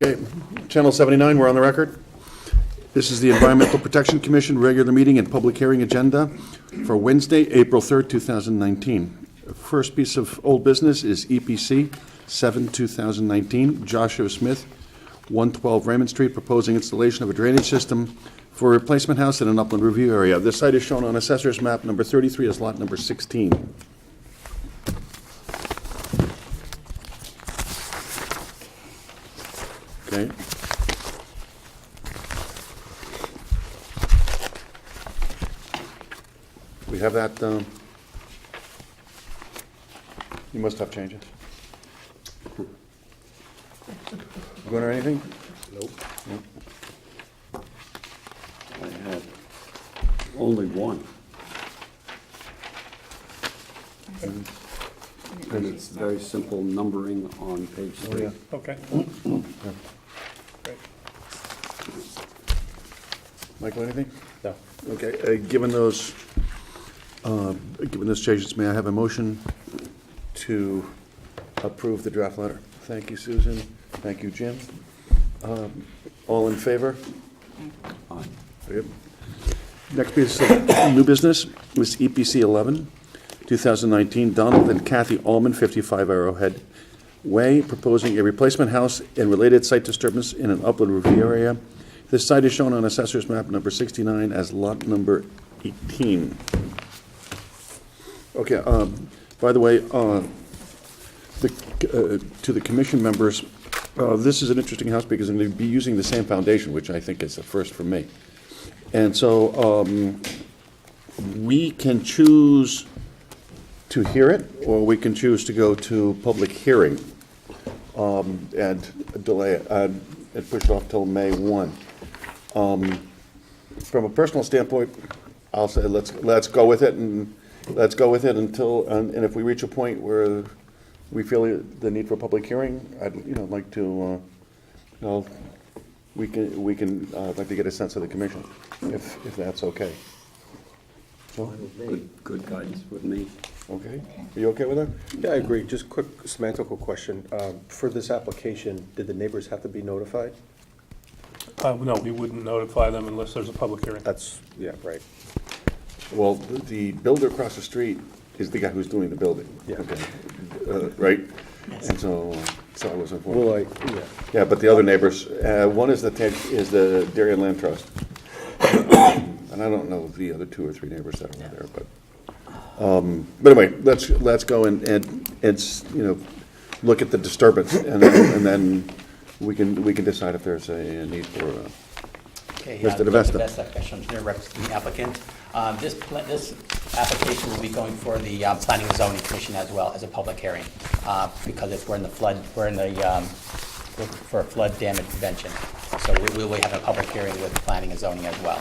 Okay, Channel 79, we're on the record. This is the Environmental Protection Commission regular meeting and public hearing agenda for Wednesday, April 3rd, 2019. First piece of old business is EPC 7/2019, Joshua Smith, 112 Raymond Street, proposing installation of a drainage system for a replacement house in an upland review area. This site is shown on Assessor's Map number 33 as lot number 16. Okay. We have that, you must have changes. Going or anything? Nope. I had only one. And it's very simple numbering on page 3. Okay. Great. Michael, anything? No. Okay, given those changes, may I have a motion to approve the draft letter? Thank you, Susan. Thank you, Jim. All in favor? Aye. Very good. Next piece of new business was EPC 11, 2019, Donald and Kathy Allman, 55 Arrowhead Way, proposing a replacement house and related site disturbance in an upland review area. This site is shown on Assessor's Map number 69 as lot number 18. Okay, by the way, to the commission members, this is an interesting house because I'm going to be using the same foundation, which I think is a first for me. And so we can choose to hear it, or we can choose to go to public hearing and delay it and push it off till May 1. From a personal standpoint, I'll say let's go with it, and let's go with it until and if we reach a point where we feel the need for a public hearing, I'd like to we can like to get a sense of the commission if that's okay. So Good guidance with me. okay, are you okay with that? Yeah, I agree. Just quick semantical question. For this application, did the neighbors have to be notified? No, we wouldn't notify them unless there's a public hearing. That's, yeah, right. Well, the builder across the street is the guy who's doing the building. Yeah. Okay. Right? And so I was informed. Well, Yeah, but the other neighbors, one is the Dairy and Land Trust. And I don't know the other 2 or 3 neighbors that are there, but anyway, let's go and look at the disturbance, and then we can decide if there's a need for Okay, Mr. DeVesta. Special Engineer representing the applicant. This application will be going for the Planning and Zoning Commission as well as a public hearing, because we're in the for flood damage prevention. So we will have a public hearing with planning and zoning as well.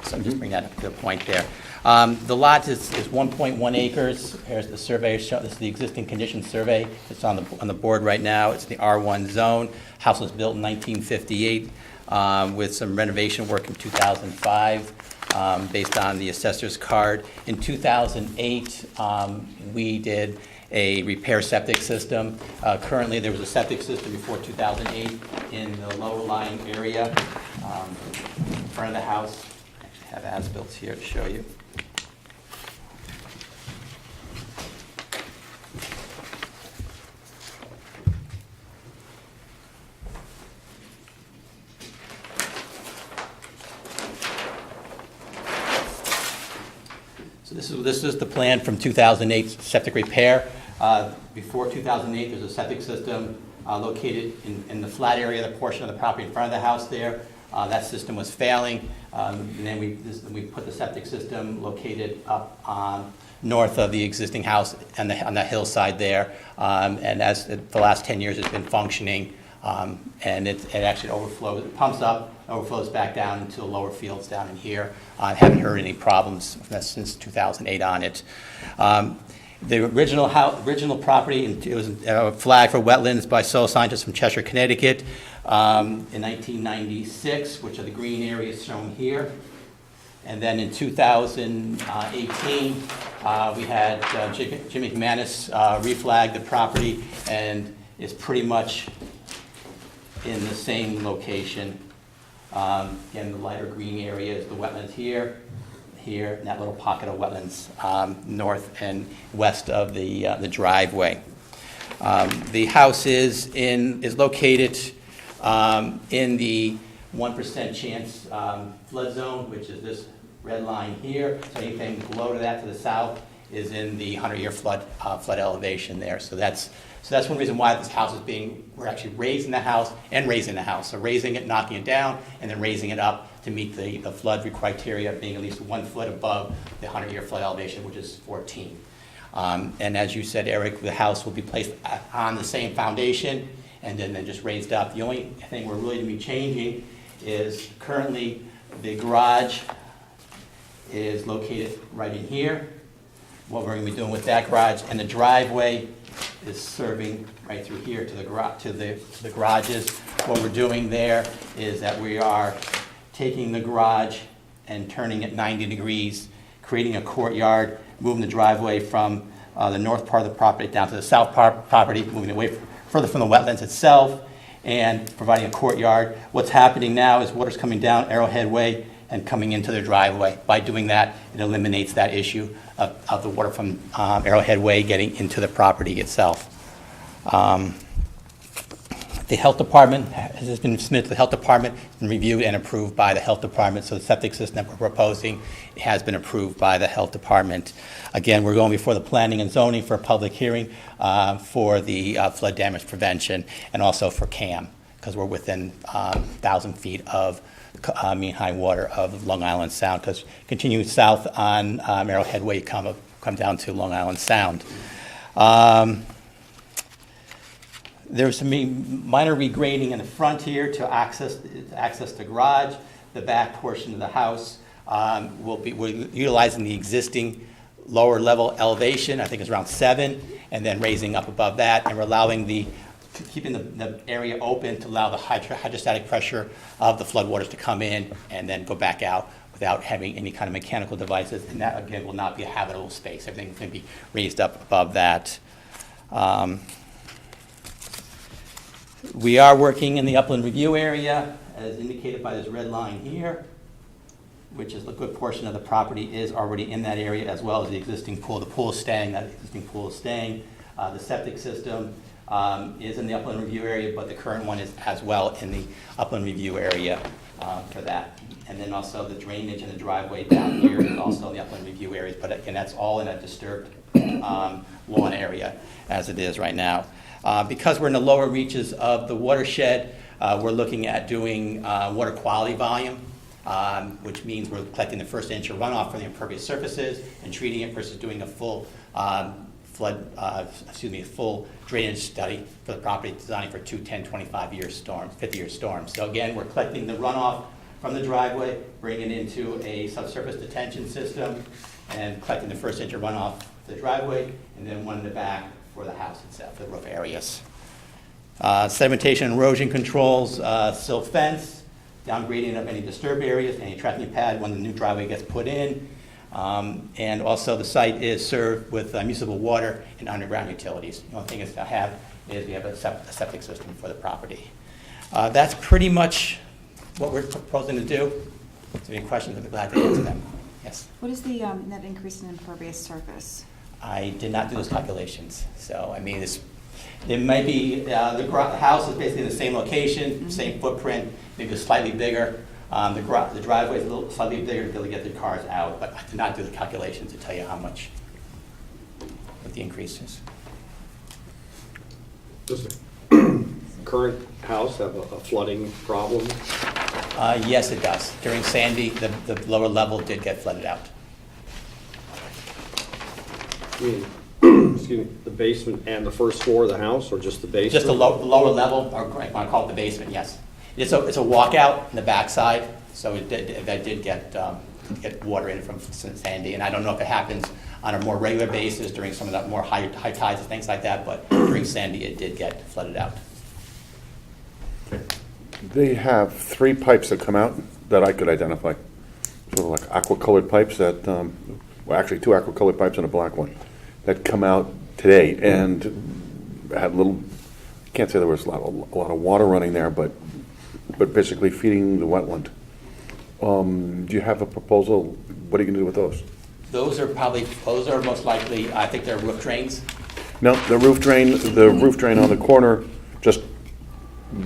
So just bring that up to the point there. The lot is 1.1 acres. Here's the survey. This is the existing condition survey. It's on the board right now. It's the R1 zone. House was built in 1958 with some renovation work in 2005 based on the assessor's card. In 2008, we did a repair septic system. Currently, there was a septic system before 2008 in the lower lying area in front of the house. I have as-built here to show you. So this is the plan from 2008 septic repair. Before 2008, there's a septic system located in the flat area, the portion of the property in front of the house there. That system was failing, and then we put the septic system located up north of the existing house on the hillside there. And as the last 10 years, it's been functioning, and it actually overflows. It pumps up, overflows back down into the lower fields down in here. I haven't heard any problems since 2008 on it. The original property, it was flagged for wetlands by soil scientists from Cheshire, Connecticut in 1996, which are the green areas shown here. And then in 2018, we had Jim McManus reflag the property, and is pretty much in the same location. Again, the lighter green area is the wetlands here, and that little pocket of wetlands north and west of the driveway. The house is located in the 1% chance flood zone, which is this red line here. So anything below to that to the south is in the 100-year flood elevation there. So that's one reason why this house is we're actually raising the house and raising the house. So raising it, knocking it down, and then raising it up to meet the flood criteria of being at least 1 foot above the 100-year flood elevation, which is 14. And as you said, Eric, the house will be placed on the same foundation and then just raised up. The only thing we're really going to be changing is currently the garage is located right in here. What we're going to be doing with that garage, and the driveway is serving right through here to the garages. What we're doing there is that we are taking the garage and turning it 90 degrees, creating a courtyard, moving the driveway from the north part of the property down to the south property, moving away further from the wetlands itself, and providing a courtyard. What's happening now is water's coming down Arrowhead Way and coming into the driveway. By doing that, it eliminates that issue of the water from Arrowhead Way getting into the property itself. The health department has been submitted to the health department and reviewed and approved by the health department. So the septic system that we're proposing has been approved by the health department. Again, we're going before the planning and zoning for a public hearing for the flood damage prevention and also for Comm, because we're within 1,000 feet of mean high water of Long Island Sound, because continue south on Arrowhead Way, come down to Long Island Sound. There's some minor regrading in the front here to access the garage. The back portion of the house we're utilizing the existing lower level elevation, I think it's around 7, and then raising up above that, and we're allowing keeping the area open to allow the hydrostatic pressure of the floodwaters to come in and then go back out without having any kind of mechanical devices. And that, again, will not be a habitable space. Everything's going to be raised up above that. We are working in the upland review area, as indicated by this red line here, which is a good portion of the property is already in that area, as well as the existing pool. The pool is staying, that existing pool is staying. The septic system is in the upland review area, but the current one is as well in the upland review area for that. And then also the drainage and the driveway down here is also in the upland review areas, but again, that's all in a disturbed lawn area as it is right now. Because we're in the lower reaches of the watershed, we're looking at doing water quality volume, which means we're collecting the first inch of runoff from the impervious surfaces and treating it versus doing a full full drainage study for the property designed for 2, 10, 25-year storms, 50-year storms. So again, we're collecting the runoff from the driveway, bringing it into a subsurface detention system, and collecting the first inch of runoff the driveway, and then one in the back for the house itself, the roof areas. Sedimentation and erosion controls, silt fence, downgrading of any disturbed areas, any tracking pad when the new driveway gets put in. And also the site is served with municipal water and underground utilities. The only thing is we have a septic system for the property. That's pretty much what we're proposing to do. If there are any questions, I'd be glad to answer them. Yes? What is the net increase in impervious surface? I did not do those calculations. So, I mean, it might be, the house is basically in the same location, same footprint, maybe slightly bigger. The driveway is a little slightly bigger to be able to get the cars out, but I did not do the calculations to tell you how much, what the increase is. Does the current house have a flooding problem? Yes, it does. During Sandy, the lower level did get flooded out. I mean, excuse me, the basement and the first floor of the house, or just the basement? Just the lower level, or I want to call it the basement, yes. It's a walkout in the backside, so that did get water in from Sandy, and I don't know if it happens on a more regular basis during some of the more high tides and things like that, but during Sandy it did get flooded out. They have 3 pipes that come out that I could identify. Sort of like aqua-colored pipes that, well, actually 2 aqua-colored pipes and a black one that come out today and had little can't say there was a lot of water running there, but basically feeding the wetland. Do you have a proposal? What are you going to do with those? Those are most likely, I think they're roof drains. No, the roof drain on the corner just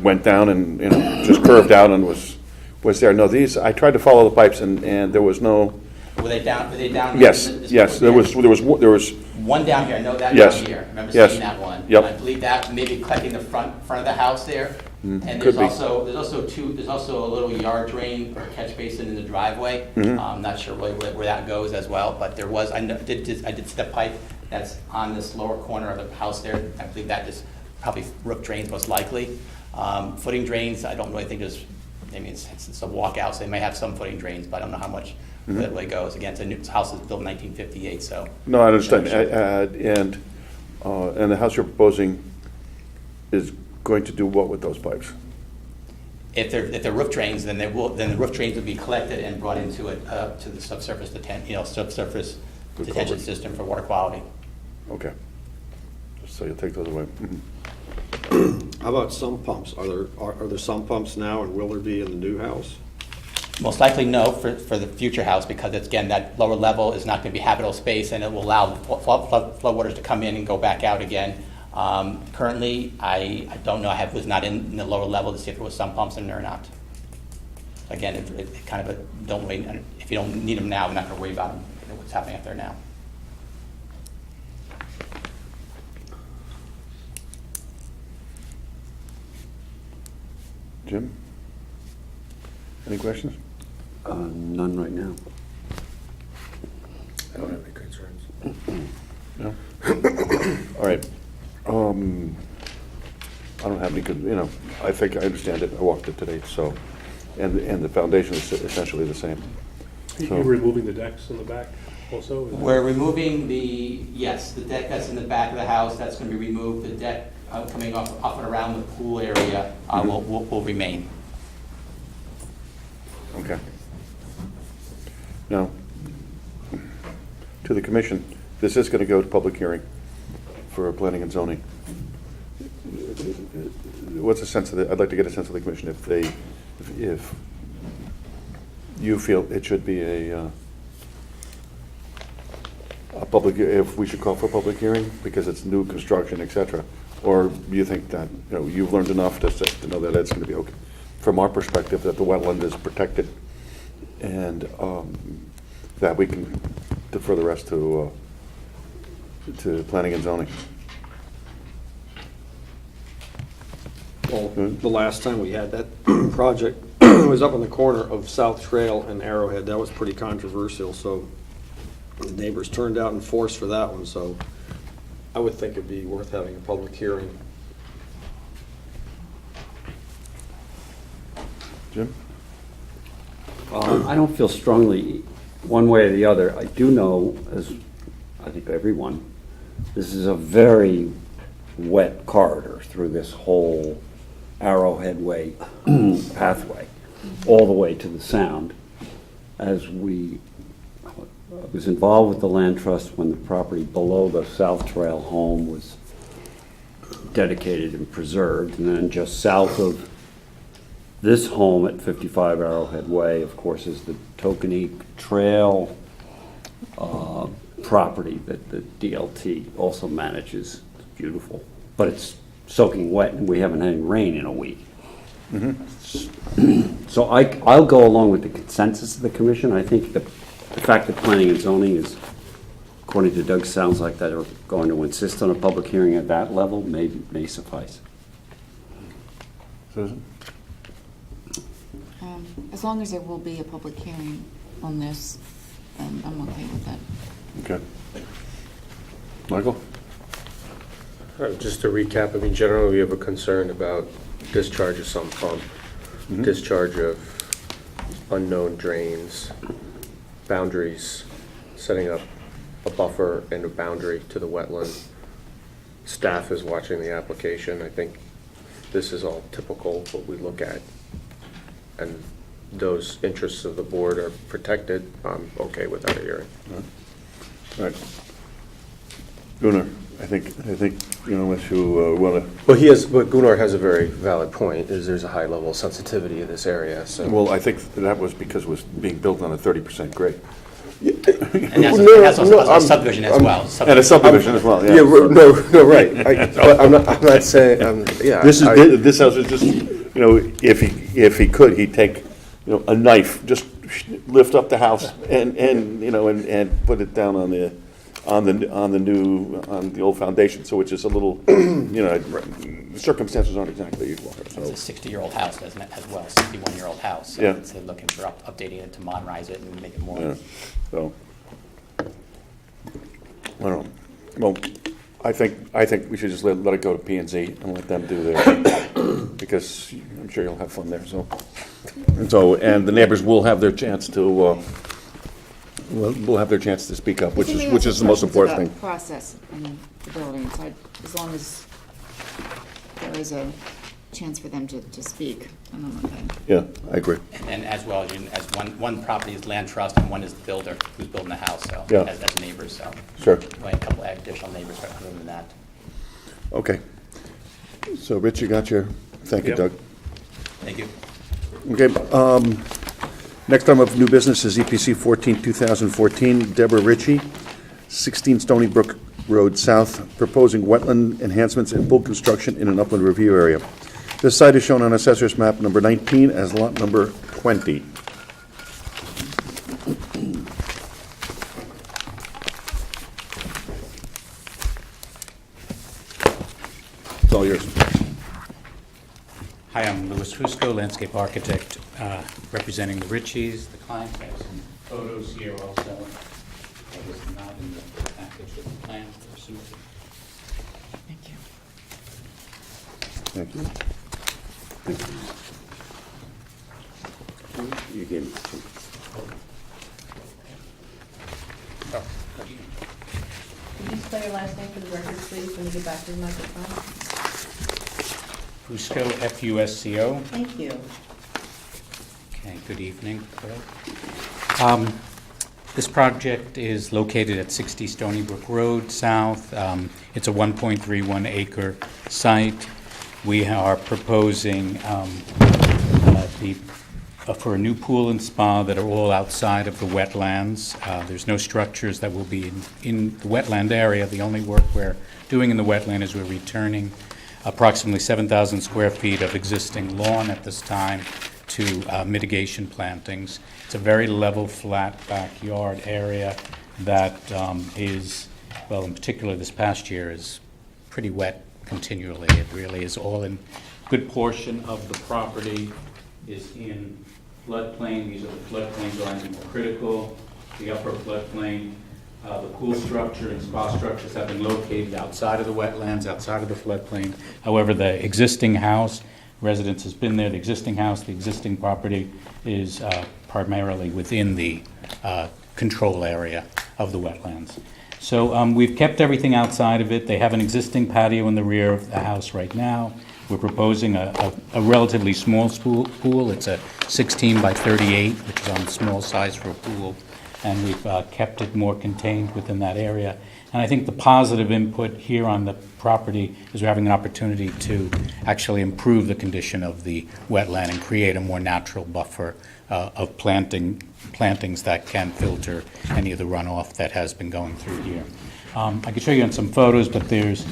went down and, just curved out and was there. No, these, I tried to follow the pipes and there was no, Were they down here? yes, in this yes, there corner? was, One down here, I know that Yes. down here. I remember Yes. seeing that one. Yep. I believe that maybe collecting the front of the house there. And could there's be. there's also a little yard drain or catch basin in the driveway. I'm not sure really where that goes as well, but there was, I did see the pipe that's on this lower corner of the house there. I believe that is probably roof drains most likely. Footing drains, I don't really think there's, I mean, it's a walkout, so they may have some footing drains, but I don't know how much that way goes. Again, this house was built in 1958, so. no, I understand. And the house you're proposing is going to do what with those pipes? If they're roof drains, then the roof drains would be collected and brought into it, to the subsurface subsurface Good detention culvert. system for water quality. Okay. So you'll take those away. How about sump pumps? Are there sump pumps now, and will there be in the new house? Most likely no for the future house, because it's, again, that lower level is not going to be habitable space, and it will allow flow waters to come in and go back out again. Currently, I don't know, was not in the lower level to see if there was sump pumps in there or not. Again, it kind of don't wait, if you don't need them now, we're not going to worry about them, what's happening up there now. Jim? Any questions? None right now. I don't have any concerns. No? All right. I don't have any good, I think I understand it. I walked it today, so, and the foundation is essentially the same. So- You're removing the decks in the back also? We're removing the deck that's in the back of the house, that's going to be removed. The deck coming off and around the pool area will remain. Okay. Now, to the commission, this is going to go to public hearing for planning and zoning. What's the sense of I'd like to get a sense of the commission if you feel it should be a public, if we should call for a public hearing because it's new construction, et cetera, or you think that, you've learned enough to know that it's going to be okay. From our perspective, that the wetland is protected and that we can defer the rest to planning and zoning. Well, the last time we had that project was up on the corner of South Trail and Arrowhead. That was pretty controversial, so the neighbors turned out in force for that one, so I would think it'd be worth having a public hearing. Jim? I don't feel strongly one way or the other. I do know, as I think everyone, this is a very wet corridor through this whole Arrowhead Way pathway, all the way to the Sound. I was involved with the land trust when the property below the South Trail home was dedicated and preserved, and then just south of this home at 55 Arrowhead Way, of course, is the Tokenique Trail property that the DLT also manages. It's beautiful, but it's soaking wet, and we haven't had any rain in a week. So I'll go along with the consensus of the commission. I think the fact that planning and zoning is, according to Doug, sounds like that are going to insist on a public hearing at that level may suffice. Susan? As long as there will be a public hearing on this, I'm okay with that. Okay. Michael? Just to recap, I mean, generally we have a concern about discharge of sump pump, discharge of unknown drains, boundaries, setting up a buffer and a boundary to the wetland. Staff is watching the application. I think this is all typical what we look at, and those interests of the board are protected. I'm okay with that hearing. All right. Gunnar? I think, unless you want But Gunnar has a very valid point, is there's a high level of sensitivity in this area, so. well, I think that was because it was being built on a 30% grade. And that's a subdivision as well. And a subdivision as well, yeah. No, right. But I'm not saying, yeah. This house is just, if he could, he'd take, a knife, just lift up the house and put it down on the old foundation, so it's just a little, the circumstances aren't exactly equal. It's a So, 60-year-old house as well, 61-year-old house. So Yeah. they're looking for updating it to modernize it and make it more. yeah, so. I don't know. Well, I think we should just let it go to P and Z and let them do their, because I'm sure you'll have fun there, so. And the neighbors will have their chance to, will have their chance to speak up, which is the most important thing. Process in the building, so as long as there is a chance for them to speak, I'm okay. Yeah, I agree. And as well, as one property is land trust and one is the builder who's building the house, so, Yeah. as neighbors, so. Sure. Like a couple additional neighbors other than that. Okay. So, Rich, you got your, thank you, Yep. Doug. Thank you. Okay, next item of new business is EPC 14-2014, Deborah Ritchie, 16 Stony Brook Road South, proposing wetland enhancements and pool construction in an upland review area. This site is shown on Assessor's Map number 19 as lot number 20. It's all yours. Hi, I'm Louis Fusco, landscape architect, representing the Ritchies, the clients. I have some photos here also. That was not in the package of the plan for submitted. Thank you. Thank you. You gave me some. Can you spell your last name for the record, please, when you get back to the microphone? Fusco, F-U-S-C-O. Thank you. Okay, good evening. This project is located at 60 Stony Brook Road South. It's a 1.31 acre site. We are proposing for a new pool and spa that are all outside of the wetlands. There's no structures that will be in the wetland area. The only work we're doing in the wetland is we're returning approximately 7,000 square feet of existing lawn at this time to mitigation plantings. It's a very level, flat backyard area that is, well, in particular this past year, is pretty wet continually. It really is all in, good portion of the property is in floodplain. These are the floodplains that are critical. The upper floodplain, the pool structure and spa structures have been located outside of the wetlands, outside of the floodplain. However, the existing house, residence has been there, the existing house, the existing property is primarily within the control area of the wetlands. So we've kept everything outside of it. They have an existing patio in the rear of the house right now. We're proposing a relatively small pool. It's a 16 by 38, which is on the small size for a pool. And we've kept it more contained within that area. And I think the positive input here on the property is we're having an opportunity to actually improve the condition of the wetland and create a more natural buffer of plantings that can filter any of the runoff that has been going through here. I can show you on some photos, but there's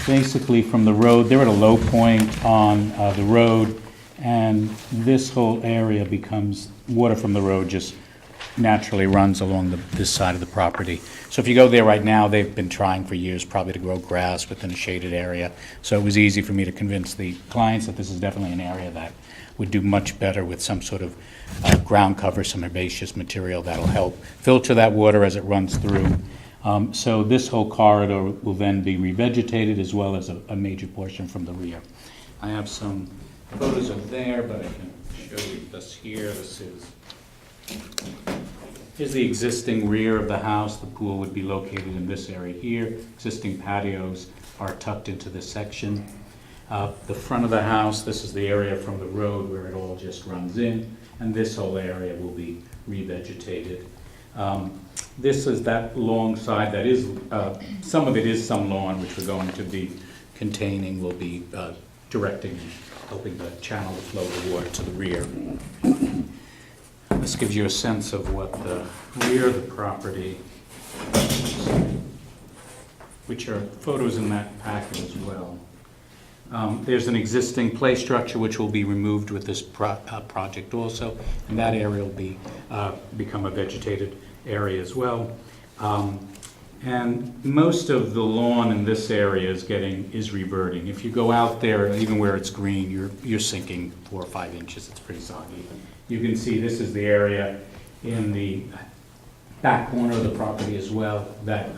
basically from the road, they're at a low point on the road, and this whole area becomes, water from the road just naturally runs along this side of the property. So if you go there right now, they've been trying for years probably to grow grass within a shaded area. So it was easy for me to convince the clients that this is definitely an area that would do much better with some sort of ground cover, some herbaceous material that'll help filter that water as it runs through. So this whole corridor will then be revegetated as well as a major portion from the rear. I have some photos of there, but I can show you this here. Here's the existing rear of the house. The pool would be located in this area here. Existing patios are tucked into this section. The front of the house, this is the area from the road where it all just runs in, and this whole area will be revegetated. This is that long side that is, some of it is some lawn, which we're going to be containing, will be directing, helping the channel to flow the water to the rear. This gives you a sense of what the rear of the property, which are photos in that packet as well. There's an existing play structure which will be removed with this project also, and that area will be become a vegetated area as well. And most of the lawn in this area is reverting. If you go out there, even where it's green, you're sinking 4 or 5 inches. It's pretty soggy. You can see this is the area in the back corner of the property as well that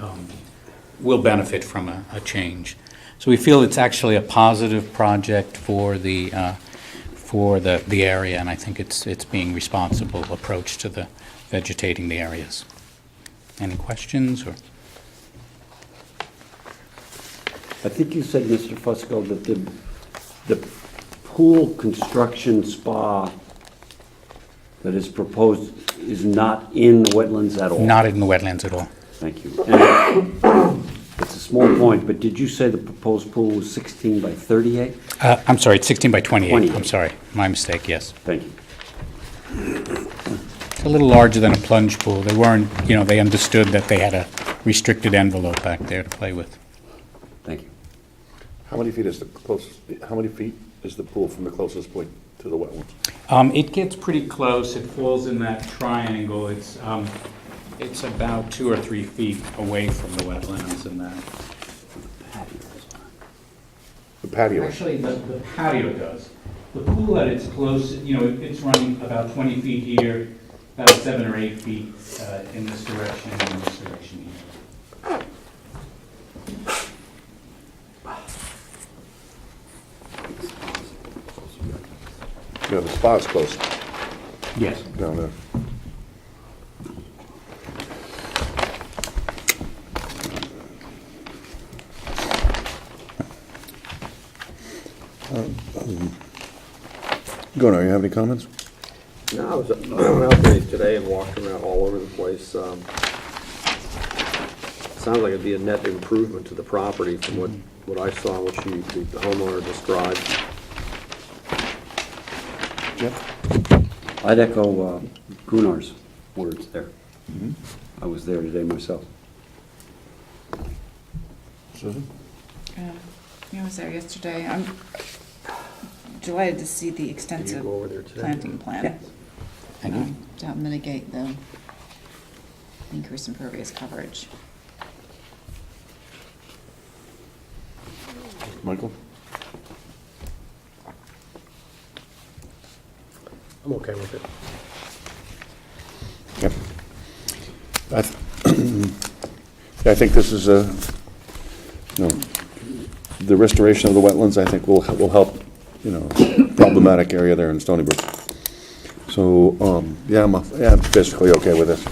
will benefit from a change. So we feel it's actually a positive project for the area, and I think it's being responsible approach to the vegetating the areas. Any questions or? I think you said, Mr. Fusco, that the pool construction spa that is proposed is not in the wetlands at all? Not in the wetlands at all. Thank you. And it's a small point, but did you say the proposed pool was 16 by 38? I'm sorry, it's 16 by 28. 28. I'm sorry, my mistake, yes. Thank you. It's a little larger than a plunge pool. They weren't, they understood that they had a restricted envelope back there to play with. Thank you. How many feet is the pool from the closest point to the wetlands? It gets pretty close. It falls in that triangle. It's about 2 or 3 feet away from the wetlands and that. The patio. Actually, the patio does. The pool at its closest, it's running about 20 feet here, about 7 or 8 feet in this direction and in this direction here. Yeah, the spa's close Yes. down there. Gunnar, you have any comments? No, I went out there today and walked around all over the place. Sounds like it'd be a net improvement to the property from what I saw, what the homeowner described. Yep. I'd echo Gunnar's words there. I was there today myself. Susan? I was there yesterday. I'm delighted to see the Did you extensive go over there today? planting plan. Yes. Thank you. To help mitigate the increase in impervious coverage. Michael? I'm okay with it. Yep. I think this is the restoration of the wetlands, I think will help, problematic area there in Stony Brook. So, I'm basically okay with this.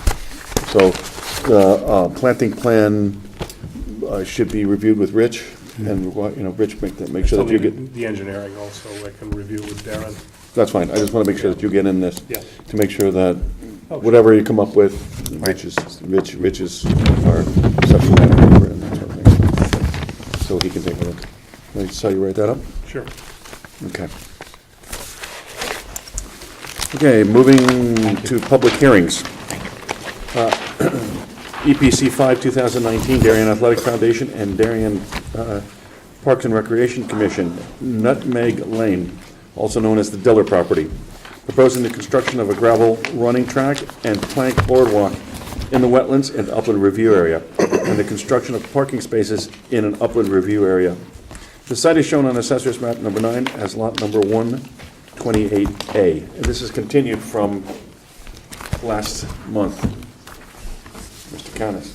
So, the planting plan should be reviewed with Rich, and, Rich, make sure that you get, The engineering also, I can review with Darren. that's fine, I just want to make sure that you get in this, Yeah. to make sure that Oh, whatever you come up with, Rich is our subject matter expert and that sort of thing. So he can take a look. Can I tell you write that up? Sure. Okay. Okay, moving to public hearings. EPC 5, 2019, Darien Athletic Foundation and Darien Parks and Recreation Commission, Nutmeg Lane, also known as the Diller property, proposing the construction of a gravel running track and plank boardwalk in the wetlands and upland review area, and the construction of parking spaces in an upland review area. The site is shown on Assessor's Map number 9 as lot number 128A. And this is continued from last month. Mr. Canis.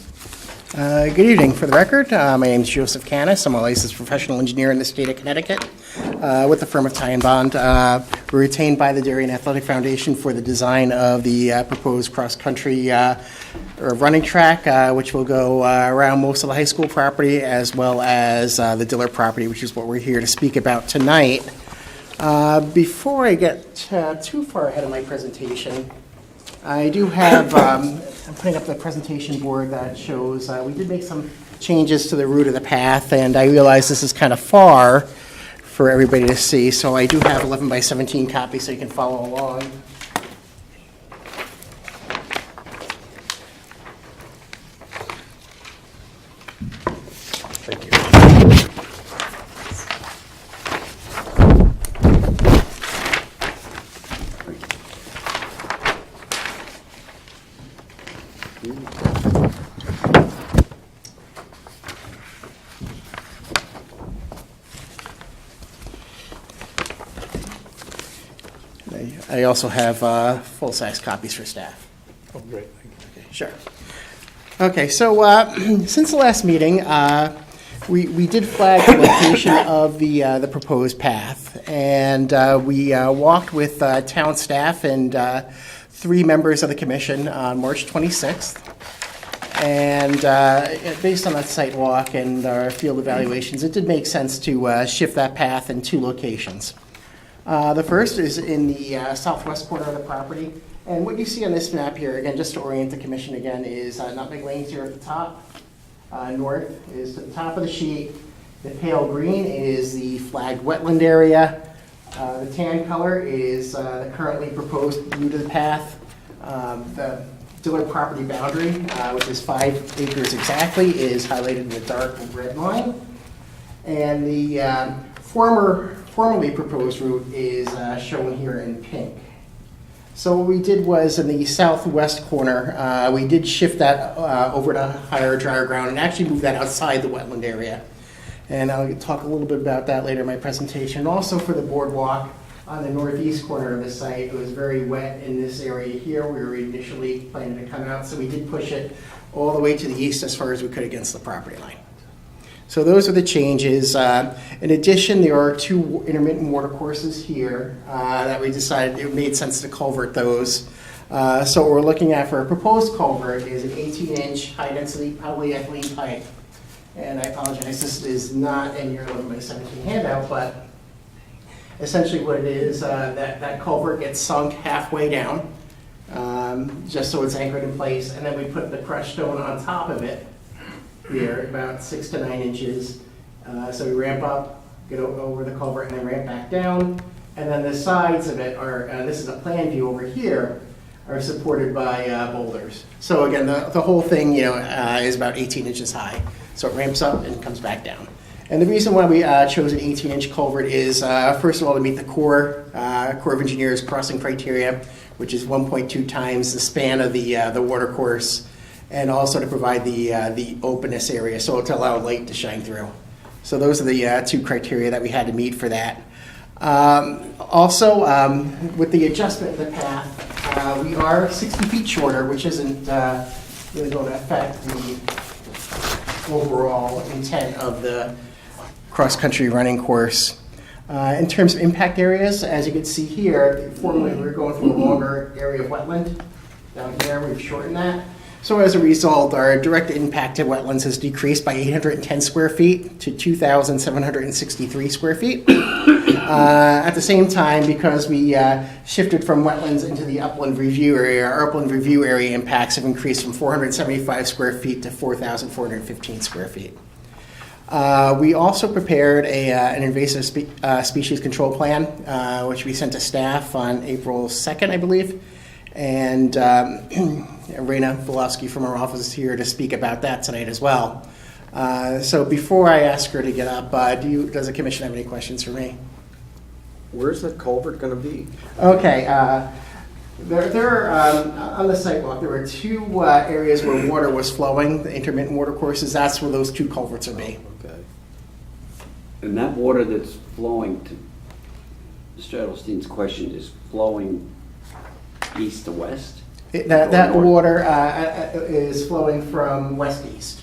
Good evening. For the record, my name is Joseph Canis. I'm a licensed professional engineer in the state of Connecticut with the firm of Ty and Bond. We're retained by the Darien Athletic Foundation for the design of the proposed cross-country running track, which will go around most of the high school property as well as the Diller property, which is what we're here to speak about tonight. Before I get too far ahead of my presentation, I do have, I'm putting up the presentation board that shows, we did make some changes to the route of the path, and I realize this is kind of far for everybody to see, so I do have 11 by 17 copies so you can follow along. Thank you. I also have full-size copies for staff. Oh, great, thank you. Okay, sure. Okay, so since the last meeting, we did flag the location of the proposed path, and we walked with town staff and 3 members of the commission on March 26th. And based on that site walk and our field evaluations, it did make sense to shift that path in 2 locations. The first is in the southwest corner of the property. And what you see on this map here, again, just to orient the commission again, is Nutmeg Lane's here at the top. North is to the top of the sheet. The pale green is the flagged wetland area. The tan color is the currently proposed route of the path. The Dillard property boundary, which is 5 acres exactly, is highlighted in the dark red line. And the formerly proposed route is shown here in pink. So what we did was in the southwest corner, we did shift that over to higher, drier ground and actually move that outside the wetland area. And I'll talk a little bit about that later in my presentation. Also for the boardwalk on the northeast corner of the site, it was very wet in this area here. We were initially planning to come out, so we did push it all the way to the east as far as we could against the property line. So those are the changes. In addition, there are 2 intermittent water courses here that we decided it made sense to culvert those. So what we're looking at for a proposed culvert is an 18-inch high-density polyethylene pipe. And I apologize, this is not in your 11 by 17 handout, but essentially what it is, that culvert gets sunk halfway down, just so it's anchored in place, and then we put the crushed stone on top of it here, about 6 to 9 inches. So we ramp up, get over the culvert, and then ramp back down. And then the sides of it are, this is a plan view over here, are supported by boulders. So again, the whole thing, is about 18 inches high. So it ramps up and comes back down. And the reason why we chose an 18-inch culvert is, first of all, to meet the Corps of Engineers crossing criteria, which is 1.2 times the span of the water course, and also to provide the openness area, so to allow light to shine through. So those are the 2 criteria that we had to meet for that. Also, with the adjustment of the path, we are 60 feet shorter, which isn't really going to affect the overall intent of the cross-country running course. In terms of impact areas, as you can see here, formerly we were going through a longer area of wetland. Down here, we've shortened that. So as a result, our direct impact to wetlands has decreased by 810 square feet to 2,763 square feet. At the same time, because we shifted from wetlands into the upland review area, our upland review area impacts have increased from 475 square feet to 4,415 square feet. We also prepared an invasive species control plan, which we sent to staff on April 2nd, I believe. And Raina Volosky from our office is here to speak about that tonight as well. So before I ask her to get up, does the commission have any questions for me? Where's that culvert going to be? Okay. There on the sidewalk, there were 2 areas where water was flowing, the intermittent water courses. That's where those 2 culverts will be. Okay. And that water that's flowing, to Mr. Edelstein's question, is flowing east to west? That water is flowing from west-east.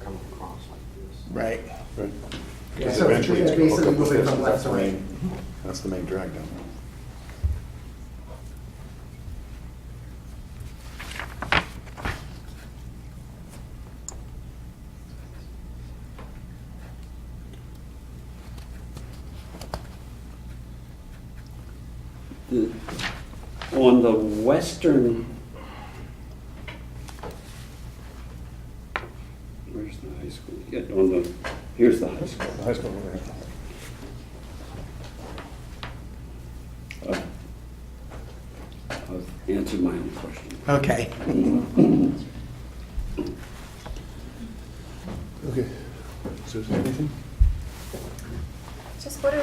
Come across like this. Right. Right. Yeah, Because so eventually it's it's going to basically hook up with moving this, from that's the left to main, that's the main drag down there. On the western, where's the high school? Yeah, here's the high school. High school over there. I've answered my own question. Okay. Okay. Is there anything? Just what are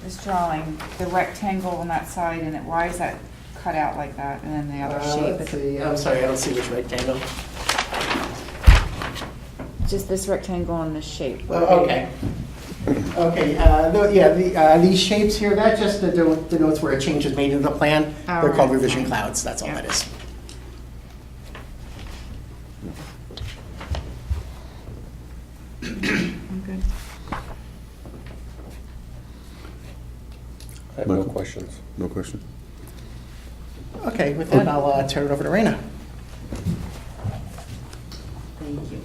this drawing, the rectangle on that side, and why is that cut out like that, and then the other shape? Let's see, I'm sorry, I don't see which rectangle. Just this rectangle and this shape. Oh, okay. Okay, these shapes here, that just denotes where a change is made in the plan. Oh, They're called right. revision clouds, that's all Yeah. that is. I'm good. I have no Michael? questions. No question? Okay, with that, I'll turn it over to Raina. Thank you.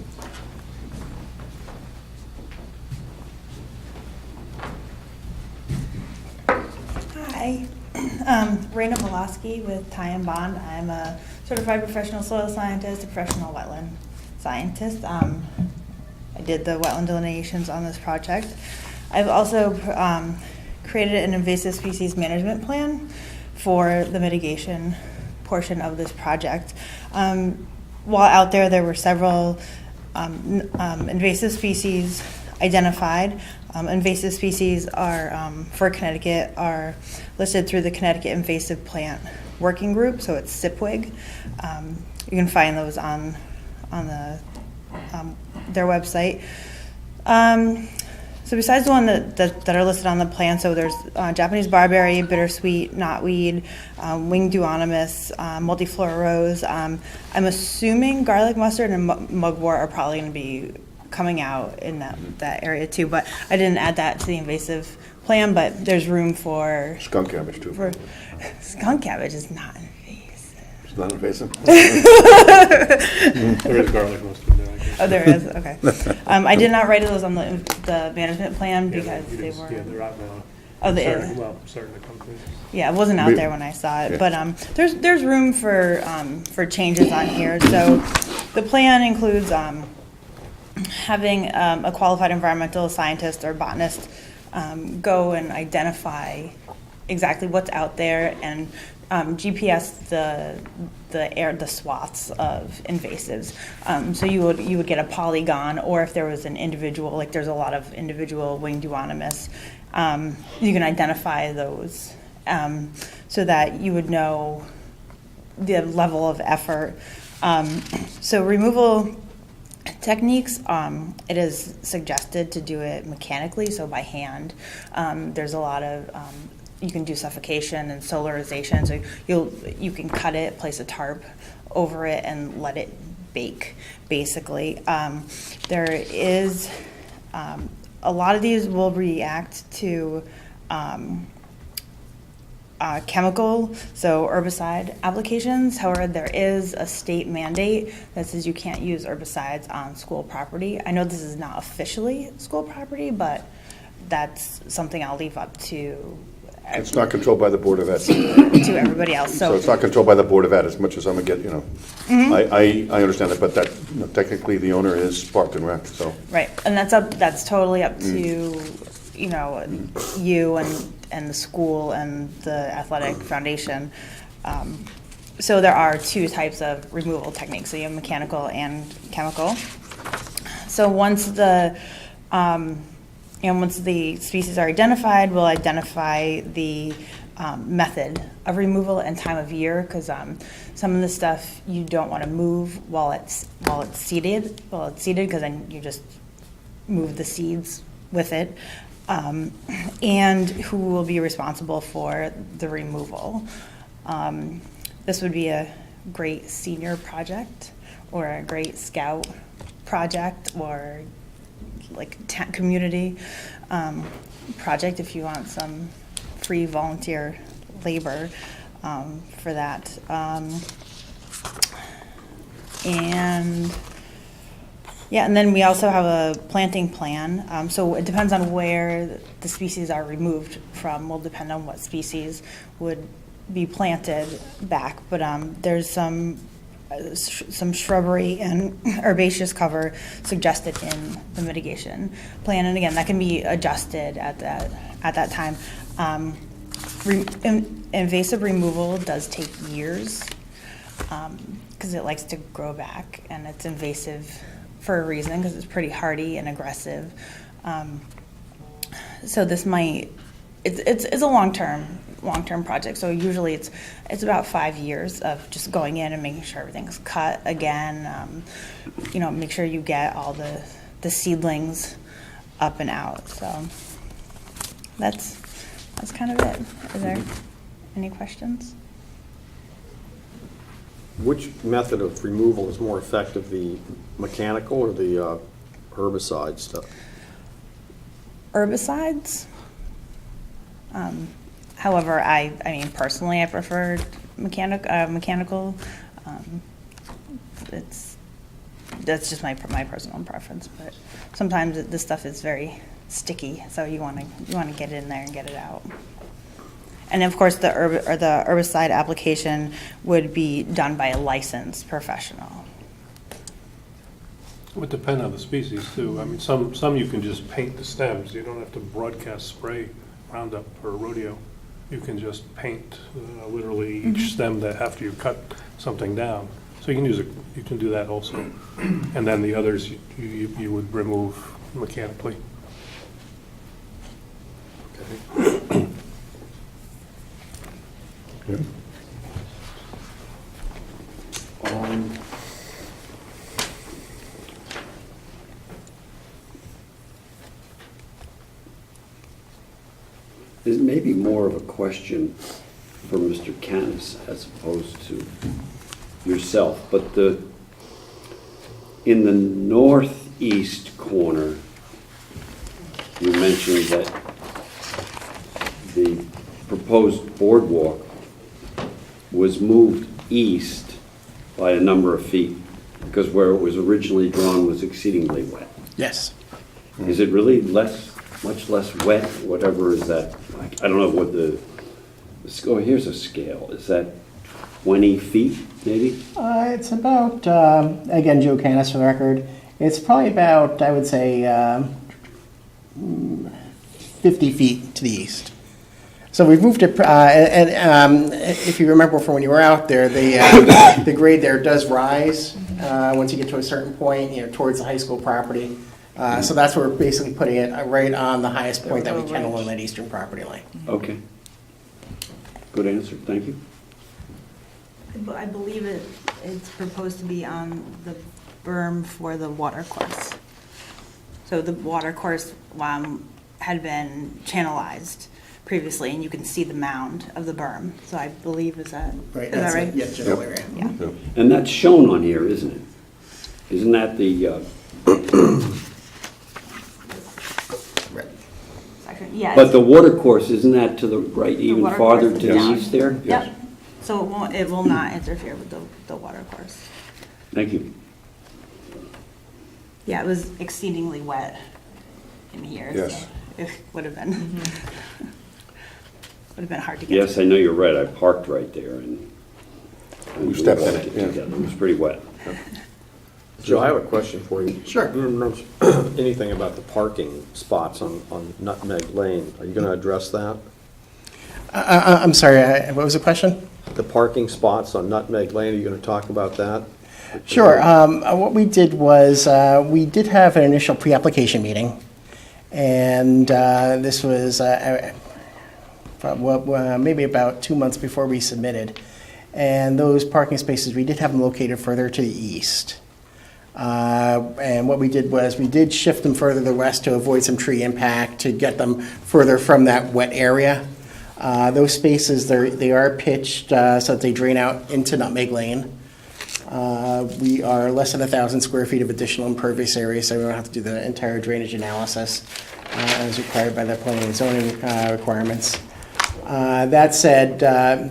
Hi, Raina Pulaski with Ty and Bond. I'm a certified professional soil scientist, a professional wetland scientist. I did the wetland delineations on this project. I've also created an invasive species management plan for the mitigation portion of this project. While out there, there were several invasive species identified. Invasive species are, for Connecticut, are listed through the Connecticut Invasive Plant Working Group, so it's SIPWIG. You can find those on their website. So besides the one that are listed on the plan, so there's Japanese barberry, bittersweet, knotweed, winged duonomus, multiflora rose. I'm assuming garlic mustard and mugwort are probably going to be coming out in that area too, but I didn't add that to the invasive plan, but there's room for Skunk cabbage, too. skunk cabbage is not invasive. It's not invasive? There is garlic mustard there, I guess. Oh, there is, okay. I did not write those on the management plan Yeah, because you they just- were. Yeah, they're out now. Oh, they Certain- are. Well, certain companies. Yeah, it wasn't out there when I saw it, but there's room for changes on here. So the plan includes having a qualified environmental scientist or botanist go and identify exactly what's out there and GPS the swaths of invasives. So you would get a polygon, or if there was an individual, like there's a lot of individual winged duonomus, you can identify those so that you would know the level of effort. So removal techniques, it is suggested to do it mechanically, so by hand. There's a lot of you can do suffocation and solarization, so you can cut it, place a tarp over it, and let it bake. Basically, there is a lot of these will react to chemical, so herbicide applications. However, there is a state mandate that says you can't use herbicides on school property. I know this is not officially school property, but that's something I'll leave up to It's not controlled by the Board of Ed. to everybody else. So it's not controlled by the Board of Ed as much as I'm gonna get, I understand it, but that, technically the owner is Park and Rec, so. Right, and that's totally up to, you and the school and the athletic foundation. So there are two types of removal techniques, so you have mechanical and chemical. So once the species are identified, we'll identify the method of removal and time of year, because some of the stuff you don't want to move while it's seeded, because then you just move the seeds with it, and who will be responsible for the removal. This would be a great senior project or a great scout project or like community project if you want some free volunteer labor for that. And Yeah, and then we also have a planting plan. So it depends on where the species are removed from, will depend on what species would be planted back. But there's some shrubbery and herbaceous cover suggested in the mitigation plan. And again, that can be adjusted at that time. Invasive removal does take years because it likes to grow back, and it's invasive for a reason because it's pretty hardy and aggressive. So this might, it's a long-term project. So usually it's about 5 years of just going in and making sure everything's cut again. Make sure you get all the seedlings up and out. So that's kind of it. Is there any questions? Which method of removal is more effective, the mechanical or the herbicide stuff? Herbicides. However, I mean, personally, I prefer mechanical. That's just my personal preference. But sometimes this stuff is very sticky, so you want to get in there and get it out. And of course, the herbicide application would be done by a licensed professional. It would depend on the species too. I mean, some you can just paint the stems. You don't have to broadcast spray Roundup or rodeo. You can just paint literally each stem that after you cut something down. So you can do that also. And then the others you would remove mechanically. This may be more of a question for Mr. Canis as opposed to yourself, but in the northeast corner, you mentioned that the proposed boardwalk was moved east by a number of feet because where it was originally drawn was exceedingly wet. Yes. Is it really much less wet, whatever is that? I don't know what here's a scale. Is that 20 feet, maybe? It's about, again, Joe Canis for the record, it's probably about, I would say, 50 feet to the east. So we've moved it, and if you remember from when you were out there, the grade there does rise once you get to a certain point, towards the high school property. So that's where we're basically putting it right on the highest point that we can along that eastern property line. Okay. Good answer, thank you. I believe it's proposed to be on the berm for the water course. So the water course had been channelized previously, and you can see the mound of the berm. So I believe, is that right? Yes, general area. Yeah. And that's shown on here, isn't it? Isn't that the, Yeah. but the water course, isn't that to the right, even water farther course to is the down. east there? Yep. So it will not interfere with the water course. Thank you. Yeah, it was exceedingly wet in here. Yes. So it would have been hard to get. Yes, I know you're right, I parked right there and You stepped in it, yeah. It was pretty wet. Joe, I have a question for you. Sure. I don't know anything about the parking spots on Nutmeg Lane. Are you going to address that? I'm sorry, what was the question? The parking spots on Nutmeg Lane, are you going to talk about that? Sure. What we did was, we did have an initial pre-application meeting, and this was maybe about 2 months before we submitted. And those parking spaces, we did have them located further to the east. And what we did was we did shift them further to the west to avoid some tree impact, to get them further from that wet area. Those spaces, they are pitched so that they drain out into Nutmeg Lane. We are less than 1,000 square feet of additional impervious area, so we don't have to do the entire drainage analysis as required by the planning and zoning requirements. That said,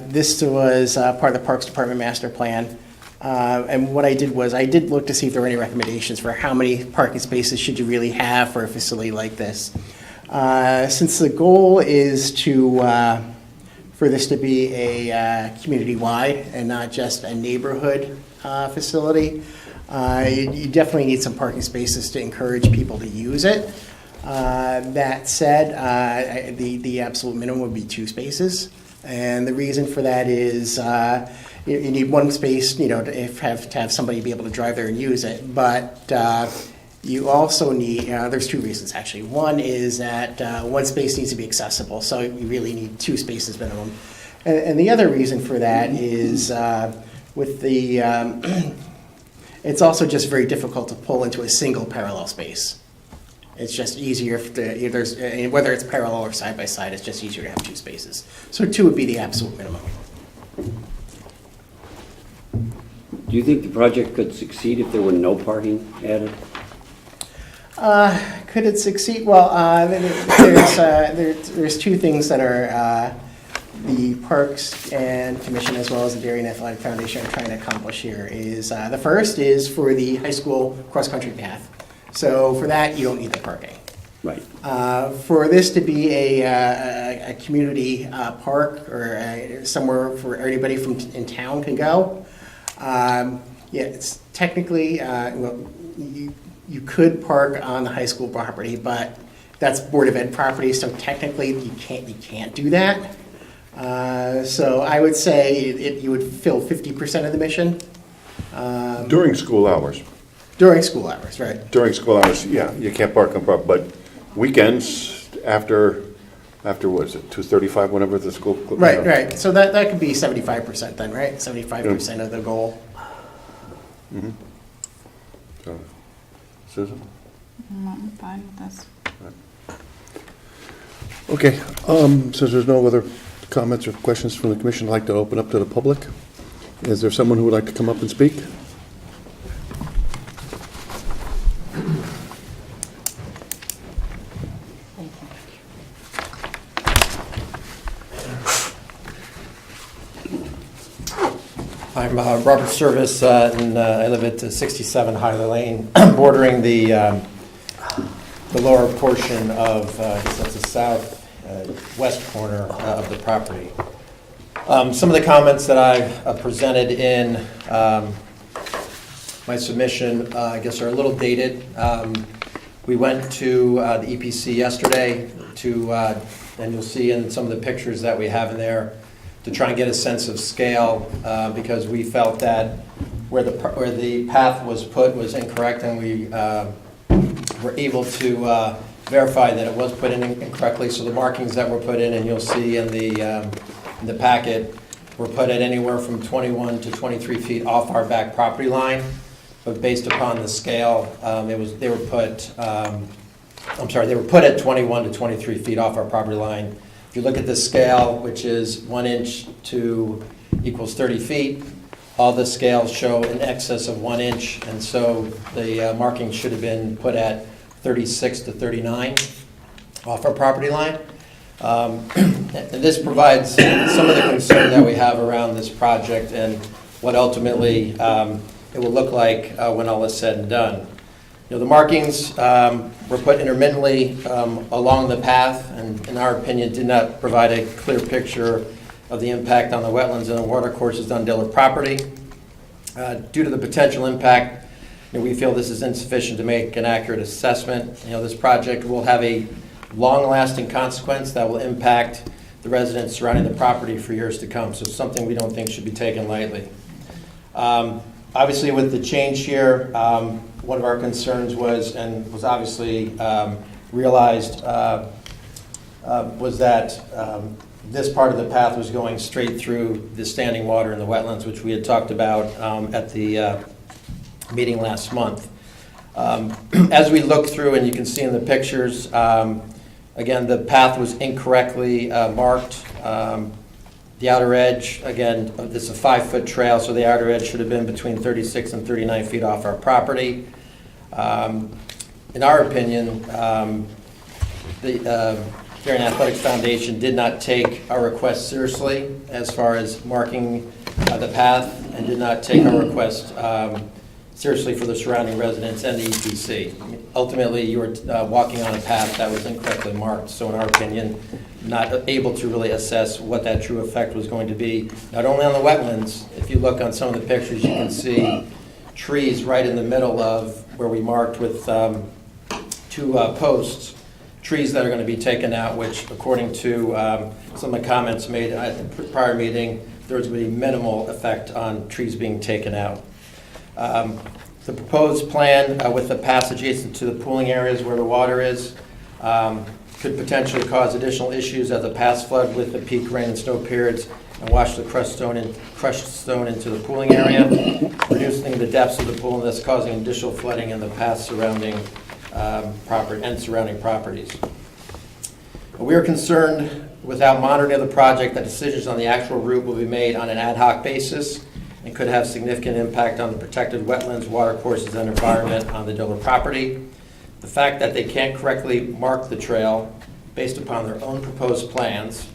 this was part of the Parks Department master plan. And what I did was, I did look to see if there were any recommendations for how many parking spaces should you really have for a facility like this. Since the goal is for this to be a community-wide and not just a neighborhood facility, you definitely need some parking spaces to encourage people to use it. That said, the absolute minimum would be 2 spaces. And the reason for that is you need 1 space, to have somebody be able to drive there and use it. But you also need, there's 2 reasons actually. One is that 1 space needs to be accessible, so you really need 2 spaces minimum. And the other reason for that is with the, it's also just very difficult to pull into a single parallel space. It's just easier whether it's parallel or side by side, it's just easier to have 2 spaces. So 2 would be the absolute minimum. Do you think the project could succeed if there were no parking added? Could it succeed? Well, there's 2 things that are the Parks and Commission as well as the Dairy and Athletic Foundation are trying to accomplish here. Is the first is for the high school cross-country path. So for that, you don't need the parking. Right. For this to be a community park or somewhere for anybody from in town can go, it's technically, you could park on the high school property, but that's Board of Ed property, so technically you can't do that. So I would say you would fill 50% of the mission. During school hours. During school hours, right. During school hours, yeah, you can't park on property, but weekends after what is it, 2:35, whenever the school? Right. So that could be 75% then, right? 75% of the goal. Mm-hmm. So, Susan? I'm fine with this. Okay, since there's no other comments or questions from the commission, I'd like to open up to the public. Is there someone who would like to come up and speak? I'm Robert Service, and I live at 67 Highland Lane, bordering the lower portion of, that's the southwest corner of the property. Some of the comments that I've presented in my submission, I guess, are a little dated. We went to the EPC yesterday and you'll see in some of the pictures that we have in there, to try and get a sense of scale, because we felt that where the path was put was incorrect, and we were able to verify that it was put in incorrectly. So the markings that were put in, and you'll see in the packet, were put at anywhere from 21 to 23 feet off our back property line. But based upon the scale, they were put at 21 to 23 feet off our property line. If you look at the scale, which is 1 inch to equals 30 feet, all the scales show in excess of 1 inch, and so the marking should have been put at 36 to 39 off our property line. And this provides some of the concern that we have around this project and what ultimately it will look like when all is said and done. The markings were put intermittently along the path, and in our opinion did not provide a clear picture of the impact on the wetlands and the watercourses on Dillard property. Due to the potential impact, we feel this is insufficient to make an accurate assessment. This project will have a long-lasting consequence that will impact the residents surrounding the property for years to come, so it's something we don't think should be taken lightly. Obviously, with the change here, one of our concerns was, and was obviously realized, was that this part of the path was going straight through the standing water in the wetlands, which we had talked about at the meeting last month. As we look through, and you can see in the pictures, again, the path was incorrectly marked. The outer edge, again, this is a 5-foot trail, so the outer edge should have been between 36 and 39 feet off our property. In our opinion, the Dairy and Athletics Foundation did not take our request seriously as far as marking the path and did not take our request seriously for the surrounding residents and the EPC. Ultimately, you were walking on a path that was incorrectly marked, so in our opinion, not able to really assess what that true effect was going to be, not only on the wetlands. If you look on some of the pictures, you can see trees right in the middle of where we marked with two posts, trees that are going to be taken out, which according to some of the comments made at the prior meeting, there was going to be minimal effect on trees being taken out. The proposed plan with the paths adjacent to the pooling areas where the water is could potentially cause additional issues as the paths flood with the peak rain and snow periods and wash the crushed stone into the pooling area, reducing the depths of the pool and thus causing additional flooding in the paths surrounding surrounding properties. We are concerned, without monitoring of the project, that decisions on the actual route will be made on an ad hoc basis and could have significant impact on the protected wetlands, watercourses, and environment on the Diller property. The fact that they can't correctly mark the trail based upon their own proposed plans.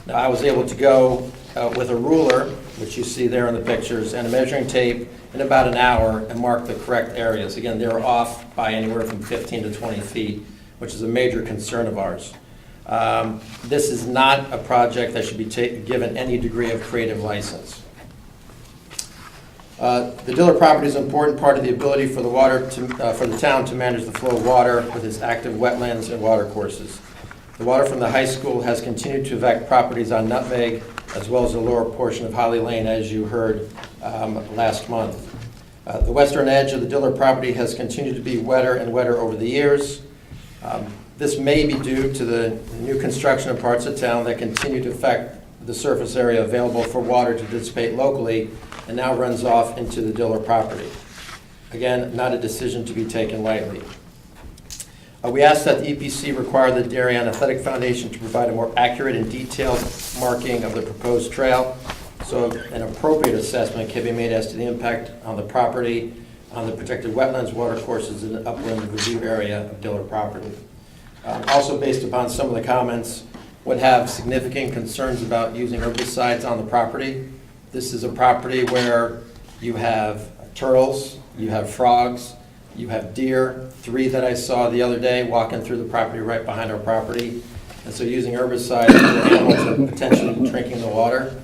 Now, I was able to go with a ruler, which you see there in the pictures, and a measuring tape in about an hour and mark the correct areas. Again, they were off by anywhere from 15 to 20 feet, which is a major concern of ours. This is not a project that should be given any degree of creative license. The Diller property is an important part of the ability for the town to manage the flow of water with its active wetlands and watercourses. The water from the high school has continued to affect properties on Nutmeg as well as the lower portion of Holly Lane, as you heard last month. The western edge of the Diller property has continued to be wetter and wetter over the years. This may be due to the new construction in parts of town that continue to affect the surface area available for water to dissipate locally and now runs off into the Diller property. Again, not a decision to be taken lightly. We ask that the EPC require the Darien Athletic Foundation to provide a more accurate and detailed marking of the proposed trail so an appropriate assessment can be made as to the impact on the property, on the protected wetlands, watercourses, and the upland review area of Diller property. Also, based upon some of the comments, would have significant concerns about using herbicides on the property. This is a property where you have turtles, you have frogs, you have deer, 3 that I saw the other day walking through the property right behind our property. And so using herbicides where animals are potentially drinking the water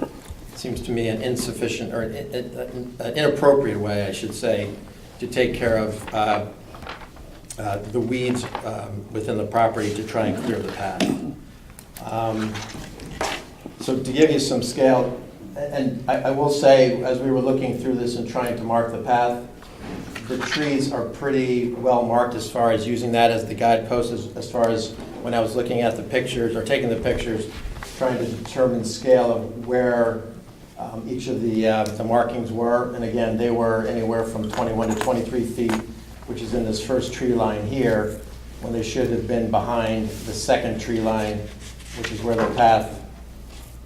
seems to me an insufficient, or an inappropriate way, I should say, to take care of the weeds within the property to try and clear the path. So to give you some scale, and I will say, as we were looking through this and trying to mark the path, the trees are pretty well marked as far as using that as the guidepost, as far as when I was looking at the pictures, or taking the pictures, trying to determine scale of where each of the markings were. And again, they were anywhere from 21 to 23 feet, which is in this first tree line here, when they should have been behind the second tree line, which is where the path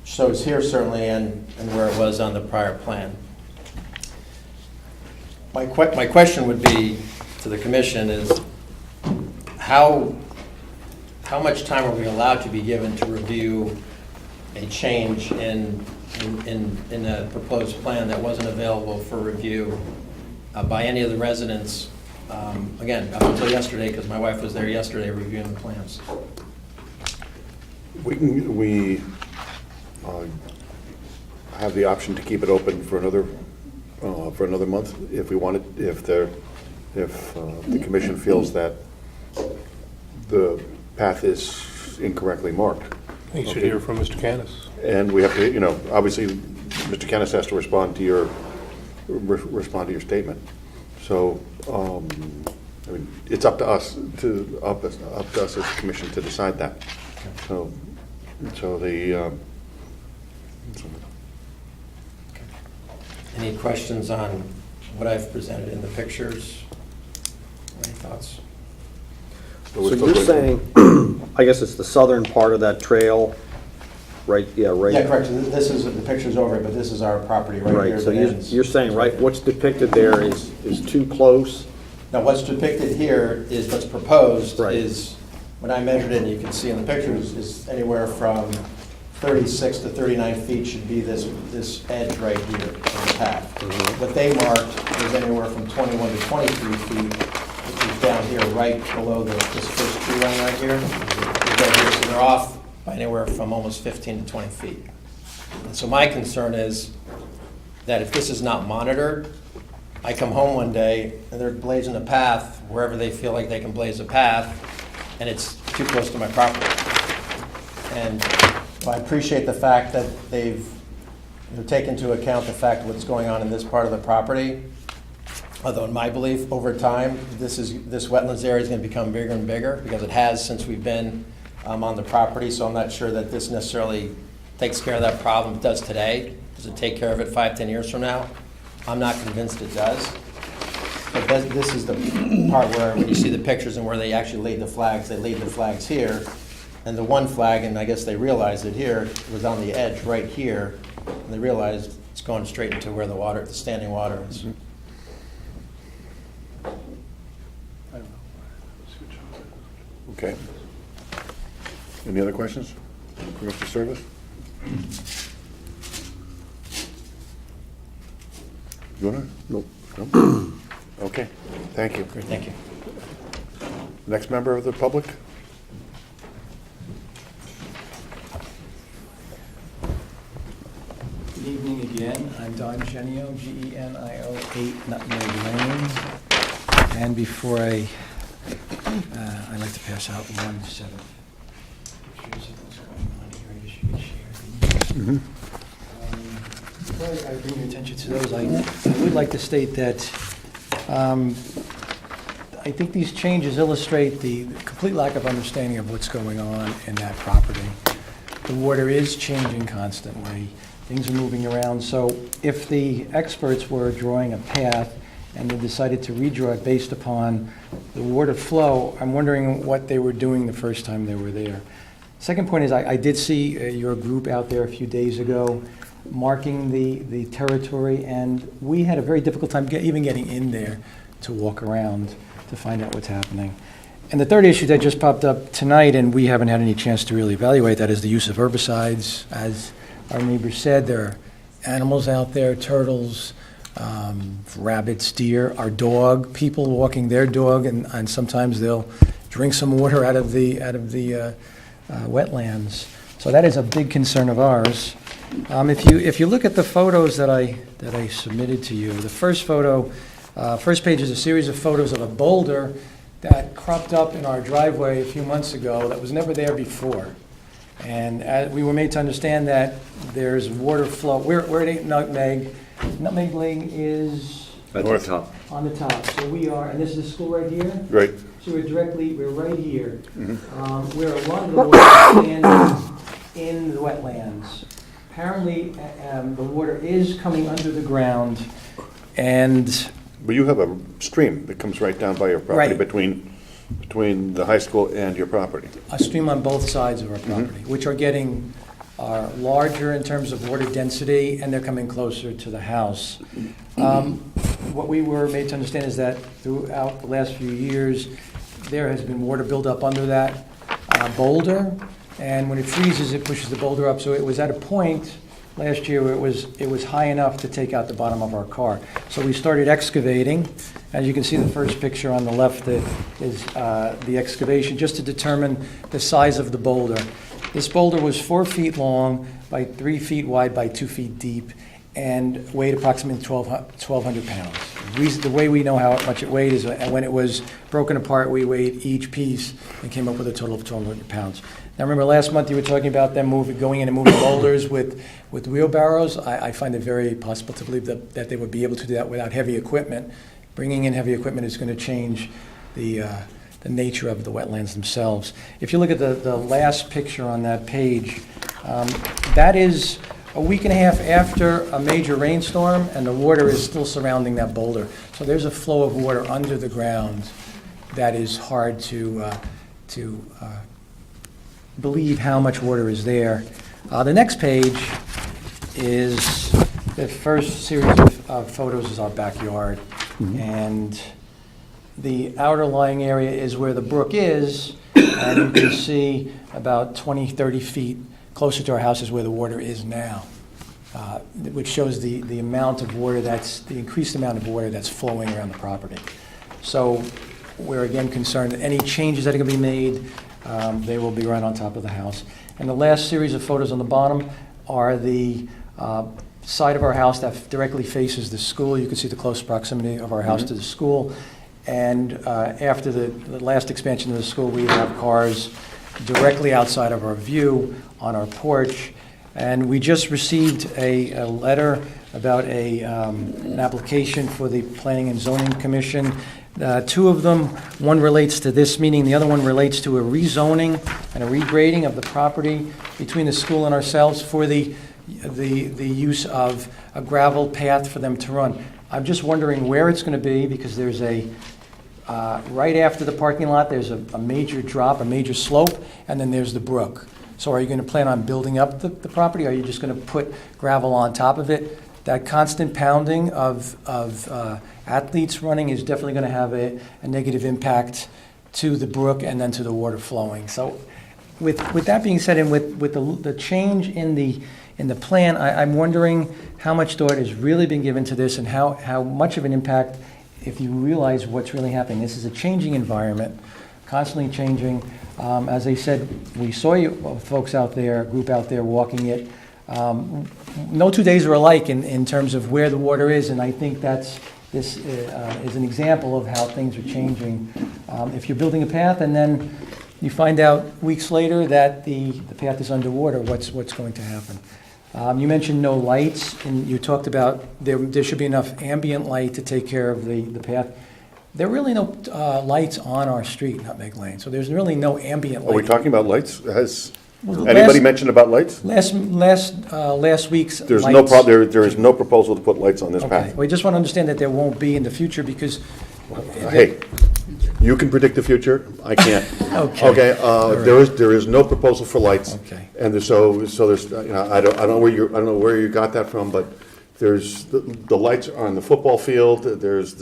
shows here certainly, and where it was on the prior plan. My question would be to the commission is how much time are we allowed to be given to review a change in a proposed plan that wasn't available for review by any of the residents, again, up until yesterday, because my wife was there yesterday reviewing the plans. We have the option to keep it open for another month if we wanted, if the commission feels that the path is incorrectly marked. You should hear from Mr. Canis. And we have to, obviously, Mr. Kennis has to respond to your statement. So, I mean, it's up to us as a commission to decide that. So Any questions on what I've presented in the pictures? Any thoughts? So you're saying, I guess it's the southern part of that trail, right? Yeah, right. Yeah, correct. This is, the picture's over, but this is our property right here. Right, so that ends. you're saying, right, what's depicted there is too close? Now, what's depicted here is what's proposed Right. is, when I measured it, and you can see in the pictures, is anywhere from 36 to 39 feet should be this edge right here of the path. What they marked was anywhere from 21 to 23 feet, which is down here right below this first tree line right here. Right here. So they're off by anywhere from almost 15 to 20 feet. And so my concern is that if this is not monitored, I come home one day and they're blazing a path wherever they feel like they can blaze a path, and it's too close to my property. And I appreciate the fact that they've taken into account the fact of what's going on in this part of the property. Although in my belief, over time, this wetlands area is going to become bigger and bigger, because it has since we've been on the property. So I'm not sure that this necessarily takes care of that problem. It does today. Does it take care of it 5-10 years from now? I'm not convinced it does. But this is the part where, when you see the pictures and where they actually laid the flags, they laid the flags here. And the one flag, and I guess they realized it here, was on the edge right here. And they realized it's going straight into where the standing water is. Okay. Any other questions for Mr. Service? You wanna? Nope. No? Okay, thank you. Great, thank you. Next member of the public? Good evening again. I'm Don Genio, Genio, 8 Nutmeg Lane. And before I'd like to pass out one set of pictures of what's going on here. I guess you can share these. Before I bring your attention to those, I would like to state that I think these changes illustrate the complete lack of understanding of what's going on in that property. The water is changing constantly. Things are moving around. So if the experts were drawing a path and they decided to redraw it based upon the water flow, I'm wondering what they were doing the first time they were there. Second point is I did see your group out there a few days ago marking the territory, and we had a very difficult time even getting in there to walk around to find out what's happening. And the third issue that just popped up tonight, and we haven't had any chance to really evaluate that, is the use of herbicides. As our neighbor said, there are animals out there, turtles, rabbits, deer, our dog, people walking their dog, and sometimes they'll drink some water out of the wetlands. So that is a big concern of ours. If you look at the photos that I submitted to you, the first photo, first page is a series of photos of a boulder that cropped up in our driveway a few months ago that was never there before. And we were made to understand that there's water flow. We're at 8 Nutmeg. Nutmeg Lane is At the top. on the top. So we are, and this is the school right here. Right. So we're right here. We're a lot of the water standing in the wetlands. Apparently, the water is coming under the ground, and But you have a stream that comes right down by your property Right. between the high school and your property. a stream on both sides of our property, which are larger in terms of water density, and they're coming closer to the house. What we were made to understand is that throughout the last few years, there has been water buildup under that boulder, and when it freezes, it pushes the boulder up. So it was at a point last year where it was high enough to take out the bottom of our car. So we started excavating. As you can see, the first picture on the left is the excavation, just to determine the size of the boulder. This boulder was 4 feet long by 3 feet wide by 2 feet deep and weighed approximately 1,200 pounds. The way we know how much it weighed is when it was broken apart, we weighed each piece and came up with a total of 1,200 pounds. Now, remember last month you were talking about them going in and moving boulders with wheelbarrows. I find it very possible to believe that they would be able to do that without heavy equipment. Bringing in heavy equipment is going to change the nature of the wetlands themselves. If you look at the last picture on that page, that is a week and a half after a major rainstorm, and the water is still surrounding that boulder. So there's a flow of water under the ground that is hard to believe how much water is there. The next page is the first series of photos is our backyard. And the outer lying area is where the brook is, and you can see about 20, 30 feet closer to our house is where the water is now, which shows the amount of water the increased amount of water that's flowing around the property. So we're again concerned that any changes that are going to be made, they will be right on top of the house. And the last series of photos on the bottom are the side of our house that directly faces the school. You can see the close proximity of our house to the school. And after the last expansion of the school, we have cars directly outside of our view on our porch. And we just received a letter about an application for the Planning and Zoning Commission. Two of them, one relates to this meeting, the other one relates to a rezoning and a regrading of the property between the school and ourselves for the use of a gravel path for them to run. I'm just wondering where it's going to be, because there's right after the parking lot, there's a major drop, a major slope, and then there's the brook. So are you going to plan on building up the property, or are you just going to put gravel on top of it? That constant pounding of athletes running is definitely going to have a negative impact to the brook and then to the water flowing. So with that being said, and with the change in the plan, I'm wondering how much thought has really been given to this, and how much of an impact, if you realize what's really happening. This is a changing environment, constantly changing. As I said, we saw you folks out there, a group out there walking it. No 2 days are alike in terms of where the water is, and I think this is an example of how things are changing. If you're building a path and then you find out weeks later that the path is underwater, what's going to happen? You mentioned no lights, and you talked about there should be enough ambient light to take care of the path. There are really no lights on our street, Nutmeg Lane, so there's really no ambient light. Are we talking about lights? Has Well, anybody mentioned about lights? Last week's There's lights. there is no proposal to put lights on this Okay, path. we just want to understand that there won't be in the future, because. Hey, you can predict the future, I can't. Okay. Okay, right. there is no proposal for lights. Okay. And there's, I don't know where you got that from, but there's, the lights are on the football field, there's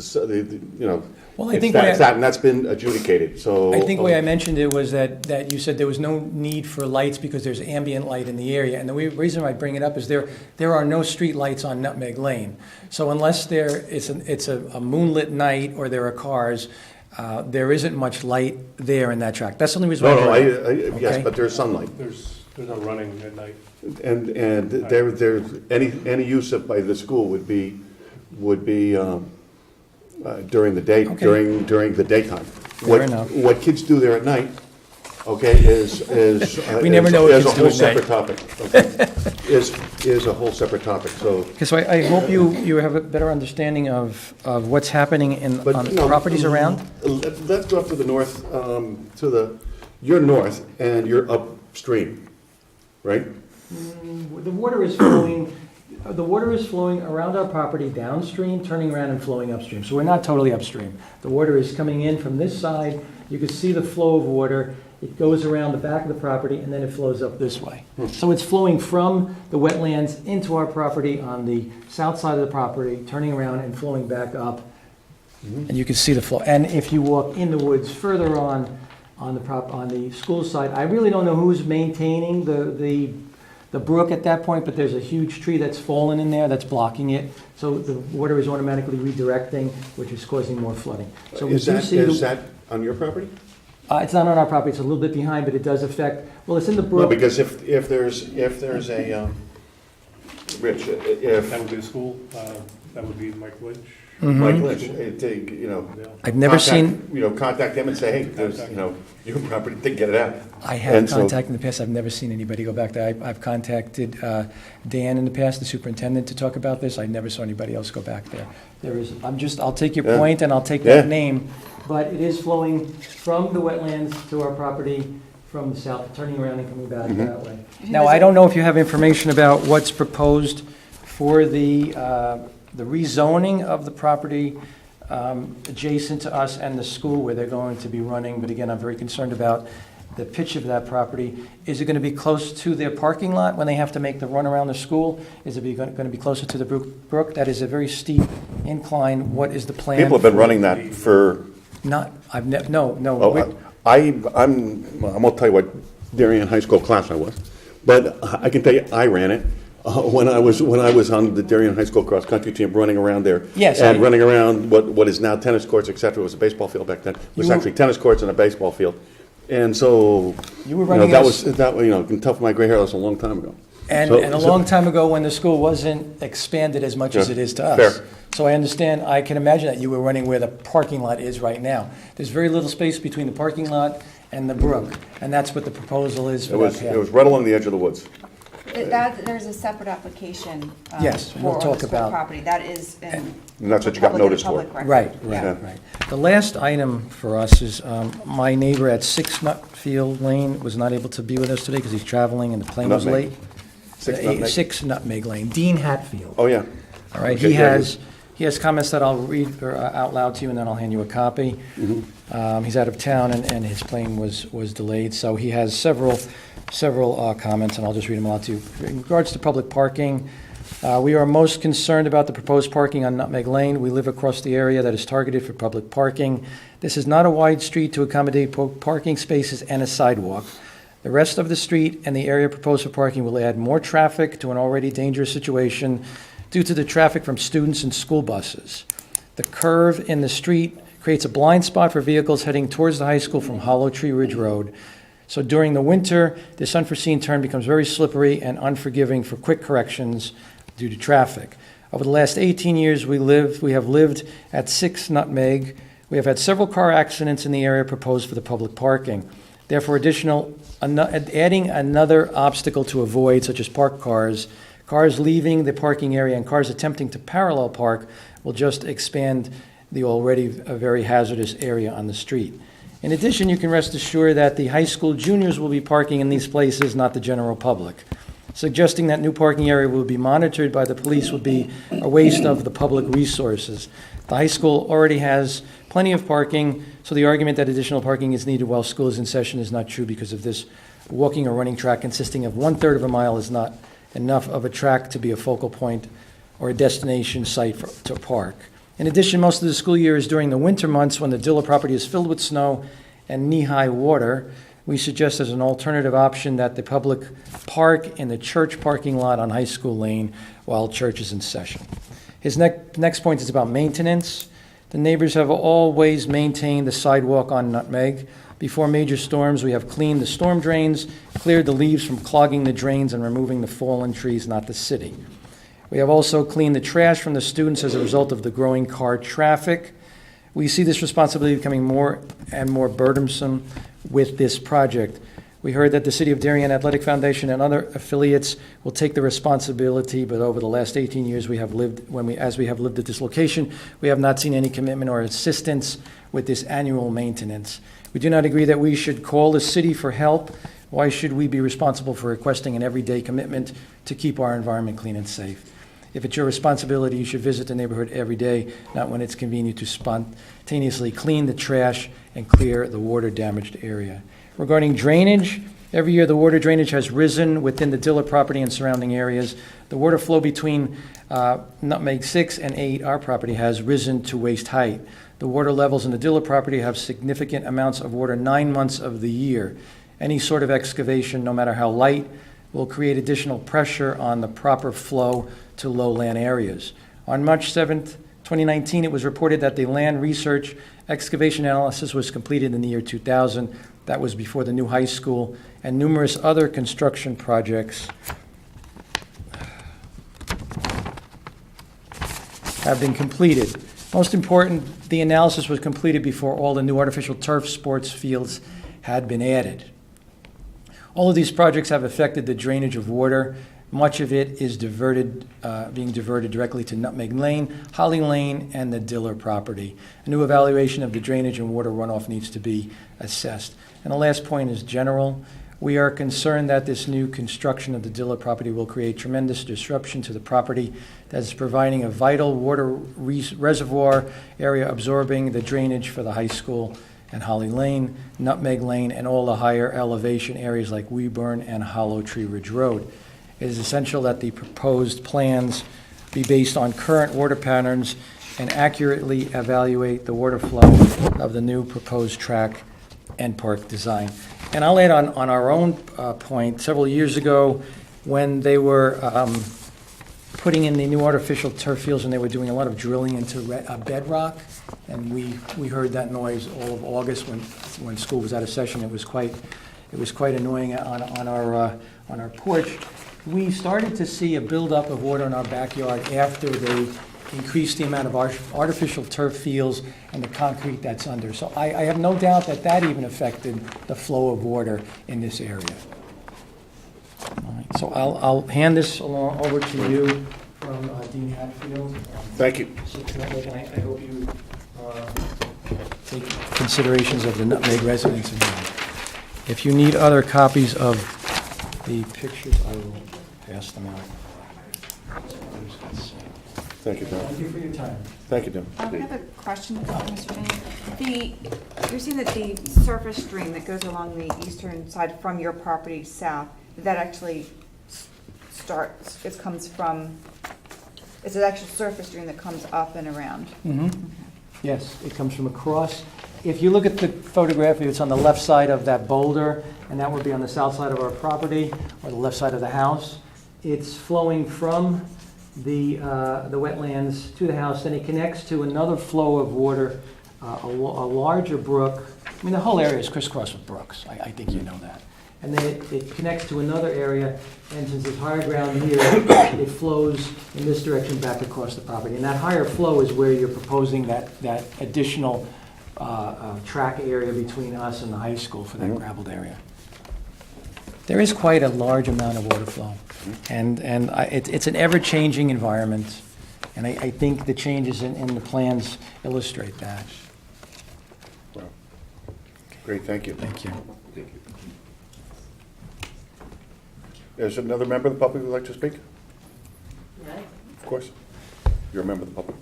Well, I it's think that, what it's that, and that's been adjudicated, so. I think the way I mentioned it was that you said there was no need for lights because there's ambient light in the area. And the reason I bring it up is there are no street lights on Nutmeg Lane. So unless it's a moonlit night or there are cars, there isn't much light there in that track. That's the only reason why. Yes, Okay. but there's sunlight. There's no running at night. And any use by the school would be during the day, Okay. during the daytime. Fair enough. What kids do there at night, okay, is We never know what is a kids do whole at night. separate topic. Okay? is a whole separate topic. So, Because I hope you have a better understanding of what's happening on the properties around. Let's go up to the north, you're north and you're upstream, right? The water is flowing. The water is flowing around our property downstream, turning around and flowing upstream. So we're not totally upstream. The water is coming in from this side. You can see the flow of water. It goes around the back of the property, and then it flows up this way. So it's flowing from the wetlands into our property on the south side of the property, turning around and flowing back up. And you can see the flow. And if you walk in the woods further on the school side, I really don't know who's maintaining the brook at that point, but there's a huge tree that's fallen in there that's blocking it. So the water is automatically redirecting, which is causing more flooding. So we Is do see that on your property? it's not on our property, it's a little bit behind, but it does affect, well, it's in the No, brook. because if there's a, Rich, if That would be the school, that would be Mike Lynch. Mike Lynch, I've never contact- contact them and say, hey, there's, your property, get it out. I have And so- contacted in the past, I've never seen anybody go back there. I've contacted Dan in the past, the superintendent, to talk about this. I never saw anybody else go back there. I'll take your Yeah. point and I'll take Yeah. that name, but it is flowing from the wetlands to our property from the south, turning around and coming back Mm-hmm. that way. Now, I don't know if you have information about what's proposed for the rezoning of the property adjacent to us and the school where they're going to be running, but again, I'm very concerned about the pitch of that property. Is it going to be close to their parking lot when they have to make the run around the school? Is it going to be closer to the brook? That is a very steep incline. What is the plan? People have been running that for, No. I'm gonna tell you what Darien High School class I was. But I can tell you, I ran it when I was on the Darien High School cross-country team, running around there. Yes, And I- running around what is now tennis courts, et cetera. It was a baseball field back then. It was You were- actually tennis courts and a baseball field. And so, You were running that as- was, can tell from my gray hair, that was a long time ago. And So- a so- long time ago, when the school wasn't expanded as much as Yeah, it is to us. fair. So I understand, I can imagine that you were running where the parking lot is right now. There's very little space between the parking lot and the brook, and that's what the proposal is for It that was, path. it was right along the edge of the woods. There's a separate application. Yes, we'll for talk the school about- property. That is in. And that's what you got public- noticed for. public record. Right, Yeah. right. The last item for us is, my neighbor at 6 Nutfield Lane was not able to be with us today because he's traveling and the plane was Nutmeg. late. 6 Nutmeg? 6 Nutmeg Lane, Dean Hatfield. Oh, yeah. All right, Okay, he yeah, has comments that I'll read out loud to you, and then I'll hand you a copy. He's out of town, and his plane was delayed, so he has several comments, and I'll just read them aloud to you. In regards to public parking, we are most concerned about the proposed parking on Nutmeg Lane. We live across the area that is targeted for public parking. This is not a wide street to accommodate parking spaces and a sidewalk. The rest of the street and the area proposed for parking will add more traffic to an already dangerous situation due to the traffic from students and school buses. The curve in the street creates a blind spot for vehicles heading towards the high school from Hollow Tree Ridge Road. So during the winter, this unforeseen turn becomes very slippery and unforgiving for quick corrections due to traffic. Over the last 18 years we have lived at 6 Nutmeg. We have had several car accidents in the area proposed for the public parking. Therefore, adding another obstacle to avoid, such as parked cars leaving the parking area and cars attempting to parallel park, will just expand the already very hazardous area on the street. In addition, you can rest assured that the high school juniors will be parking in these places, not the general public. Suggesting that new parking area will be monitored by the police would be a waste of the public resources. The high school already has plenty of parking, so the argument that additional parking is needed while school is in session is not true because of this walking or running track consisting of 1/3 of a mile is not enough of a track to be a focal point or a destination site to park. In addition, most of the school year is during the winter months when the Diller property is filled with snow and knee-high water. We suggest as an alternative option that the public park in the church parking lot on High School Lane while church is in session. His next point is about maintenance. The neighbors have always maintained the sidewalk on Nutmeg. Before major storms, we have cleaned the storm drains, cleared the leaves from clogging the drains, and removing the fallen trees, not the city. We have also cleaned the trash from the students as a result of the growing car traffic. We see this responsibility becoming more and more burdensome with this project. We heard that the City of Darien Athletic Foundation and other affiliates will take the responsibility, but over the last 18 years as we have lived at this location, we have not seen any commitment or assistance with this annual maintenance. We do not agree that we should call the city for help. Why should we be responsible for requesting an everyday commitment to keep our environment clean and safe? If it's your responsibility, you should visit the neighborhood every day, not when it's convenient to spontaneously clean the trash and clear the water-damaged area. Regarding drainage, every year the water drainage has risen within the Diller property and surrounding areas. The water flow between Nutmeg 6 and 8, our property, has risen to waist height. The water levels in the Diller property have significant amounts of water 9 months of the year. Any sort of excavation, no matter how light, will create additional pressure on the proper flow to lowland areas. On March 7th, 2019, it was reported that the land research excavation analysis was completed in the year 2000. That was before the new high school and numerous other construction projects have been completed. Most important, the analysis was completed before all the new artificial turf sports fields had been added. All of these projects have affected the drainage of water. Much of it is being diverted directly to Nutmeg Lane, Holly Lane, and the Diller property. A new evaluation of the drainage and water runoff needs to be assessed. And the last point is general. We are concerned that this new construction of the Diller property will create tremendous disruption to the property that is providing a vital water reservoir area absorbing the drainage for the high school and Holly Lane, Nutmeg Lane, and all the higher elevation areas like Weeburn and Hollow Tree Ridge Road. It is essential that the proposed plans be based on current water patterns and accurately evaluate the water flow of the new proposed track and park design. And I'll add on our own point, several years ago, when they were putting in the new artificial turf fields and they were doing a lot of drilling into bedrock, and we heard that noise all of August when school was out of session. It was quite annoying on our porch. We started to see a buildup of water in our backyard after they increased the amount of artificial turf fields and the concrete that's under. So I have no doubt that even affected the flow of water in this area. All right, so I'll hand this along over to you from Dean Hatfield. Thank you. I hope you take considerations of the Nutmeg residents in mind. If you need other copies of the pictures, I will pass them out. Thank you, Tom. Thank you for your time. Thank you, Tim. I have a question, Mr. Manning. You're saying that the surface stream that goes along the eastern side from your property south, that actually comes from, it's an actual surface stream that comes up and around? Mm-hmm. Yes, it comes from across. If you look at the photograph, it's on the left side of that boulder, and that would be on the south side of our property, or the left side of the house. It's flowing from the wetlands to the house, and it connects to another flow of water, a larger brook. I mean, the whole area is crisscrossed with brooks. I think you know that. And then it connects to another area, and since there's higher ground here, it flows in this direction back across the property. And that higher flow is where you're proposing that additional track area between us and the high school for that gravelled area. There is quite a large amount of water flow, and it's an ever-changing environment, and I think the changes in the plans illustrate that. Wow. Great, thank you. Thank you. Thank you. Is there another member of the public who would like to speak? Of course. You're a member of the public.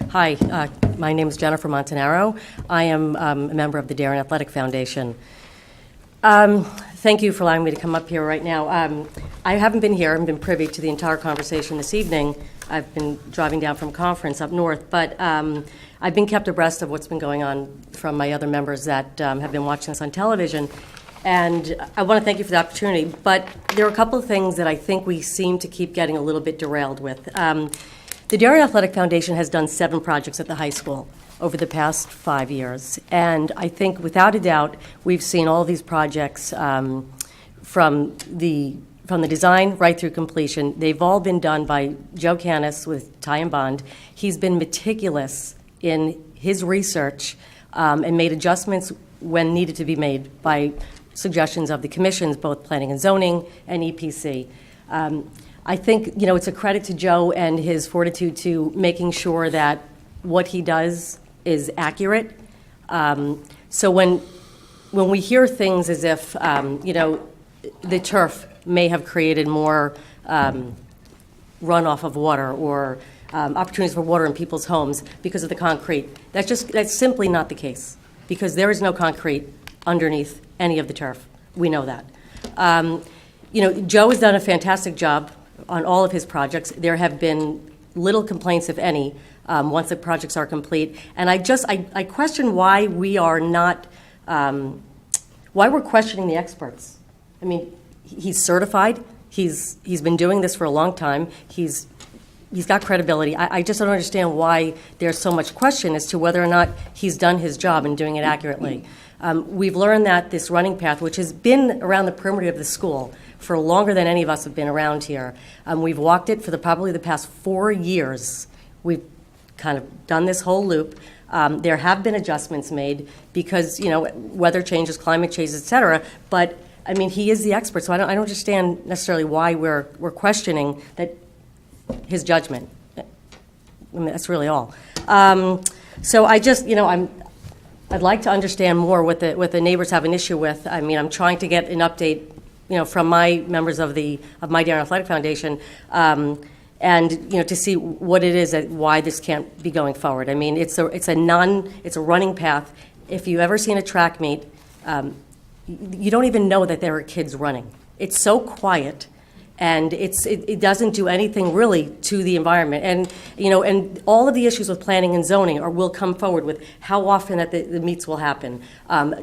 Hi, my name is Jennifer Montanaro. I am a member of the Darien Athletic Foundation. Thank you for allowing me to come up here right now. I haven't been here, I haven't been privy to the entire conversation this evening. I've been driving down from conference up north, but I've been kept abreast of what's been going on from my other members that have been watching this on television. And I want to thank you for the opportunity, but there are a couple of things that I think we seem to keep getting a little bit derailed with. The Darien Athletic Foundation has done 7 projects at the high school over the past 5 years. And I think, without a doubt, we've seen all these projects from the design right through completion. They've all been done by Joe Canis with Ty and Bond. He's been meticulous in his research and made adjustments when needed to be made by suggestions of the commissions, both planning and zoning and EPC. I think, it's a credit to Joe and his fortitude to making sure that what he does is accurate. So when we hear things as if, the turf may have created more runoff of water or opportunities for water in people's homes because of the concrete, that's simply not the case, because there is no concrete underneath any of the turf. We know that. Joe has done a fantastic job on all of his projects. There have been little complaints, if any, once the projects are complete. And I question why we are not, why we're questioning the experts. I mean, he's certified. He's been doing this for a long time. He's got credibility. I just don't understand why there's so much question as to whether or not he's done his job and doing it accurately. We've learned that this running path, which has been around the perimeter of the school for longer than any of us have been around here, we've walked it for probably the past 4 years. We've kind of done this whole loop. There have been adjustments made because, weather changes, climate changes, et cetera. But, I mean, he is the expert, so I don't understand necessarily why we're questioning his judgment. I mean, that's really all. So I just, I'd like to understand more what the neighbors have an issue with. I mean, I'm trying to get an update, from my members of my Darien Athletic Foundation, and to see what it is why this can't be going forward. I mean, it's a running path. If you've ever seen a track meet, you don't even know that there are kids running. It's so quiet. And it doesn't do anything really to the environment. And, and all of the issues with planning and zoning will come forward with how often that the meets will happen.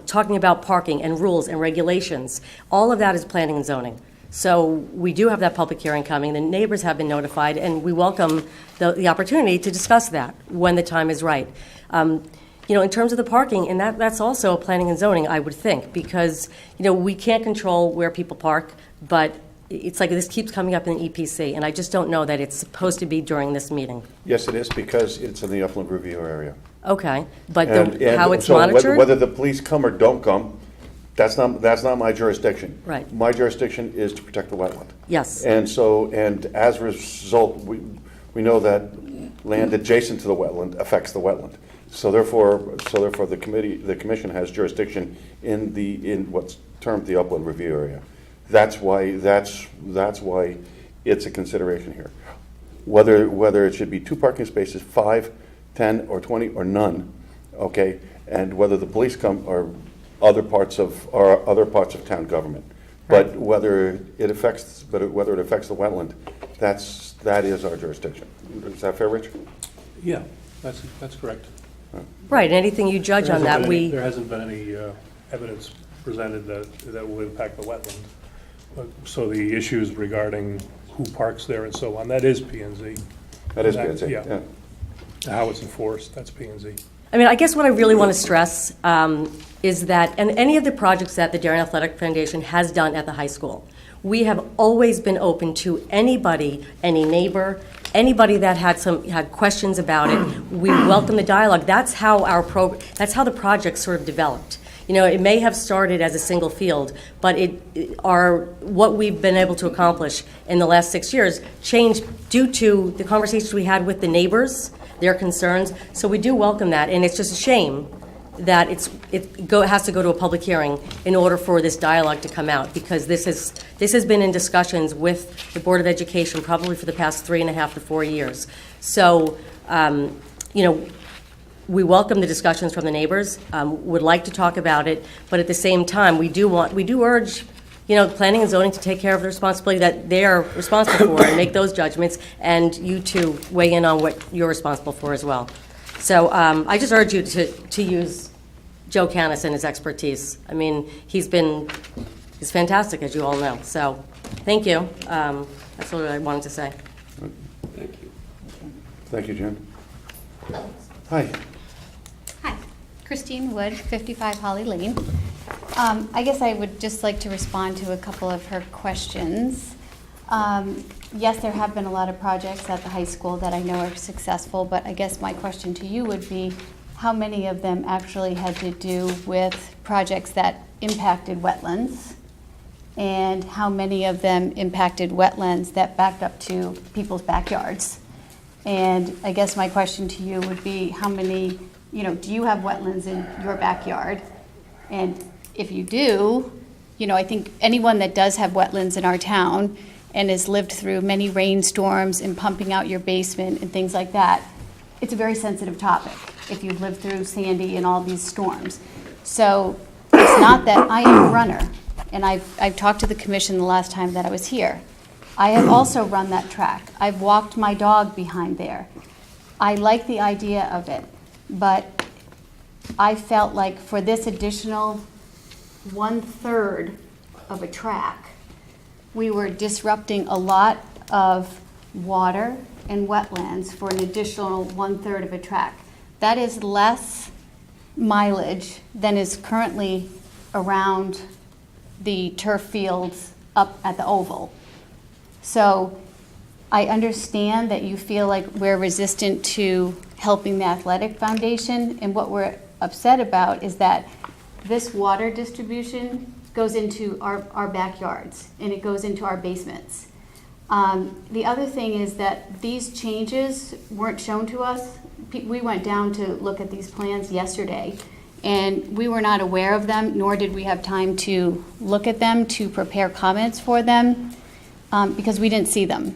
Talking about parking and rules and regulations, all of that is planning and zoning. So we do have that public hearing coming. The neighbors have been notified, and we welcome the opportunity to discuss that when the time is right. In terms of the parking, and that's also planning and zoning, I would think, because, we can't control where people park, but it's like this keeps coming up in the EPC, and I just don't know that it's supposed to be during this meeting. Yes, it is, because it's in the upland review area. Okay, but And how it's so monitored? whether the police come or don't come, that's not my jurisdiction. Right. My jurisdiction is to protect the wetland. Yes. And as a result, we know that land adjacent to the wetland affects the wetland. So therefore, the commission has jurisdiction in what's termed the upland review area. That's why it's a consideration here. Whether it should be 2 parking spaces, 5, 10, or 20, or none, okay, and whether the police come or other parts of town government. But whether it affects the wetland, that is our jurisdiction. Is that fair, Rich? Yeah, that's correct. Right, anything you judge on that, There hasn't been any evidence presented that will impact the wetland. So the issues regarding who parks there and so on, that is P&Z. That is P&Z, yeah. How it's enforced, that's P&Z. I mean, I guess what I really want to stress is that, and any of the projects that the Darien Athletic Foundation has done at the high school, we have always been open to anybody, any neighbor, anybody that had questions about it. We welcome the dialogue. That's how the project sort of developed. It may have started as a single field, but what we've been able to accomplish in the last 6 years changed due to the conversations we had with the neighbors, their concerns. So we do welcome that, and it's just a shame that it has to go to a public hearing in order for this dialogue to come out, because this has been in discussions with the Board of Education probably for the past 3.5 to 4 years. So, we welcome the discussions from the neighbors, would like to talk about it, but at the same time, we do urge, planning and zoning to take care of the responsibility that they are responsible for and make those judgments, and you to weigh in on what you're responsible for as well. So I just urge you to use Joe Canis and his expertise. I mean, he's fantastic, as you all know. So thank you. That's what I wanted to say. Thank you. Thank you, Jen. Hi. Hi, Christine Wood, 55 Holly Lane. I guess I would just like to respond to a couple of her questions. Yes, there have been a lot of projects at the high school that I know are successful, but I guess my question to you would be, how many of them actually had to do with projects that impacted wetlands? And how many of them impacted wetlands that backed up to people's backyards? And I guess my question to you would be, how many, do you have wetlands in your backyard? And if you do, I think anyone that does have wetlands in our town and has lived through many rainstorms and pumping out your basement and things like that, it's a very sensitive topic if you've lived through Sandy and all these storms. So it's not that I am a runner, and I've talked to the commission the last time that I was here. I have also run that track. I've walked my dog behind there. I like the idea of it, but I felt like for this additional 1/3 of a track, we were disrupting a lot of water and wetlands for an additional 1/3 of a track. That is less mileage than is currently around the turf fields up at the Oval. So I understand that you feel like we're resistant to helping the Athletic Foundation, and what we're upset about is that this water distribution goes into our backyards, and it goes into our basements. The other thing is that these changes weren't shown to us. We went down to look at these plans yesterday, and we were not aware of them, nor did we have time to look at them, to prepare comments for them, because we didn't see them.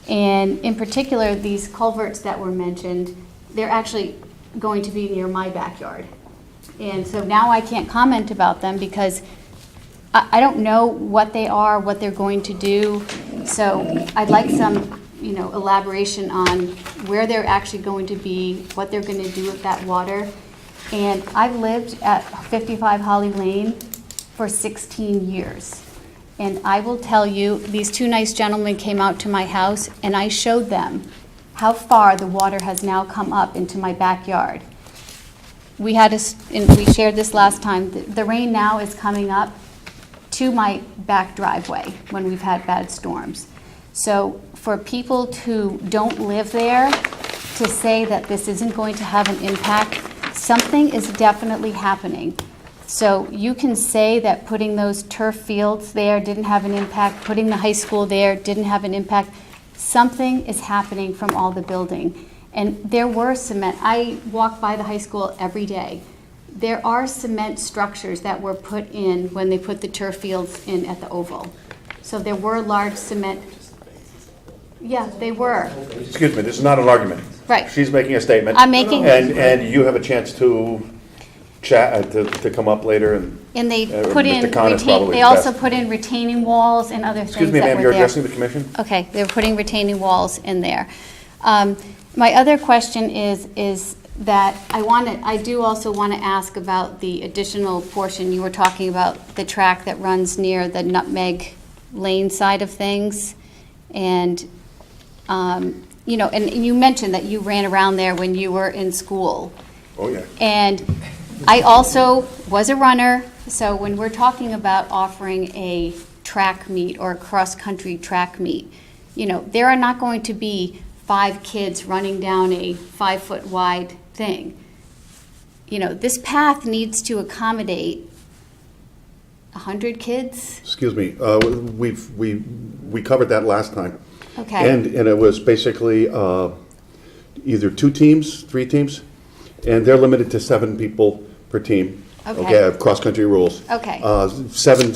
And in particular, these culverts that were mentioned, they're actually going to be near my backyard. And so now I can't comment about them because I don't know what they are, what they're going to do. So I'd like some, elaboration on where they're actually going to be, what they're going to do with that water. And I've lived at 55 Holly Lane for 16 years. And I will tell you, these two nice gentlemen came out to my house, and I showed them how far the water has now come up into my backyard. We shared this last time. The rain now is coming up to my back driveway when we've had bad storms. So for people who don't live there to say that this isn't going to have an impact, something is definitely happening. So you can say that putting those turf fields there didn't have an impact, putting the high school there didn't have an impact. Something is happening from all the building. And there were cement. I walk by the high school every day. There are cement structures that were put in when they put the turf fields in at the Oval. So there were large cement. Yeah, they were. Excuse me, this is not an argument. Right. She's making a statement. I'm making- And you have a chance to chat, to come up later and. And they Mr. put in, Khan is probably they also best. put in retaining walls and other things that were Excuse me, there. ma'am, you're addressing the commission? Okay, they're putting retaining walls in there. My other question is that I do also want to ask about the additional portion. You were talking about the track that runs near the Nutmeg Lane side of things. And, and you mentioned that you ran around there when you were in school. Oh, yeah. And I also was a runner, so when we're talking about offering a track meet or a cross-country track meet, there are not going to be 5 kids running down a 5-foot wide thing. This path needs to accommodate 100 kids. Excuse me, we covered that last time. Okay. And it was basically either 2 teams, 3 teams, and they're limited to 7 people per team. Okay. Cross-country rules. Okay. 7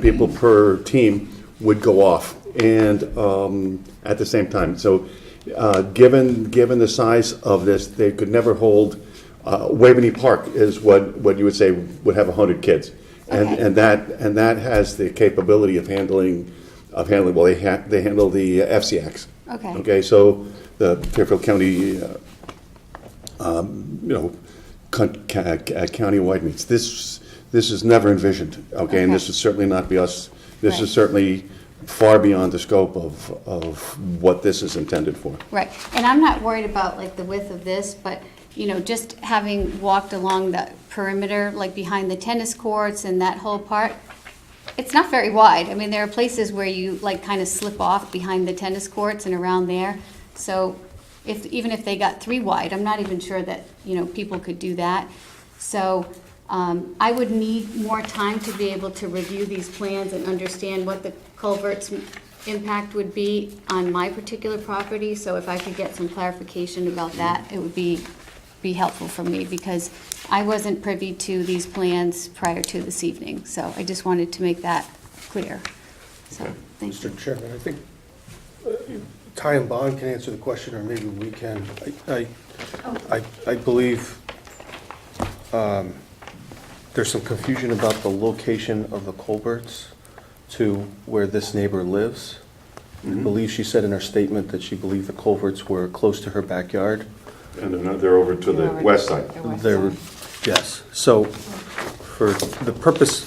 people per team would go off, and at the same time. So, given the size of this, they could never hold. Waveney Park is what you would say would have 100 kids, and Okay. and that has the capability of handling. Well, they handle the FCX. Okay. Okay, so the Fairfield County, county-wide meets. This is never envisioned. Okay, and this is certainly not be us. This Right. is certainly far beyond the scope of what this is intended for. Right, and I'm not worried about like the width of this, but, just having walked along the perimeter, like behind the tennis courts and that whole part, it's not very wide. I mean, there are places where you like kind of slip off behind the tennis courts and around there. So even if they got 3 wide, I'm not even sure that, people could do that. So I would need more time to be able to review these plans and understand what the culvert's impact would be on my particular property. So if I could get some clarification about that, it would be helpful for me, because I wasn't privy to these plans prior to this evening. So I just wanted to make that clear. So, thank you. Mr. Chairman, I think Ty and Bond can answer the question, or maybe we can. I believe there's some confusion about the location of the culverts to where this neighbor lives. I believe she said in her statement that she believed the culverts were close to her backyard. And they're over to the west side. Yes. So for the purpose,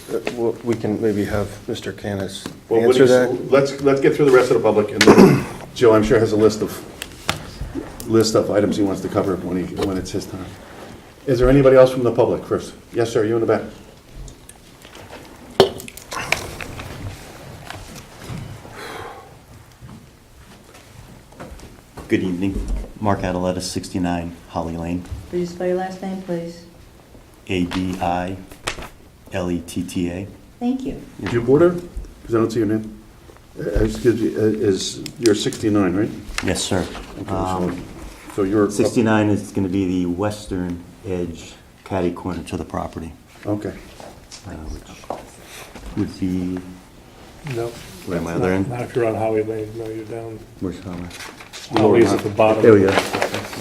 we can maybe have Mr. Canis answer that. Let's get through the rest of the public, and then Joe, I'm sure, has a list of items he wants to cover when it's his time. Is there anybody else from the public first? Yes, sir, you in the back. Good evening. Mark Adeletta, 69 Holly Lane. Please spell your last name, please. Adiletta. Thank you. Do you border? Because I don't see your name. Excuse me, you're 69, right? Yes, sir. Okay, so you're... 69 is going to be the western edge, catty corner to the property. Okay. Which would be... No. Where am I, other end? Not if you're on Howie Lane, no, you're down. Where's Holly? Howie's at the bottom. There we go.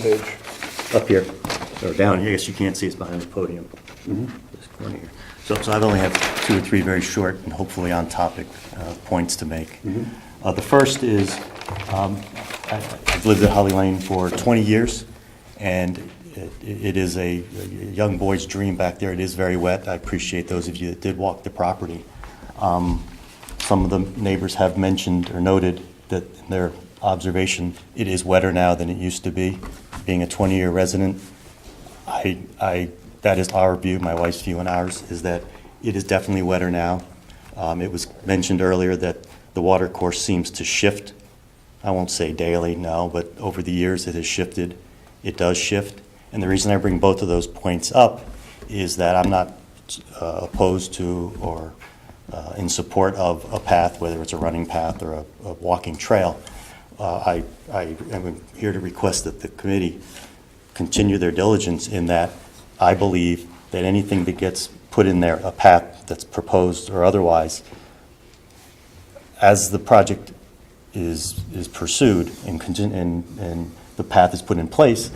of the page. Up here, or down here. I guess you can't see, it's behind the podium. This corner here. So I only have 2 or 3 very short and hopefully on-topic points to make. The first is, I've lived at Holly Lane for 20 years, and it is a young boy's dream back there. It is very wet. I appreciate those of you that did walk the property. Some of the neighbors have mentioned or noted that in their observation, it is wetter now than it used to be. Being a 20-year resident, that is our view, my wife's view and ours, is that it is definitely wetter now. It was mentioned earlier that the water course seems to shift. I won't say daily, no, but over the years it has shifted. It does shift. And the reason I bring both of those points up is that I'm not opposed to or in support of a path, whether it's a running path or a walking trail. I am here to request that the committee continue their diligence in that I believe that anything that gets put in there, a path that's proposed or otherwise, as the project is pursued and the path is put in place,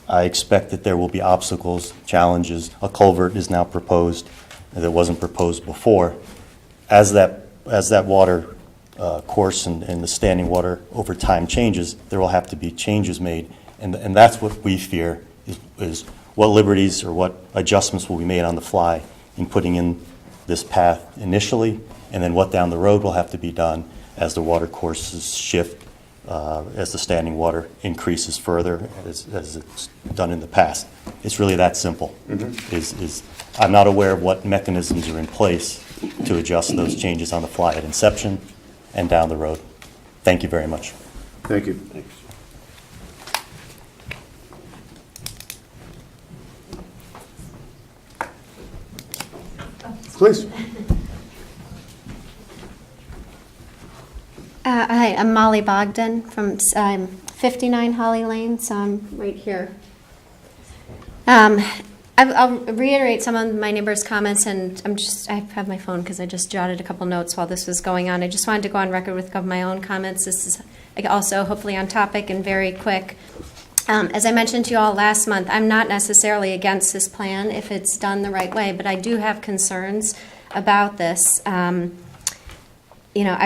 I expect that there will be obstacles, challenges. A culvert is now proposed that wasn't proposed before. As that water course and the standing water over time changes, there will have to be changes made, and that's what we fear is what liberties or what adjustments will be made on the fly in putting in this path initially, and then what down the road will have to be done as the water courses shift, as the standing water increases further, as it's done in the past. It's really that simple. I'm not aware of what mechanisms are in place to adjust those changes on the fly at inception and down the road. Thank you very much. Thank you. Thanks. Please. Hi, I'm Molly Bogdan from 59 Holly Lane, so I'm right here. I'll reiterate some of my neighbors' comments, and I have my phone because I just jotted a couple notes while this was going on. I just wanted to go on record with a couple of my own comments. This is also hopefully on topic and very quick. As I mentioned to you all last month, I'm not necessarily against this plan if it's done the right way, but I do have concerns about this. I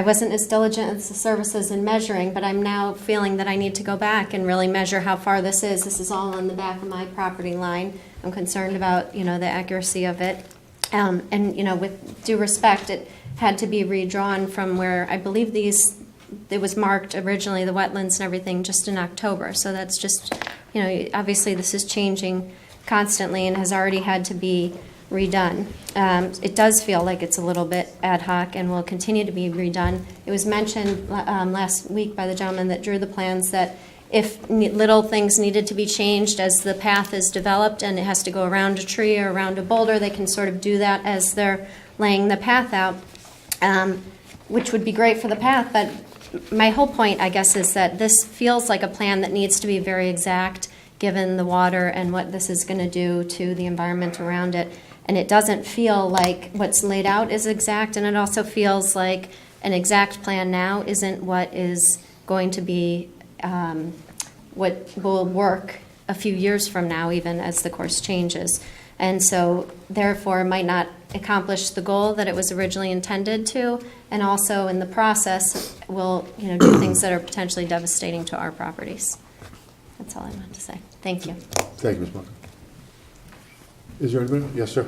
wasn't as diligent as the services in measuring, but I'm now feeling that I need to go back and really measure how far this is. This is all on the back of my property line. I'm concerned about, the accuracy of it. With due respect, it had to be redrawn from where I believe it was marked originally, the wetlands and everything, just in October. So that's just, obviously this is changing constantly and has already had to be redone. It does feel like it's a little bit ad hoc and will continue to be redone. It was mentioned last week by the gentleman that drew the plans that if little things needed to be changed as the path is developed and it has to go around a tree or around a boulder, they can sort of do that as they're laying the path out, which would be great for the path. But my whole point, I guess, is that this feels like a plan that needs to be very exact given the water and what this is going to do to the environment around it. And it doesn't feel like what's laid out is exact, and it also feels like an exact plan now isn't what is going to be what will work a few years from now, even as the course changes. And so, therefore, might not accomplish the goal that it was originally intended to, and also in the process will do things that are potentially devastating to our properties. That's all I wanted to say. Thank you. Thank you, Ms. Martin. Is there anybody? Yes, sir.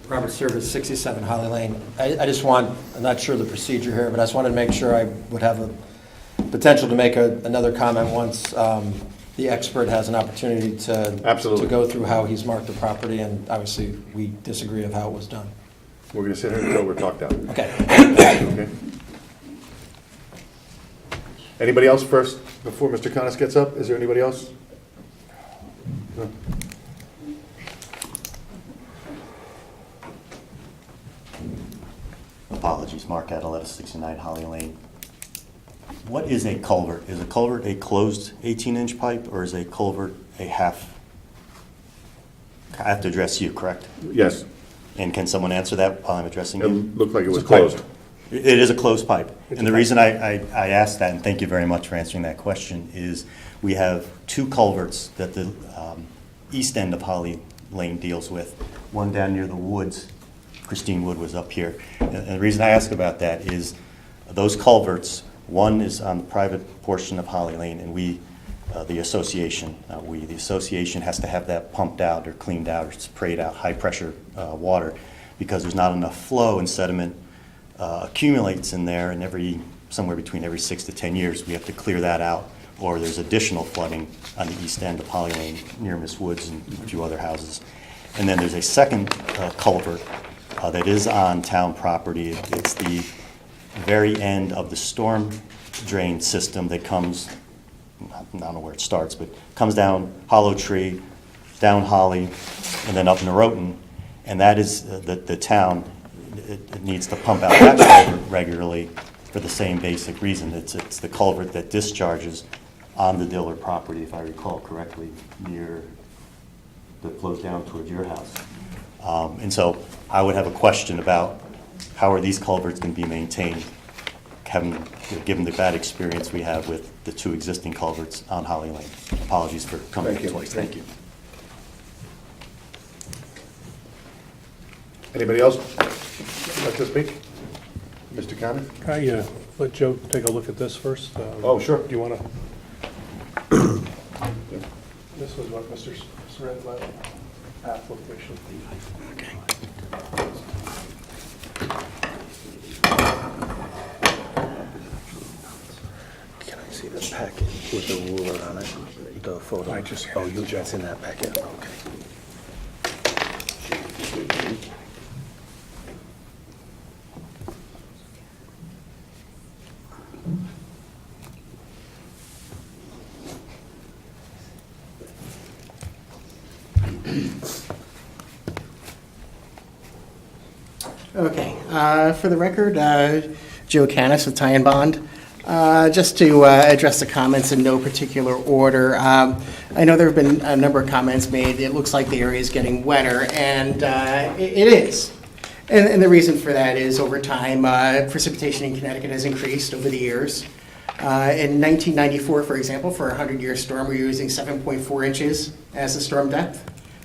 Robert Service, 67 Holly Lane. I'm not sure the procedure here, but I just wanted to make sure I would have a potential to make another comment once the expert has an opportunity to go through how he's marked the property, and obviously we disagree of how it was done. We're going to sit here until we're talked out. Okay. Okay. Anybody else first, before Mr. Connors gets up? Is there anybody else? No. Apologies, Mark Adeletta, 69 Holly Lane. What is a culvert? Is a culvert a closed 18-inch pipe, or is a culvert a half? I have to address you, correct? Yes. And can someone answer that while I'm addressing It you? looked like it was It's a pipe. closed. It is a closed pipe. And the reason I asked that, and thank you very much for answering that question, is we have two culverts that the east end of Holly Lane deals with. One down near the woods, Christine Wood was up here. And the reason I ask about that is those culverts, one is on the private portion of Holly Lane, and we, the association has to have that pumped out or cleaned out or sprayed out, high pressure water, because there's not enough flow and sediment accumulates in there, and somewhere between every 6 to 10 years we have to clear that out, or there's additional flooding on the east end of Holly Lane near Miss Woods and a few other houses. And then there's a second culvert that is on town property. It's the very end of the storm drain system that comes, I don't know where it starts, but comes down Hollow Tree, down Holly, and then up Norotan. And that is the town, it needs to pump out that culvert regularly for the same basic reason. It's the culvert that discharges on the Diller property, if I recall correctly, that flows down towards your house. And so I would have a question about how are these culverts going to be maintained, given the bad experience we have with the two existing culverts on Holly Lane. Apologies for coming in twice. Thank you. Anybody else like to speak? Mr. Conner? Can I let Joe take a look at this first? Oh, sure. Do you want to? This was what Mr. Surratt left, path location. Okay. Can I see the packet with the ruler on it? The photo? That's in that packet, okay. Okay, for the record, Joe Canis with Ty and Bond. Just to address the comments in no particular order. I know there have been a number of comments made. It looks like the area is getting wetter, and it is. And the reason for that is over time, precipitation in Connecticut has increased over the years. In 1994, for example, for a 100-year storm, we were using 7.4 inches as the storm depth.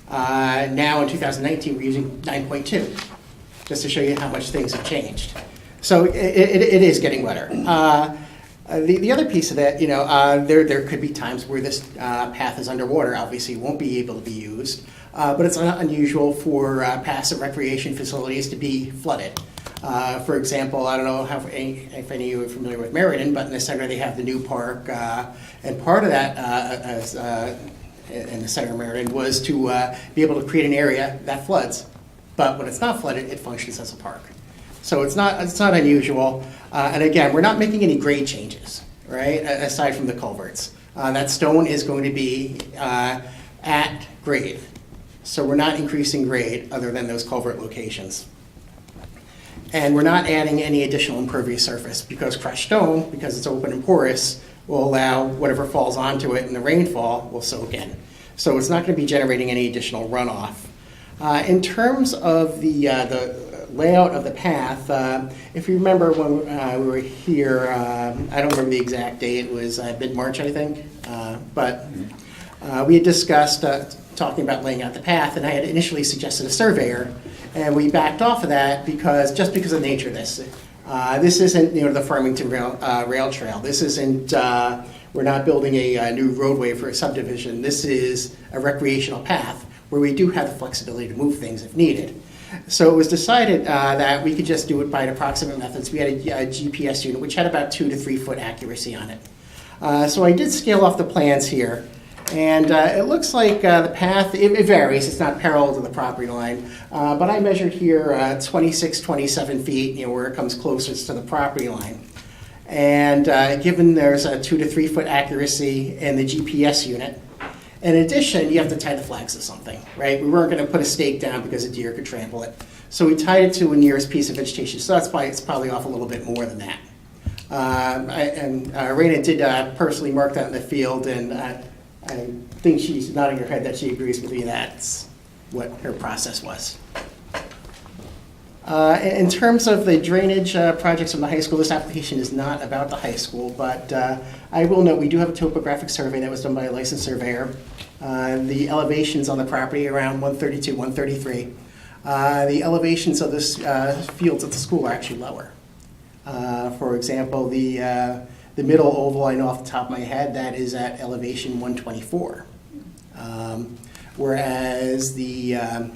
Now in 2019, we're using 9.2, just to show you how much things have changed. So it is getting wetter. The other piece of that, there could be times where this path is underwater. Obviously, it won't be able to be used. But it's not unusual for passive recreation facilities to be flooded. For example, I don't know if any of you are familiar with Meriden, but in the center they have the new park. And part of that in the center of Meriden was to be able to create an area that floods. But when it's not flooded, it functions as a park. So it's not unusual. And again, we're not making any grade changes, right, aside from the culverts. That stone is going to be at grade. So we're not increasing grade other than those culvert locations. And we're not adding any additional impervious surface because crushed stone, because it's open and porous, will allow whatever falls onto it in the rainfall will soak in. So it's not going to be generating any additional runoff. In terms of the layout of the path, if you remember when we were here, I don't remember the exact date, it was mid-March, I think, but we had discussed talking about laying out the path, and I had initially suggested a surveyor, and we backed off of that just because of the nature of this. This isn't the Farmington rail trail. This isn't, we're not building a new roadway for a subdivision. This is a recreational path where we do have the flexibility to move things if needed. So it was decided that we could just do it by an approximate methods. We had a GPS unit which had about 2 to 3 foot accuracy on it. So I did scale off the plans here. And it looks like the path, it varies, it's not parallel to the property line, but I measured here 26, 27 feet, where it comes closest to the property line. And given there's a 2 to 3 foot accuracy in the GPS unit, in addition, you have to tie the flags to something, right? We weren't going to put a stake down because a deer could trample it. So we tied it to a nearest piece of vegetation, so that's why it's probably off a little bit more than that. Raina did personally mark that in the field, and I think she's nodding her head that she agrees with me that's what her process was. In terms of the drainage projects from the high school, this application is not about the high school, but I will note we do have a topographic survey that was done by a licensed surveyor. The elevations on the property around 132, 133. The elevations of this fields at the school are actually lower. For example, the middle oval, I know off the top of my head, that is at elevation 124. Whereas the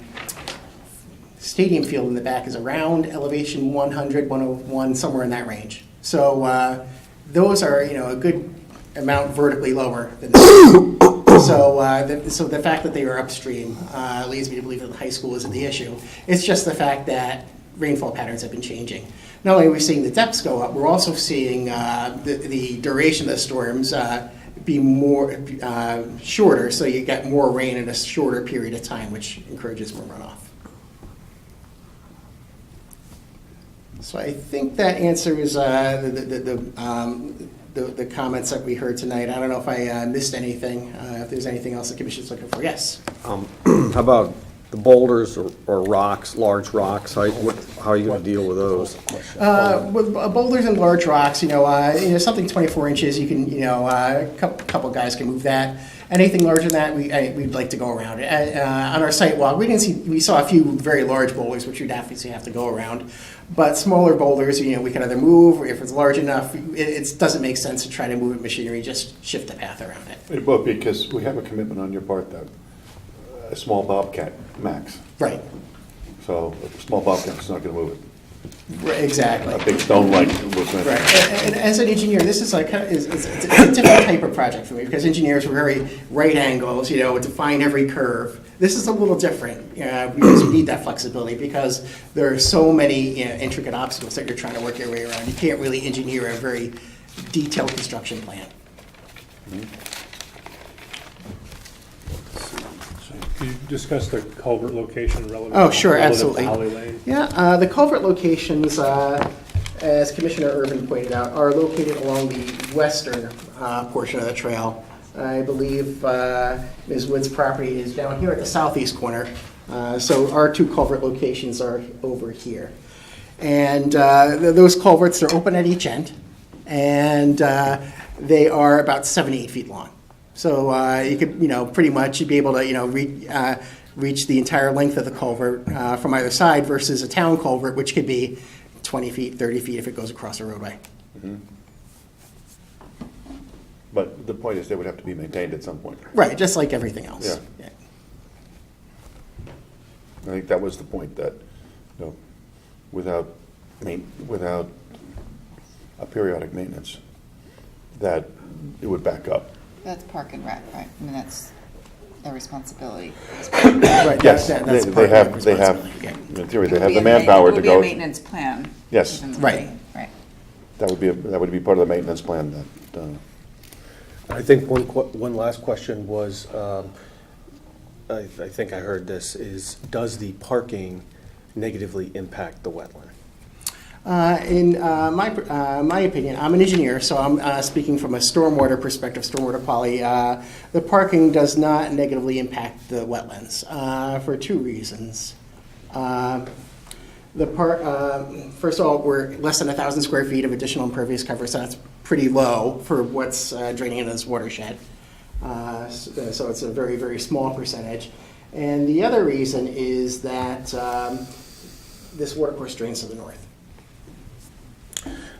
stadium field in the back is around elevation 100, 101, somewhere in that range. So those are, a good amount vertically lower than that. So the fact that they are upstream leads me to believe that the high school isn't the issue. It's just the fact that rainfall patterns have been changing. Not only are we seeing the depths go up, we're also seeing the duration of the storms be more shorter, so you get more rain in a shorter period of time, which encourages more runoff. So I think that answers the comments that we heard tonight. I don't know if I missed anything. If there's anything else the commission's looking for, yes. How about the boulders or rocks, large rocks? How are you going to deal with those? With boulders and large rocks, something 24 inches, you can, a couple guys can move that. Anything larger than that, we'd like to go around it. On our site walk, we saw a few very large boulders, which you'd obviously have to go around. But smaller boulders, we can either move, or if it's large enough, it doesn't make sense to try to move it machinery, just shift the path around it. Well, because we have a commitment on your part that a small bobcat max. Right. So a small bobcat's not going to move it. Right, exactly. A big stone like movement. Right. And as an engineer, this is it's a different type of project for me, because engineers are very right angles, to find every curve. This is a little different because you need that flexibility, because there are so many intricate obstacles that you're trying to work your way around. You can't really engineer a very detailed construction plan. Can you discuss the culvert location relative? Oh, sure, relative absolutely. to Holly Lane? Yeah, the culvert locations, as Commissioner Irvin pointed out, are located along the western portion of the trail. I believe Ms. Wood's property is down here at the southeast corner. So our two culvert locations are over here. And those culverts are open at each end, and they are about 7 to 8 feet long. So you could, pretty much be able to, reach the entire length of the culvert from either side, versus a town culvert, which could be 20 feet, 30 feet if it goes across a roadway. Mm-hmm. But the point is they would have to be maintained at some point. Right, just like everything else. Yeah. I think that was the point, that, without a periodic maintenance, that it would back up. That's Park and Rec, right? I mean, that's their responsibility. Right, Yes, that's they part of have, their responsibility. in theory, they have the manpower to It go. would be a maintenance plan. Yes. Right. Right. That would be part of the maintenance plan that, I think one last question was, I think I heard this, is does the parking negatively impact the wetland? In my opinion, I'm an engineer, so I'm speaking from a stormwater perspective, stormwater quality. The parking does not negatively impact the wetlands for two reasons. First of all, we're less than 1,000 square feet of additional impervious cover, so that's pretty low for what's draining into this watershed. So it's a very, very small percentage. And the other reason is that this watercourse drains to the north.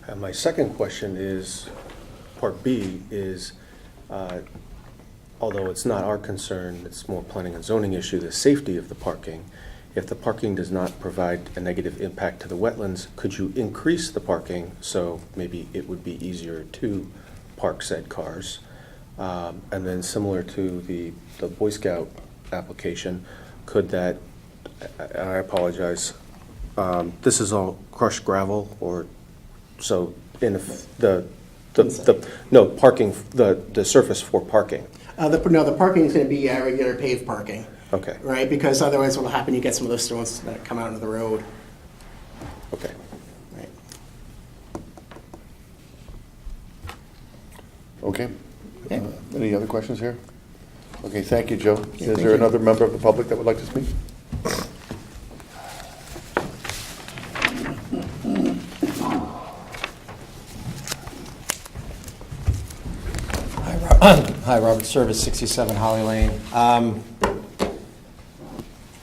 And my second question is, part B is, although it's not our concern, it's more planning and zoning issue, the safety of the parking. If the parking does not provide a negative impact to the wetlands, could you increase the parking so maybe it would be easier to park said cars? And then similar to the Boy Scout application, could that, I apologize, this is all crushed gravel, or so in parking, the surface for parking? The parking is going to be regular paved parking. Okay. Right, because otherwise what will happen, you get some of those stones that come out into the road. Okay. Right. okay. Any other questions here? Okay, thank you, Joe. Is thank there you. another member of the public that would like to speak? Hi, Robert Service, 67 Holly Lane.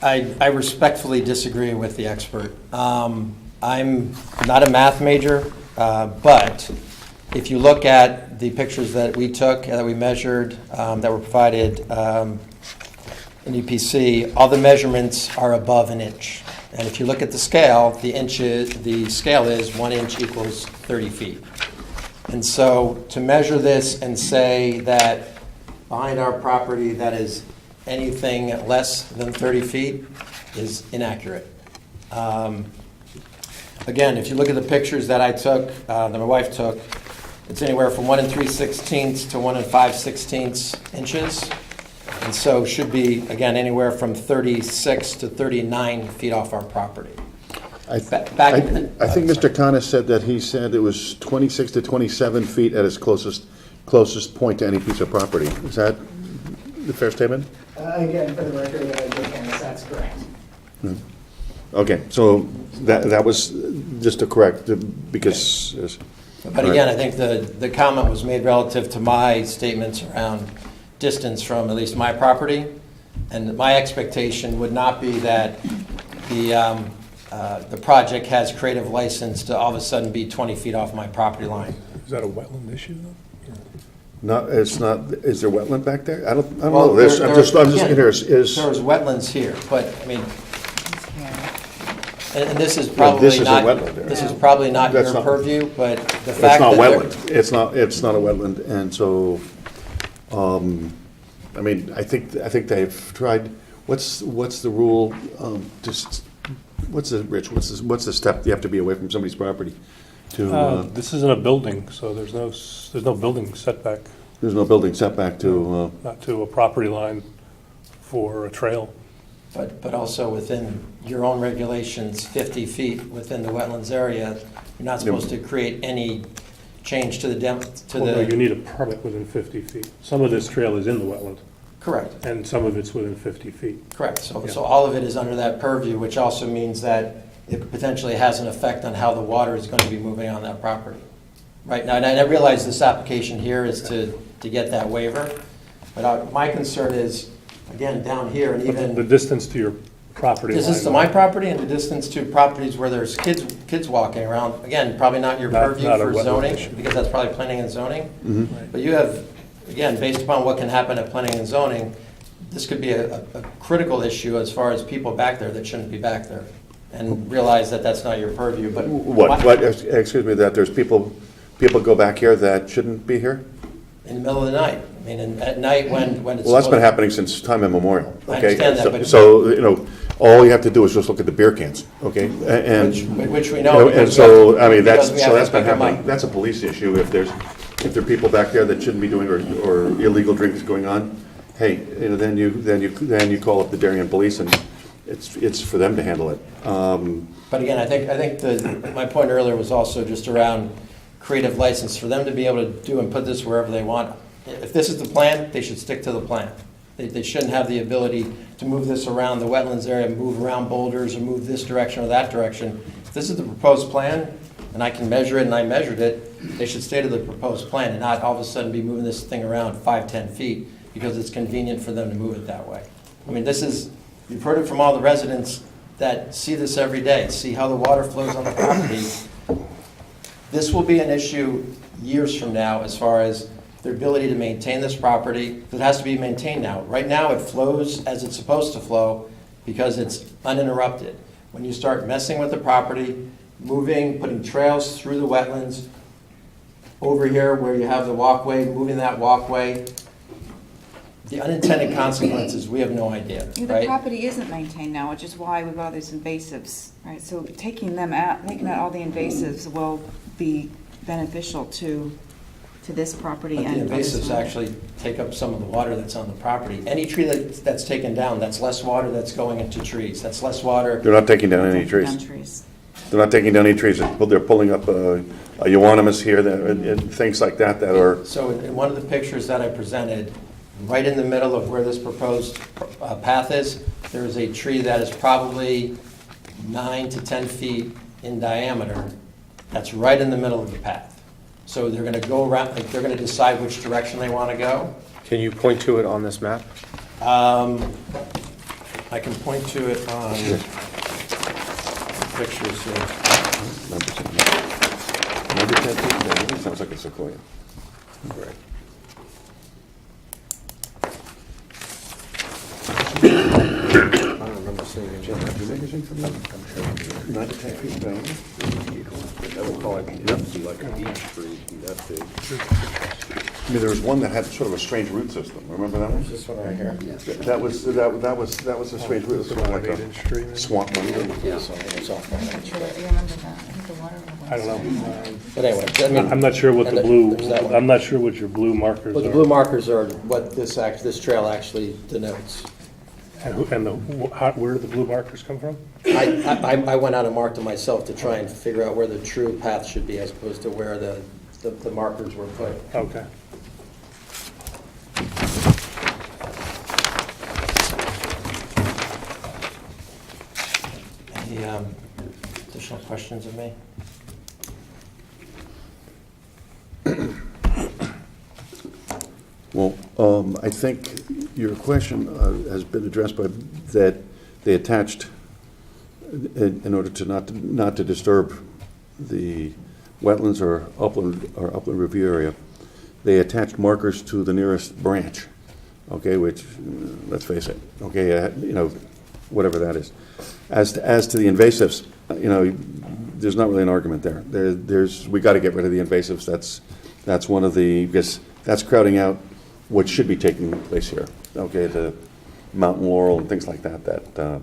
I respectfully disagree with the expert. I'm not a math major, but if you look at the pictures that we took, that we measured, that were provided in EPC, all the measurements are above an inch. And if you look at the scale, the scale is 1 inch equals 30 feet. And so to measure this and say that behind our property that is anything less than 30 feet is inaccurate. Again, if you look at the pictures that I took, that my wife took, it's anywhere from 1 3/16 to 1 5/16 inches. And so should be, again, anywhere from 36 to 39 feet off our property. I think Mr. Khanna said that he said it was 26 to 27 feet at its closest point to any piece of property. Is that the fair statement? Again, for the record, that's correct. Okay, so that was just to correct, because... But again, I think the comment was made relative to my statements around distance from at least my property, and my expectation would not be that the project has creative license to all of a sudden be 20 feet off my property line. Is that a wetland issue, though? It's not, is there wetland back there? I don't Well, know. I'm just looking here. There's wetlands here, but, I mean, and this is probably this is a not, wetland there. this is probably not your That's not- purview, but the It's fact not that they're- wetland. It's not a wetland, and so, I mean, I think they've tried, what's the rule, what's the step you have to be away from somebody's property to, This isn't a building, so there's no building setback, there's no building setback to, not to a property line for a trail. But also within your own regulations, 50 feet within the wetlands area, you're not supposed to create any change to the Well, no, you need a permit within 50 feet. Some of this trail is in the wetland, Correct, and some of it's within 50 feet. correct. So Yeah. all of it is under that purview, which also means that it potentially has an effect on how the water is going to be moving on that property. Right now, and I realize this application here is to get that waiver, but my concern is, again, down here, and But the even distance to your property line. distance to my property and the distance to properties where there's kids walking around, again, probably not your purview Not a for wetland zoning, issue. because that's probably planning and zoning. Mhm. But you have, again, based upon what can happen at planning and zoning, this could be a critical issue as far as people back there that shouldn't be back there. And realize that that's not your purview, but. excuse me, that there's people go back here that shouldn't be here? In the middle of the night, I mean, and at night when it's. Well, that's been supposed- happening since time immemorial, I okay? understand that, but- So, you know, all you have to do is just look at the beer cans, okay? And Which we you know. and because so, we have- I mean, because we have that's to been pick 'em happening. up. That's a police issue. If there are people back there that shouldn't be doing, or illegal drinks going on, hey, you know, then you call up the Darien police, and it's for them to handle it. But again, I think my point earlier was also just around creative license, for them to be able to do and put this wherever they want. If this is the plan, they should stick to the plan. They shouldn't have the ability to move this around the wetlands area, move around boulders, or move this direction or that direction. If this is the proposed plan, and I can measure it, and I measured it, they should stay to the proposed plan and not all of a sudden be moving this thing around 5-10 feet because it's convenient for them to move it that way. I mean, you've heard it from all the residents that see this every day, see how the water flows on the property. This will be an issue years from now as far as their ability to maintain this property. It has to be maintained now. Right now, it flows as it's supposed to flow because it's uninterrupted. When you start messing with the property, putting trails through the wetlands, over here where you have the walkway, moving that walkway, the unintended consequences, we have no idea, The right? property isn't maintained now, which is why we've got all these invasives, right? So taking out all the invasives will be beneficial to this property But and the others invasives around it. actually take up some of the water that's on the property. Any tree that's taken down, that's less water that's going into trees. That's less water. They're not taking down any trees. They're not taking down any trees. They're pulling up a euonymus here and things like that are... So in one of the pictures that I presented, right in the middle of where this proposed path is, there is a tree that is probably 9 to 10 feet in diameter. That's right in the middle of the path. So they're going to go around, like, they're going to decide which direction they want to go. Can you point to it on this map? I can point to it on pictures here. Number 10, that really sounds like a sequoia. Right. I don't remember seeing it. Have you measured from that? I'm sure. 9 to 10 feet down. That would probably be like a beech tree, be that big. I mean, there was one that had sort of a strange root system. Remember that one? This one right here. That was a strange root system, like a swamp one. Yeah, so it's off. I don't know. But anyway, I mean. I'm not sure what and the blue, there's that one. I'm not sure what your blue markers Well, the blue are. markers are what this trail actually denotes. Where do the blue markers come from? I went out and marked them myself to try and figure out where the true path should be as opposed to where the markers were put. Okay. Any additional questions of me? Well, I think your question has been addressed by that they attached, in order to not to disturb the wetlands or upland review area, they attached markers to the nearest branch, okay, which, let's face it, okay, whatever that is. As to the invasives, there's not really an argument there. We got to get rid of the invasives. That's one of the, because that's crowding out what should be taking place here. Okay, the mountain laurel and things like that.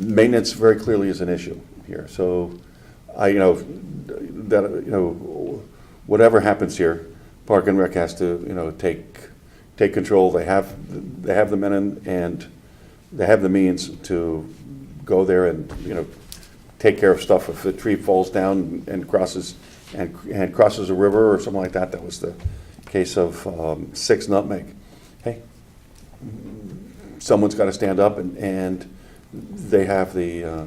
Maintenance very clearly is an issue here. So, whatever happens here, Park and Rec has to take control. They have the men and they have the means to go there and take care of stuff if the tree falls down and crosses a river or something like that. That was the case of 6 Nutmeg. Hey, someone's got to stand up and they have the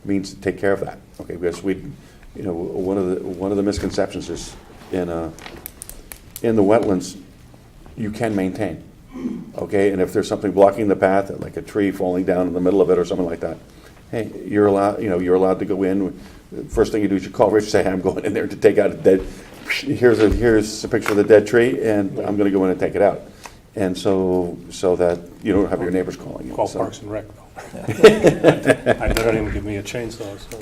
means to take care of that. Okay, because one of the misconceptions is in the wetlands you can maintain. Okay, and if there's something blocking the path, like a tree falling down in the middle of it or something like that, hey, you're allowed to go in. First thing you do is you call Rich and say, hey, I'm going in there to take out a dead. Here's a picture of the dead tree, and I'm going to go in and take it out, and so that you don't have your neighbors calling you. Call So. Parks and Rec, though. I don't even give me a chainsaw. So.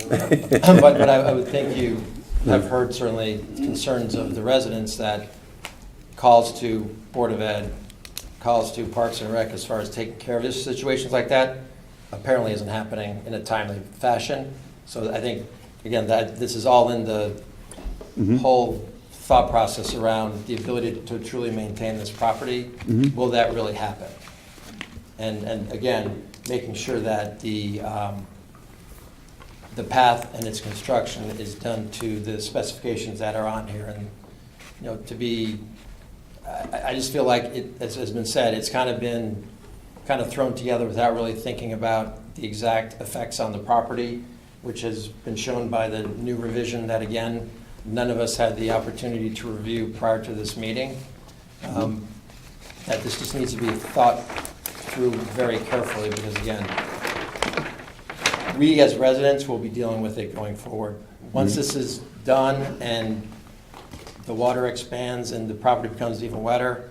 But I would think you have heard certainly concerns of the residents that calls to Board of Ed, calls to Parks and Rec as far as taking care of situations like that apparently isn't happening in a timely fashion. So I think, again, that this is all in the whole thought process around the ability to truly maintain this property. Will that really happen? And again, making sure that the path and its construction is done to the specifications that are on here. And to be, I just feel like it, as has been said, it's kind of been thrown together without really thinking about the exact effects on the property, which has been shown by the new revision that, again, none of us had the opportunity to review prior to this meeting. That this just needs to be thought through very carefully because, again, we as residents will be dealing with it going forward. Once this is done and the water expands and the property becomes even wetter,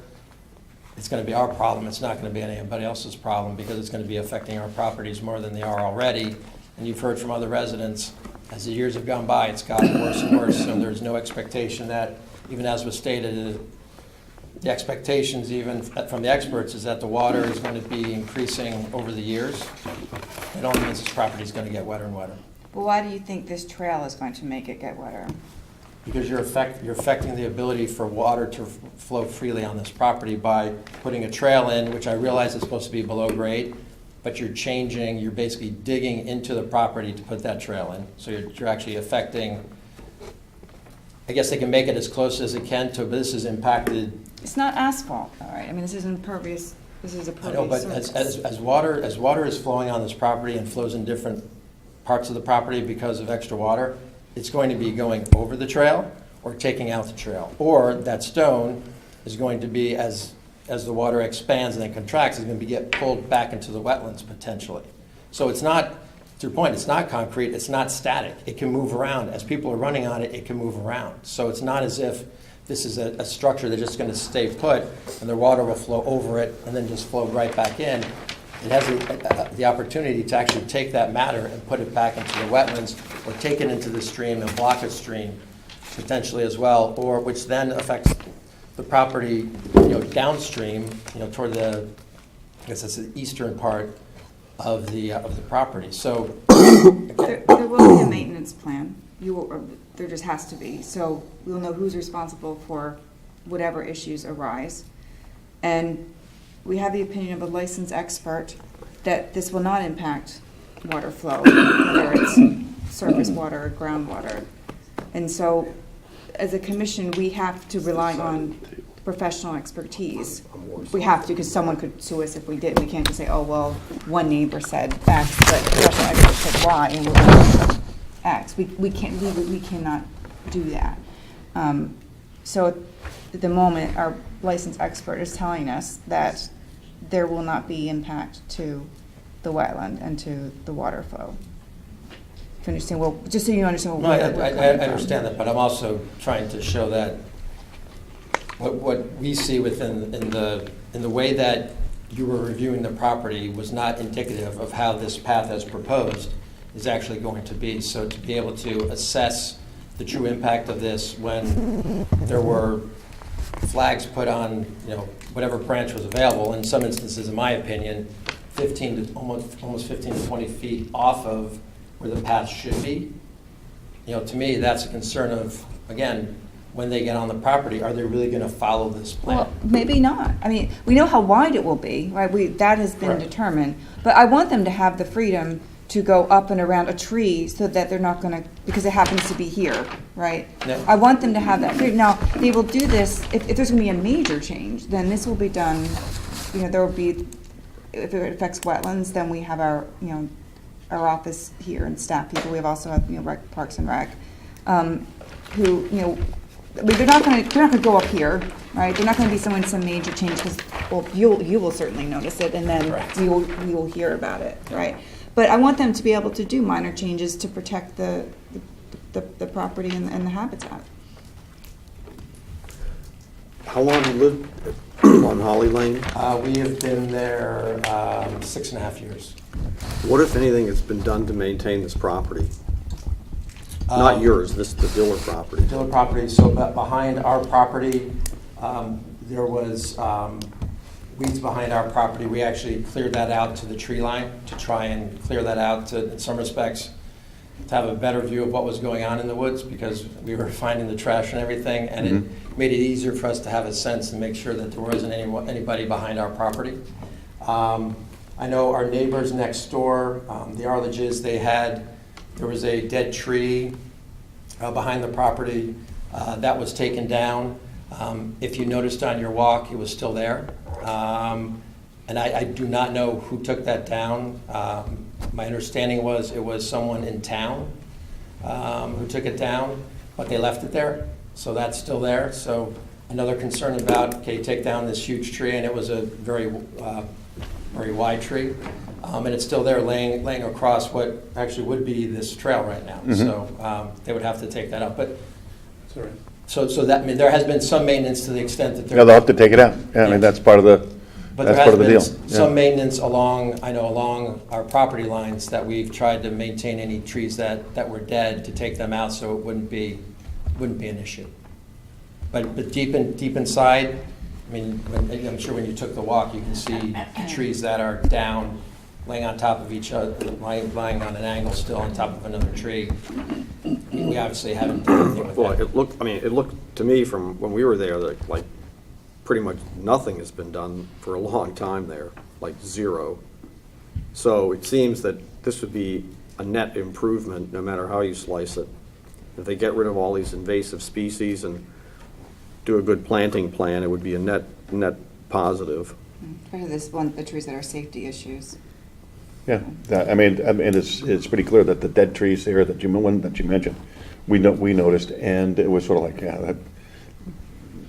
it's going to be our problem. It's not going to be anybody else's problem because it's going to be affecting our properties more than they are already. And you've heard from other residents, as the years have gone by, it's gotten worse and worse. So there's no expectation that, even as was stated, the expectations even from the experts is that the water is going to be increasing over the years. It only means this property is going to get wetter and wetter. But why do you think this trail is going to make it get wetter? Because you're affecting the ability for water to flow freely on this property by putting a trail in, which I realize is supposed to be below grade, but you're basically digging into the property to put that trail in. So you're actually affecting, I guess they can make it as close as it can to, but this is impacted. It's not asphalt, all right? I mean, this is impervious, this is a I know, but pervious as surface. water is flowing on this property and flows in different parts of the property because of extra water, it's going to be going over the trail, or taking out the trail. Or that stone is going to be, as the water expands and then contracts, is going to get pulled back into the wetlands potentially. So it's not, to your point, it's not concrete, it's not static. It can move around. As people are running on it, it can move around. So it's not as if this is a structure that's just going to stay put and the water will flow over it and then just flow right back in. It has the opportunity to actually take that matter and put it back into the wetlands, or take it into the stream and block a stream potentially as well, or which then affects the property, downstream, toward the, I guess that's the eastern part of the property. So There will be a maintenance plan. There just has to be. So we'll know who's responsible for whatever issues arise. And we have the opinion of a licensed expert that this will not impact water flow, whether it's surface water or groundwater. And so, as a commission, we have to rely on professional expertise. We have to, because someone could sue us if we did. We can't just say, oh, well, one neighbor said X, but professional expert said Y, and we're going to X. We cannot do that. So at the moment, our licensed expert is telling us that there will not be impact to the wetland and to the water flow. If you understand, well, just so you understand no, what I understand that, but I'm also trying to show that what we see within in the way that you were reviewing the property was not indicative of how this path as proposed is actually going to be. So to be able to assess the true impact of this when there were flags put on, whatever branch was available, in some instances, in my opinion, 15 to almost 15 to 20 feet off of where the path should be. To me, that's a concern of, again, when they get on the property, are they really going to follow this plan? Well, maybe not. I mean, we know how wide it will be, right? That has been determined. But I want them to have the freedom to go up and around a tree so that they're not going to, because it happens to be here, right? Yeah. I want them to have that freedom. Now, they will do this, if there's going to be a major change, then this will be done, there will be, if it affects wetlands, then we have our, our office here and staff people. We have also have, Parks and Rec, who, they're not going to go up here, right? They're not going to be some major change, because, well, you will certainly notice it, and then we will hear about it, right? But I want them to be able to do minor changes to protect the property and the habitat. How long have you lived on Holly Lane? We have been there 6.5 years. What, if anything, has been done to maintain this property? Not yours, this the Diller property. Diller property, so behind our property, there was weeds behind our property. We actually cleared that out to the tree line to try and clear that out to, in some respects, to have a better view of what was going on in the woods, because we were finding the trash and everything, and it made it easier for us to have a sense and make sure that there wasn't anybody behind our property. I know our neighbors next door, the Arledges, there was a dead tree behind the property that was taken down. If you noticed on your walk, it was still there. And I do not know who took that down. My understanding was it was someone in town who took it down, but they left it there. So that's still there. So another concern about, okay, take down this huge tree, and it was a very wide tree. And it's still there laying across what actually would be this trail right now. So they would have to take that up. But Sorry. so that, I mean, there has been some maintenance to the extent that Yeah, they'll have to take it out. Yeah, I mean, that's part of the, but that's there part of the deal. has been some maintenance along our property lines, that we've tried to maintain any trees that were dead, to take them out so it wouldn't be an issue. But deep inside, I mean, I'm sure when you took the walk, you can see trees that are down, laying on top of each other, lying on an angle still on top of another tree. We obviously haven't done anything with Well, that. it looked to me from when we were there that like pretty much nothing has been done for a long time there, like zero. So it seems that this would be a net improvement, no matter how you slice it. If they get rid of all these invasive species and do a good planting plan, it would be a net positive. Especially the trees that are safety issues. Yeah, I mean, it's pretty clear that the dead trees here that you mentioned we noticed, and it was sort of like, yeah,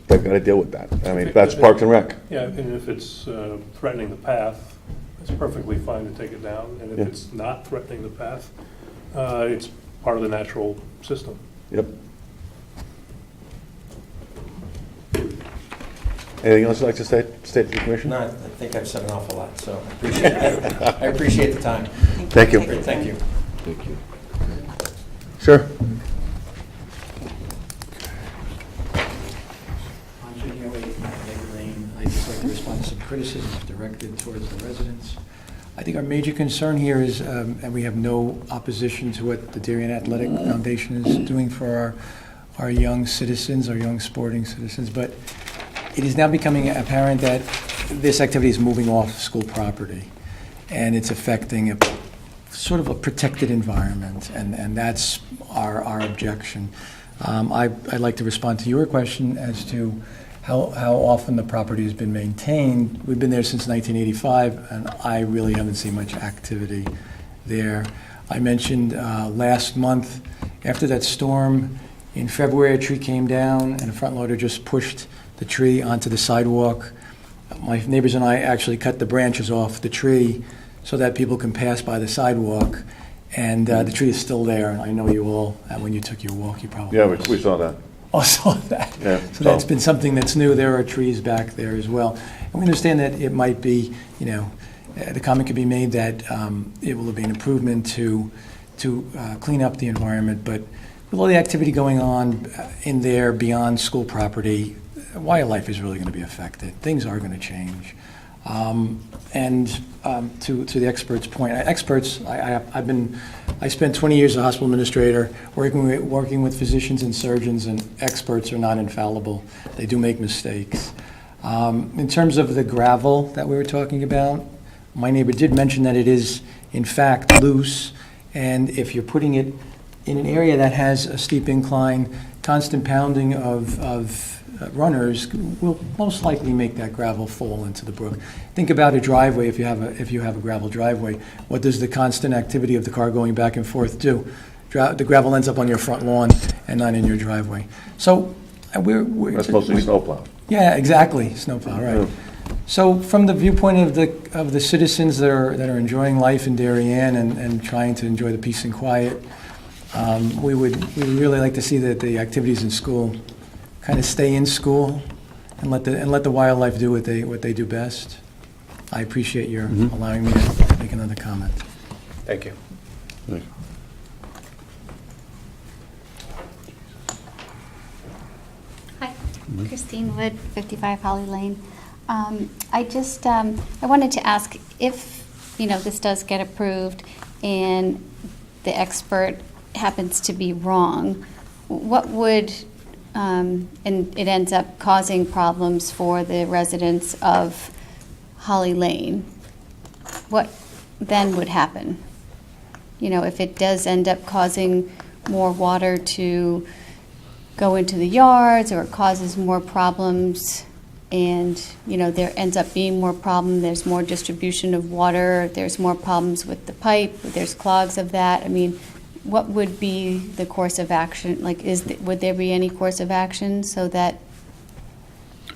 they've got to deal with that. I mean, that's Parks and Rec. Yeah, and if it's threatening the path, it's perfectly fine to take it down. And if Yeah. it's not threatening the path, it's part of the natural system. Yep. Anything else you'd like to state to the commission? No, I think I've said an awful lot, so I appreciate the time. Thank you. Thank you. Thank you. Sure. I'd just like to respond to some criticisms directed towards the residents. I think our major concern here is, and we have no opposition to what the Darien Athletic Foundation is doing for our young citizens, our young sporting citizens, but it is now becoming apparent that this activity is moving off school property, and it's affecting a sort of a protected environment, and that's our objection. I'd like to respond to your question as to how often the property has been maintained. We've been there since 1985, and I really haven't seen much activity there. I mentioned last month, after that storm, in February, a tree came down, and a front loader just pushed the tree onto the sidewalk. My neighbors and I actually cut the branches off the tree so that people can pass by the sidewalk, and the tree is still there. And I know you all, when you took your walk, you probably Yeah, we saw that. saw that. Yeah, So that's been something that's new. There are trees back there as well. And we understand that it might be, the comment could be made that it will be an improvement to clean up the environment, but with all the activity going on in there beyond school property, wildlife is really going to be affected. Things are going to change. And to the experts' point, I spent 20 years as a hospital administrator working with physicians and surgeons, and experts are not infallible. They do make mistakes. In terms of the gravel that we were talking about, my neighbor did mention that it is in fact loose, and if you're putting it in an area that has a steep incline, constant pounding of runners will most likely make that gravel fall into the brook. Think about a driveway. If you have a gravel driveway, what does the constant activity of the car going back and forth do? The gravel ends up on your front lawn and not in your driveway. So we're That's mostly snowplow. Yeah, exactly, snowplow, right. So from the viewpoint of the citizens that are enjoying life in Darien and trying to enjoy the peace and quiet, we would really like to see that the activities in school kind of stay in school and let the wildlife do what they do best. I appreciate your allowing me to make another comment. Thank you. Thanks. Hi, Christine Wood, 55 Holly Lane. I wanted to ask if, this does get approved and the expert happens to be wrong, what would, and it ends up causing problems for the residents of Holly Lane, what then would happen? If it does end up causing more water to go into the yards, or it causes more problems, and there ends up being more problem, there's more distribution of water, there's more problems with the pipe, there's clogs of that. I mean, what would be the course of action? Would there be any course of action so that,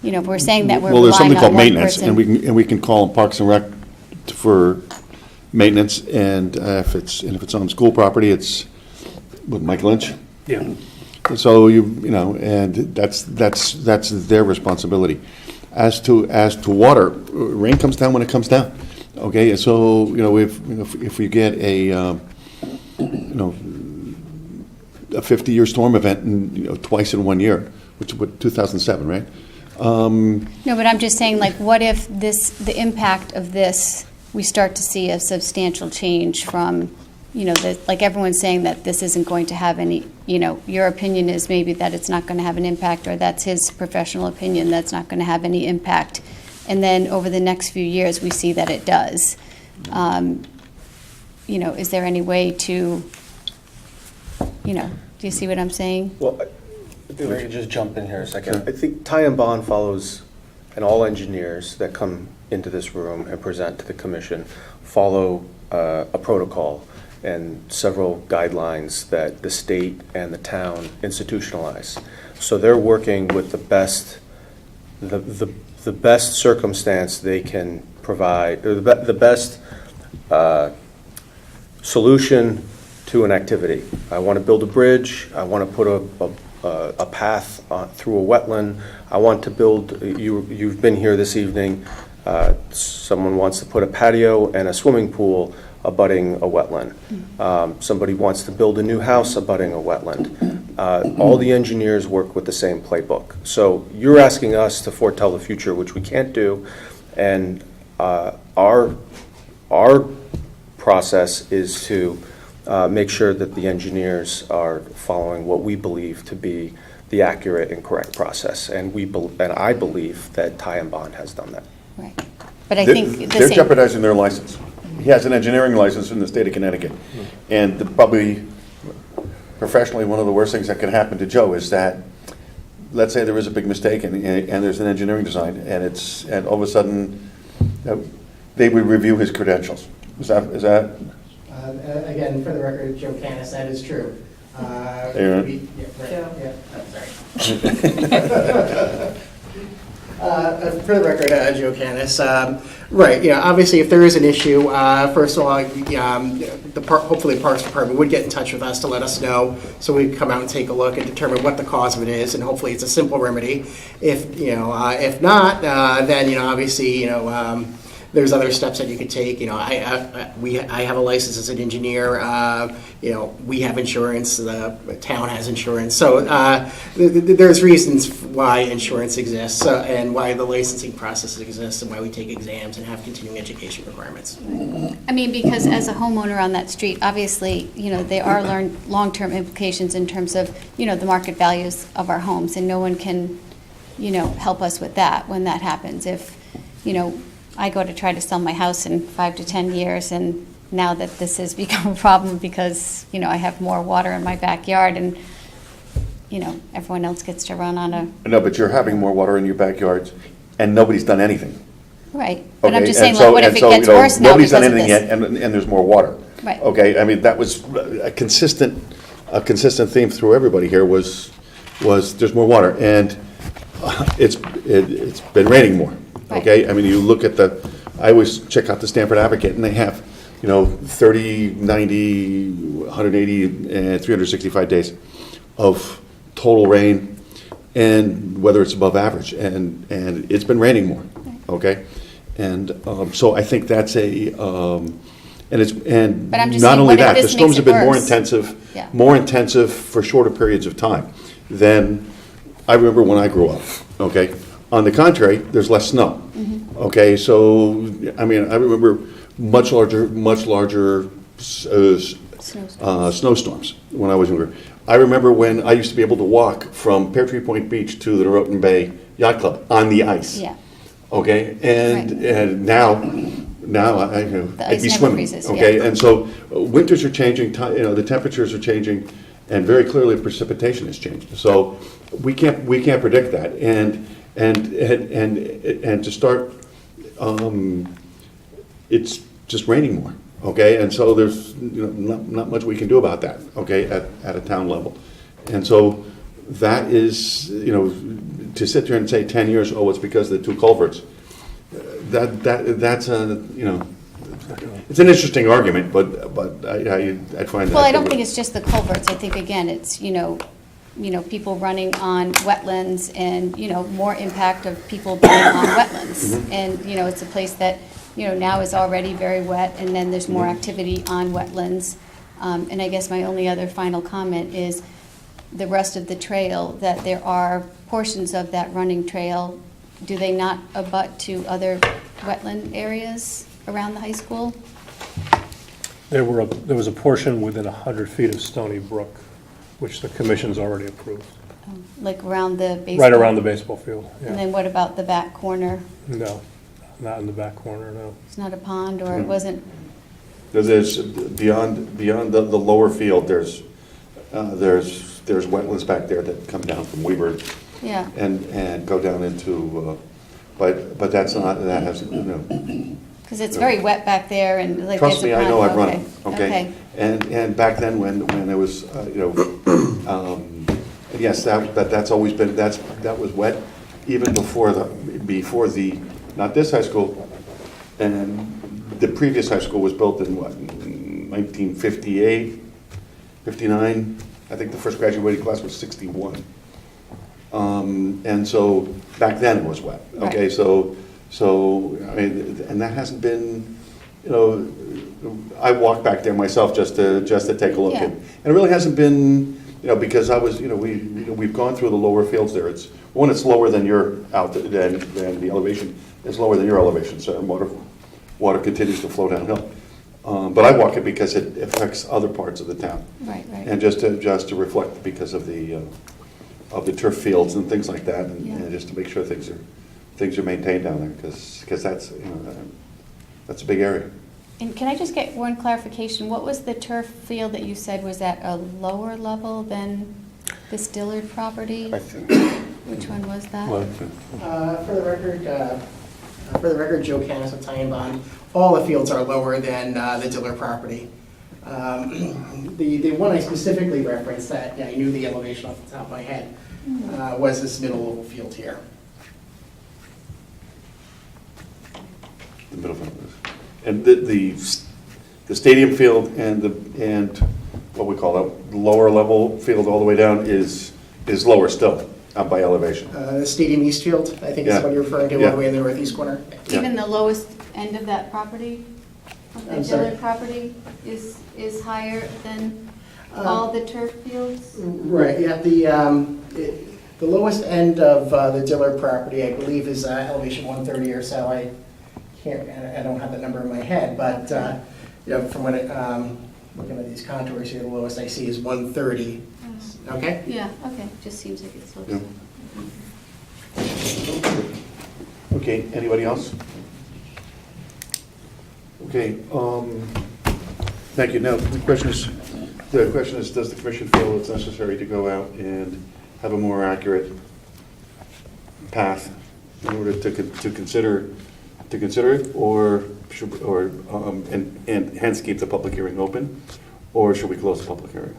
we're saying that we're Well, there's relying something on called one maintenance, person. and we can call Parks and Rec for maintenance, and if it's on school property, it's with Mike Lynch. Yeah. So and that's their responsibility. As to water, rain comes down when it comes down. Okay, so if we get a 50-year storm event twice in 1 year, which was 2007, right? No, but I'm just saying, what if the impact of this, we start to see a substantial change from, like everyone's saying that this isn't going to have any, your opinion is maybe that it's not going to have an impact, or that's his professional opinion, that's not going to have any impact. And then over the next few years, we see that it does. Is there any way to, do you see what I'm saying? Well, if I could just jump in here a second. I think Ty and Bond follows, and all engineers that come into this room and present to the commission follow a protocol. and several guidelines that the state and the town institutionalize. So they're working with the best circumstance they can provide, or the best solution to an activity. I want to build a bridge. I want to put a path through a wetland. I want to build, you've been here this evening, someone wants to put a patio and a swimming pool abutting a wetland. Somebody wants to build a new house abutting a wetland. All the engineers work with the same playbook. So you're asking us to foretell the future, which we can't do, and our process is to make sure that the engineers are following what we believe to be the accurate and correct process, and I believe that Ty and Bond has done that. Right. But I think the They're same. jeopardizing their license. He has an engineering license in the state of Connecticut. And probably professionally, one of the worst things that could happen to Joe is that, let's say there is a big mistake and there's an engineering design and all of a sudden they would review his credentials. Is that? Again, for the record, Joe Canis, that is true. Aaron? For the record, Joe Canis. Right, obviously, if there is an issue, first of all, hopefully the Parks Department would get in touch with us to let us know, so we can come out and take a look and determine what the cause of it is, and hopefully it's a simple remedy. If not, then, obviously, there's other steps that you could take. I have a license as an engineer. We have insurance. The town has insurance. So there's reasons why insurance exists and why the licensing process exists and why we take exams and have continuing education requirements. I mean, because as a homeowner on that street, obviously, there are long-term implications in terms of, the market values of our homes, and no one can, help us with that when that happens. If, I go to try to sell my house in 5 to 10 years, and now that this has become a problem because, I have more water in my backyard, and, everyone else gets to run on a... No, but you're having more water in your backyards and nobody's done anything. Right, but I'm Okay, just saying, and so- what if and it so, gets worse now Nobody's because done of anything this? yet, and there's more water. Right. Okay, I mean, that was a consistent theme through everybody here was there's more water, and it's been raining more. Right. Okay, I mean, you look at I always check out the Stanford Advocate, and they have, 30, 90, 180, and 365 days of total rain, and whether it's above average, and it's been raining more, okay? And so I think that's But I'm just not saying, only what if that, the this storms makes have it been worse? more intensive for shorter periods of time than I remember when I grew up, okay? On the contrary, there's less snow. Okay, so, I mean, I remember much larger snowstorms when I was younger. I remember when I used to be able to walk from Pear Tree Point Beach to the Norotan Bay Yacht Club on the ice. Yeah. Okay, and now I'd ice be never swimming. freezes, Okay, yeah. and so winters are changing, the temperatures are changing, and very clearly precipitation has changed. So we can't predict that, and to start, it's just raining more, okay? And so there's not much we can do about that, okay, at a town level. And so that is, to sit there and say 10 years, oh, it's because of the two culverts, that's a, it's an interesting argument, but I find that. Well, I don't think it's just the culverts. I think, again, it's, people running on wetlands and, more impact of people being on wetlands. And, it's a place that, now is already very wet, and then there's more activity on wetlands. And I guess my only other final comment is the rest of the trail, that there are portions of that running trail, do they not abut to other wetland areas around the high school? There was a portion within 100 feet of Stony Brook, which the commission's already approved. Like around the baseball? Right around the baseball field, And yeah. then what about the back corner? No, not in the back corner, no. It's not a pond, or it wasn't? There's, beyond the lower field, there's wetlands back there that come down from Weber Yeah. and go down into, but that's not, that hasn't, Because it's very wet back there, and like Trust there's a me, I know, pond. I've run Okay. it, okay? And back then, when there was, and yes, that's always been, that was wet, even before the, not this high school, and the previous high school was built in what, 1958, 59? I think the first graduating class was 61. And so, back then it was wet, okay? Right. So, I mean, and that hasn't been, I walked back there myself just to take a look. Yeah. And it really hasn't been, because I was, we've gone through the lower fields there. It's lower than your than the elevation. It's lower than your elevation, so water continues to flow downhill. But I walk it because it affects other parts of the town. Right, right. And just to reflect because of the turf fields and things like that, Yeah. and just to make sure things are maintained down there, because that's, that's a big area. And can I just get one clarification? What was the turf field that you said was at a lower level than this Dillard property? Which one was that? For the record, Joe Canis of Tie and Bond, all the fields are lower than the Diller property. The one I specifically referenced that I knew the elevation off the top of my head was this middle oval field here. The middle field is. And the stadium field and what we call the lower level field all the way down is lower still by elevation. The Stadium East Field, I think is what you're referring to, all the way in the northeast corner. Even the lowest end of that property, of the I'm sorry? Dillard property, is higher than all the turf fields? Right, yeah, the lowest end of the Diller property, I believe, is elevation 130 or so. I don't have the number in my head, but from what looking at these contours here, the lowest I see is 130. Okay? Yeah, okay, just seems like it slopes. Yeah. Okay, anybody else? Okay, thank you. Now, the question is, does the commission feel it's necessary to go out and have a more accurate path in order to consider it, or and hence keep the public hearing open, or should we close the public hearing?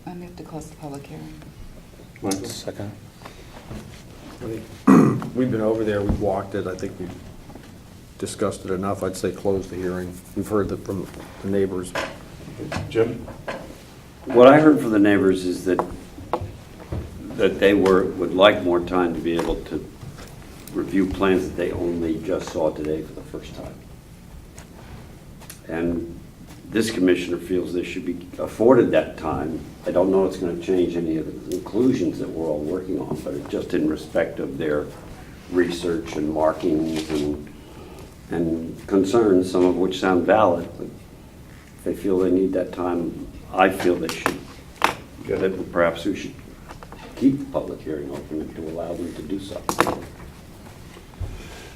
We have to close the public hearing. Michael? Second. We've been over there, we've walked it, I think we've discussed it enough. I'd say close the hearing. We've heard that from the neighbors. Jim? What I heard from the neighbors is that they would like more time to be able to review plans that they only just saw today for the first time. And this commissioner feels they should be afforded that time. I don't know it's going to change any of the conclusions that we're all working on, but it's just in respect of their research and markings and concerns, some of which sound valid, but if they feel they need that time, I feel they should. That perhaps we should keep the public hearing open to allow them to do so.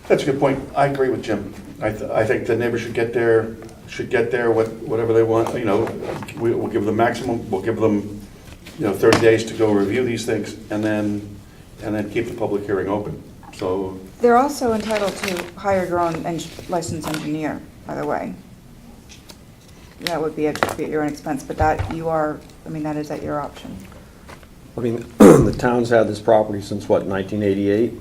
That's a good point. I agree with Jim. I think the neighbors should get there, whatever they want, we'll give them maximum, we'll give them, 30 days to go review these things, and then keep the public hearing open. So, They're also entitled to hire your own licensed engineer, by the way. That would be at your own expense, but that that is at your option. I mean, the town's had this property since what, 1988?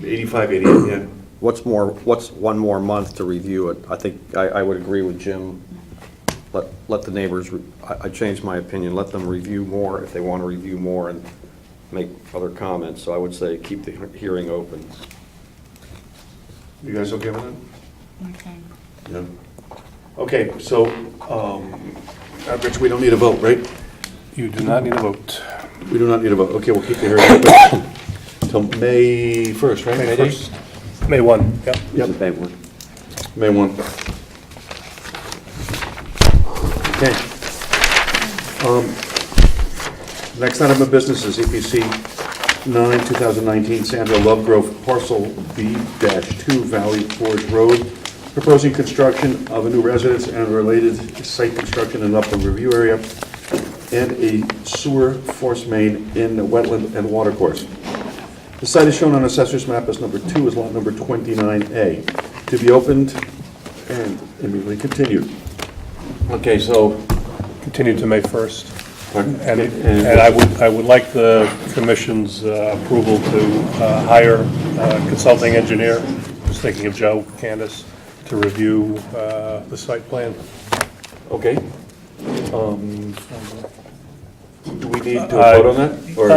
85, 88, yeah. What's one more month to review it? I think I would agree with Jim. Let the neighbors, I changed my opinion, let them review more if they want to review more and make other comments. So I would say keep the hearing open. You guys okay with that? Okay. Yeah. Okay, so, Rich, we don't need a vote, right? You do not need a vote. We do not need a vote. Okay, we'll keep the hearing open until May 1st, right? May 1st. May 1, yep. Yep. May 1. May 1. Okay. Next item of business is EPC 9, 2019, Sandra Lovegrove, parcel B-2, Valley Forge Road, proposing construction of a new residence and related site construction in upland review area, and a sewer force main in the wetland and watercourse. The site is shown on Assessor's Map as number 2, is lot number 29A, to be opened and immediately continued. Okay, so, Continue to May 1st. pardon? And I would like the commission's approval to hire a consulting engineer, just thinking of Joe Candace, to review the site plan. Okay. Do we need to vote on that? Or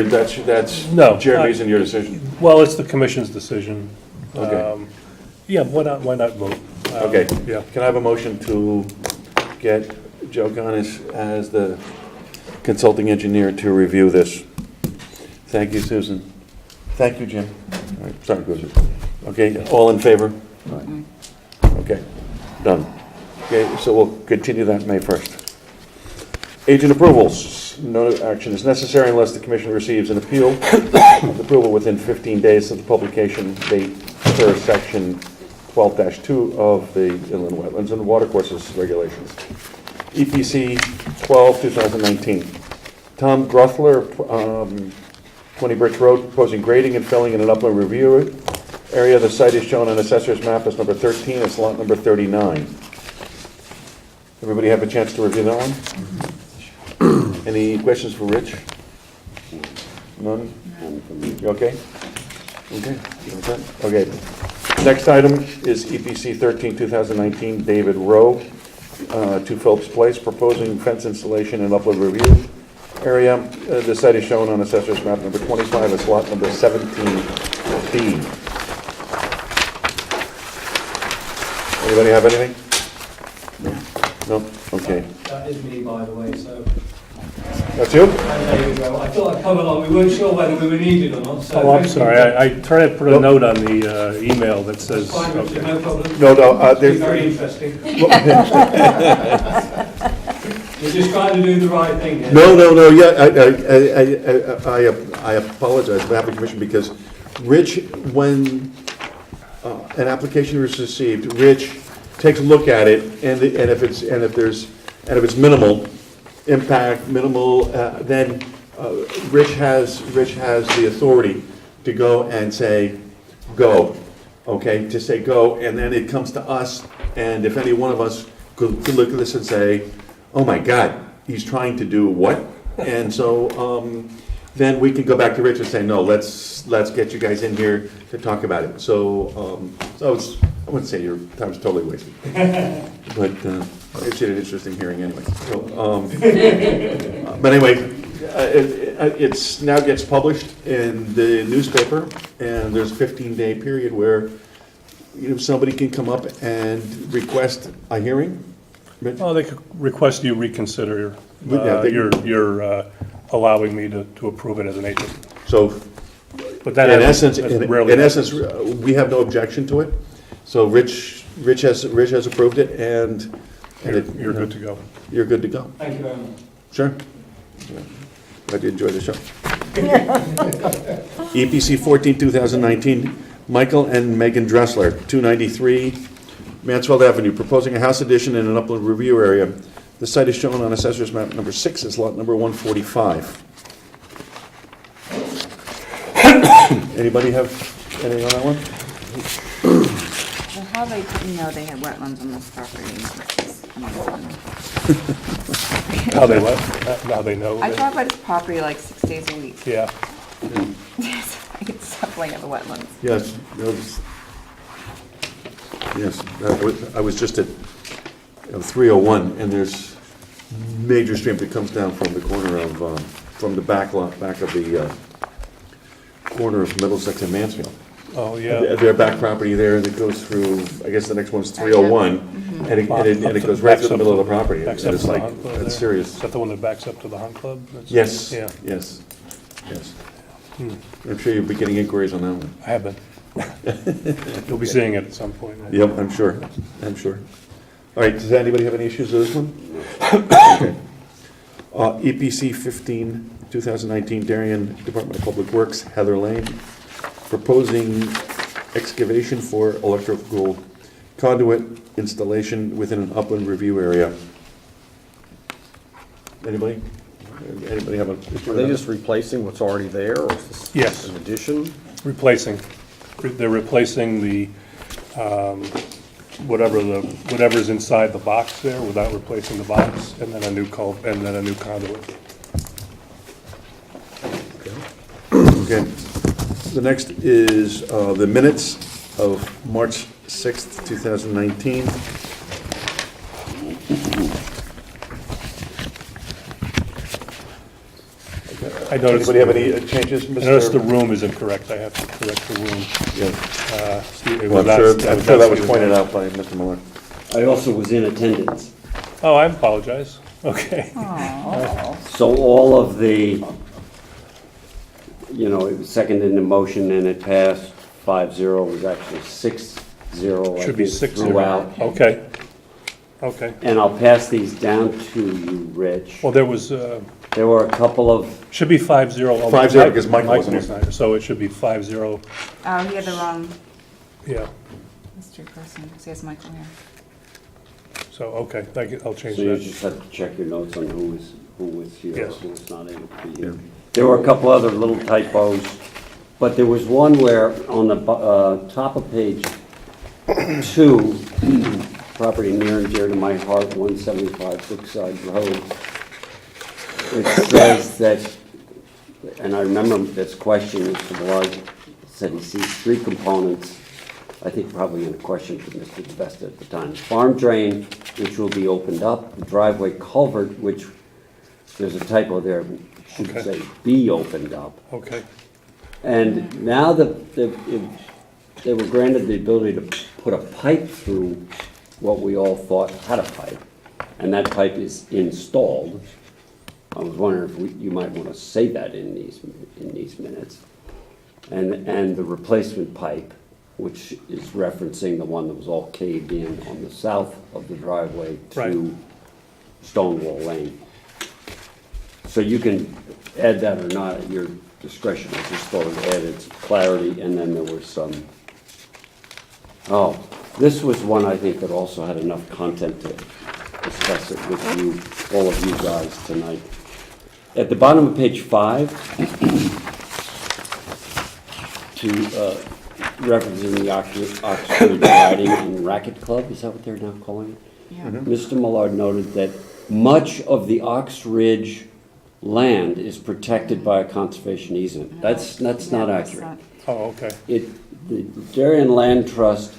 that's No. Jeremy's and your decision? Well, it's the commission's decision. Okay. Yeah, why not vote? Okay. Yeah. Can I have a motion to get Joe Ganis as the consulting engineer to review this? Thank you, Susan. Thank you, Jim. All right, sorry, go ahead. Okay, all in favor? Okay, done. Okay, so we'll continue that May 1st. Agent approvals. No action is necessary unless the commission receives an appeal of approval within 15 days of the publication date per section 12-2 of the Inland Wetlands and Watercourses Regulations. EPC 12, 2019. Tom Gruthler, 20 Birch Road, proposing grading and filling in an upland review area. The site is shown on Assessor's Map as number 13. It's lot number 39. Everybody have a chance to review that one? Any questions for Rich? None? You okay? Okay. You okay? Okay. Next item is EPC 13, 2019, David Rowe, 2 Phillips Place, proposing fence installation and upland review area. The site is shown on Assessor's Map number 25 as lot number 17B. Anybody have anything? No? Okay. That is me, by the way, so. That's you? There we go. I thought I'd come along, we weren't sure whether we were needed or not, so. Oh, I'm thank you. sorry, I tried to put a note on the email that says. Fine, Richard, no problem. No, It's there's... very interesting. We're just trying to do the right thing here. No, yeah, I apologize on behalf of the commission because Rich, when an application is received, Rich takes a look at it, and if it's minimal impact, then Rich has the authority to go and say, go, okay, to say go, and then it comes to us, and if any one of us could look at this and say, oh my God, he's trying to do what? And so then we can go back to Rich and say, no, let's get you guys in here to talk about it. So I wouldn't say your time's totally wasted, but it's an interesting hearing anyway. So, but anyway, it's now gets published in the newspaper, and there's a 15-day period where somebody can come up and request a hearing. Well, they could request you reconsider Yeah, your allowing me to approve it as an agent. So, But that in hasn't- essence, that's rarely in essence, we have no objection to it. So Rich has approved it, and You're good to go. You're good to go. Thank you very much. Sure. Glad you enjoyed the show. EPC 14, 2019, Michael and Megan Dressler, 293 Mansfield Avenue, proposing a house addition in an upland review area. The site is shown on Assessor's Map number 6 as lot number 145. Anybody have anything on that one? Well, how they didn't know they had wetlands on this property is amazing. How they what? How they know? I that- drive by this property like 6 days a week. Yeah. It's something at the wetlands. Yes, yes. I was just at 301, and there's major stream that comes down from the corner of, from the back of the corner of Middlesex and Mansfield. Oh, yeah. Their back property there that goes through, I guess the next one's 301, and it goes right through the middle of the property. And Backs up it's to the like, Hunt Club that's there. serious. Is that the one that backs up to the Hunt Club? That's- Yes, Yeah, yes, yes. I'm sure you'll be getting inquiries on that one. I have been. You'll be seeing it at some point. Yep, I'm sure. All right, does anybody have any issues with this one? Okay. EPC 15, 2019, Darien Department of Public Works, Heather Lane, proposing excavation for electrical conduit installation within an upland review area. Anybody have an issue Are with they that? just replacing what's already there, or is this Yes. an addition? Replacing. They're replacing the whatever's inside the box there without replacing the box, and then a new conduit. Okay. The next is the minutes of March 6th, 2019. I noticed. Anybody have any changes, I Mr.? noticed the room is incorrect. I have to correct the room. Yeah. Steve, it Well, was I'm sure asked- that was asked pointed you to- out by Mr. Miller. I also was in attendance. Oh, I apologize. Okay. So all of the, you know, it was seconded in the motion and it passed 5-0, it was actually 6-0. I Should be think, 6-0. throughout. Okay. Okay. And I'll pass these down to you, Rich. Well, there was, There were a couple of, should be 5-0. 5-0 because Michael wasn't here. not here, so it should be 5-0. Oh, he had the wrong Yeah. Mr. Person, because he has Michael here. So, okay, I'll change so you that. just have to check your notes on who was here, Yes. who was not able to be here. There were a couple other little typos, but there was one where on the top of page 2, property near and dear to my heart, 175 Brookside Road. It says that, and I remember this question, Mr. Blige said he sees 3 components, I think probably in a question for Mr. DeVesta at the time. Farm drain, which will be opened up, the driveway culvert, which, there's a typo there, should Okay. say be opened up. Okay. And now that they were granted the ability to put a pipe through what we all thought had a pipe, and that pipe is installed, I was wondering if you might want to say that in these minutes. And the replacement pipe, which is referencing the one that was all caved in on the south of the driveway Right. to Stonewall Lane. So you can add that or not at your discretion. I just thought it added clarity, and then there was some, this was one I think that also had enough content to discuss it with you, all of you guys tonight. At the bottom of page 5, referencing the Oxford Riding and Racket Club, is that what they're now calling it? Yeah. Mr. Millard noted that much of the Ox Ridge land is protected by a conservation easement. That's not accurate. Oh, okay. The Darien Land Trust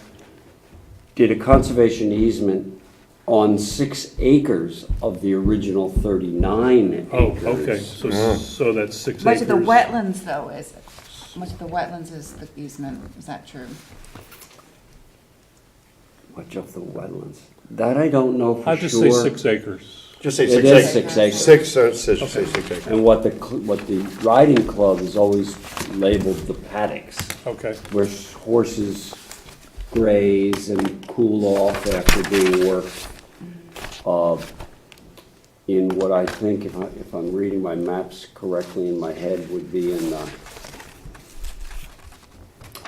did a conservation easement on 6 acres of the original 39 Oh, acres. okay, so that's 6 acres. Much of the wetlands, though, is, much of the wetlands is the easement, is that true? Much of the wetlands. That I don't know for sure. I'll just say 6 acres. Just say It 6 is acres. 6 acres. 6, so it says just say 6 acres. And what the riding club is always labeled the paddocks, Okay, where horses graze and cool off after being worked. In what I think, if I'm reading my maps correctly in my head, would be in the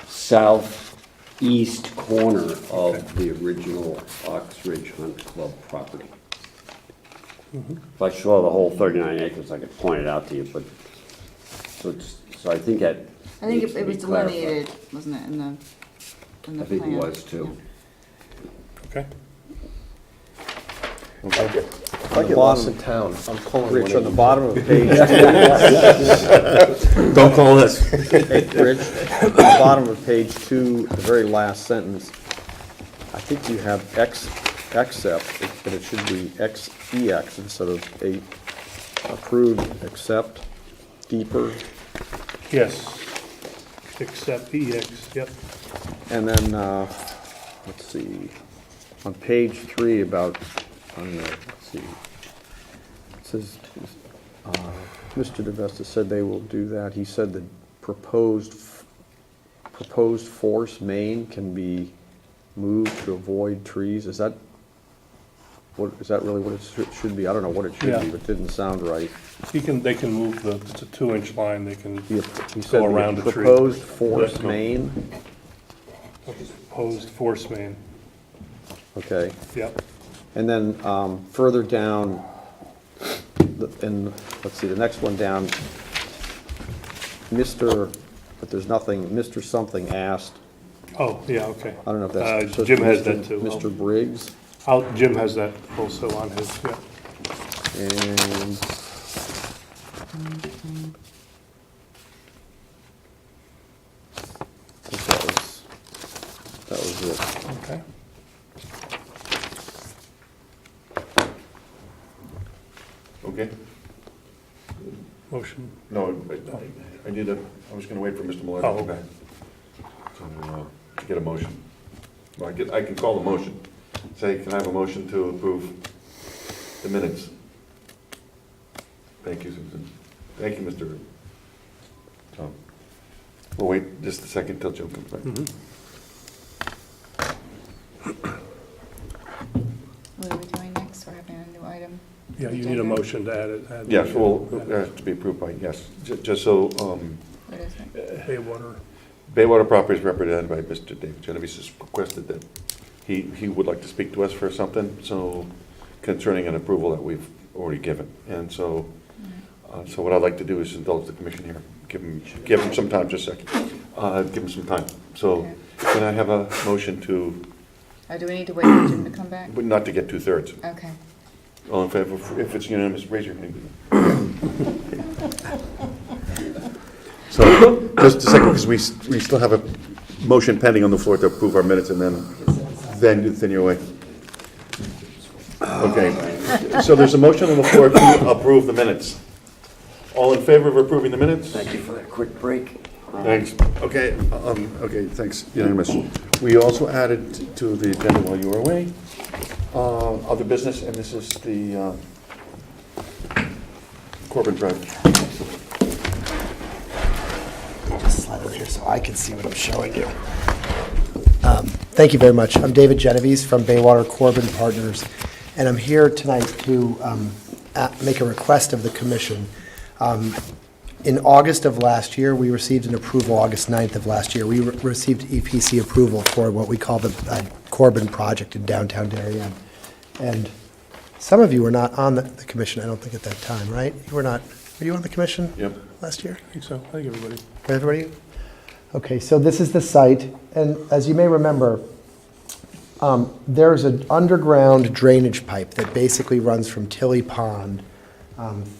southeast corner of the original Ox Ridge Hunt Club property. If I show the whole 39 acres, I could point it out to you, but, so I think that I think needs to it was be clarified. delineated, wasn't it, in the plan? I think it was too. okay. If I get lost in town, I'm calling Rich on the bottom of page. Don't call this. Rich, at the bottom of page 2, the very last sentence, I think you have except, but it should be EX instead of approved, except, deeper. Yes, except EX, yep. And then, let's see, on page 3 about, let's see, it says, Mr. DeVesta said they will do that. He said the proposed force main can be moved to avoid trees. Is that really what it should be? I don't know what it should Yeah. be, but it didn't sound right. They can move it's a 2-inch line, they can He said go around the the tree. proposed force main, Proposed force main, okay. yep. And then further down, let's see, the next one down, but there's nothing, Mr. Something asked Oh, yeah, okay. I don't know if that's. supposed Jim to be has Mr. that too. Mr. Briggs. Jim has that also on his, yeah. And I think that was it. Okay. Okay? Motion. No, I need I was gonna wait for Mr. Millar Oh, to come okay. back. To get a motion. Well, I can call the motion. Say, can I have a motion to approve the minutes? Thank you, Susan. Thank you, Mr. Tom. We'll wait just a second till Jim comes back. What are we doing next? We're having a new item. Yeah, you need a motion to add it. Yes, well, to be approved by, yes. Just so, What is it? Baywater. Baywater Properties represented by Mr. David Genovese has requested that he would like to speak to us for something, so concerning an approval that we've already given. And so, so what I'd like to do is indulge the commission here. Give him some time, just a second. Give him some time. So Okay. can I have a motion to, Do we need to wait for Jim to come back? but not to get 2/3? Okay. All in favor, if it's unanimous, raise your hand. So, just a second, because we still have a motion pending on the floor to approve our minutes, and then you're away. Okay, so there's a motion on the floor to approve the minutes. All in favor of approving the minutes? Thank you for that quick break. Thanks. Okay, okay, thanks, unanimous. We also added to the agenda while you were away, other business, and this is the Corbin Drive. Just slide over here so I can see what I'm showing you. Thank you very much. I'm David Genovese from Baywater Corbin Partners, and I'm here tonight to make a request of the commission. In August of last year, we received an approval, August 9th of last year, we received EPC approval for what we call the Corbin project in downtown Darien. And some of you were not on the commission, I don't think, at that time, right? You were not, were you on the commission? Yep. Last year? I think so. I think everybody. Everybody? Okay, so this is the site, and as you may remember, there's an underground drainage pipe that basically runs from Tilly Pond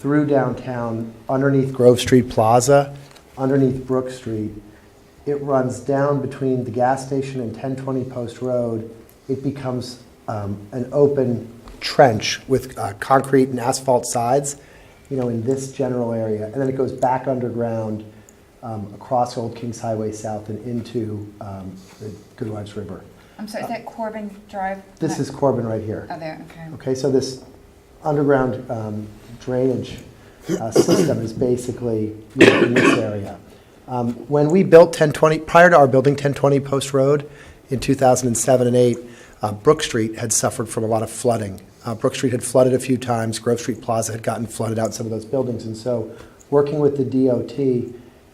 through downtown, underneath Grove Street Plaza, underneath Brook Street. It runs down between the gas station and 1020 Post Road. It becomes an open trench with concrete and asphalt sides, in this general area. And then it goes back underground across Old Kings Highway South and into the Good Wives River. I'm sorry, is that Corbin Drive? This is Corbin right here. Oh, there, okay. Okay, so this underground drainage system is basically in this area. When we built 1020, prior to our building 1020 Post Road in 2007 and 8, Brook Street had suffered from a lot of flooding. Brook Street had flooded a few times. Grove Street Plaza had gotten flooded out in some of those buildings. And so working with the DOT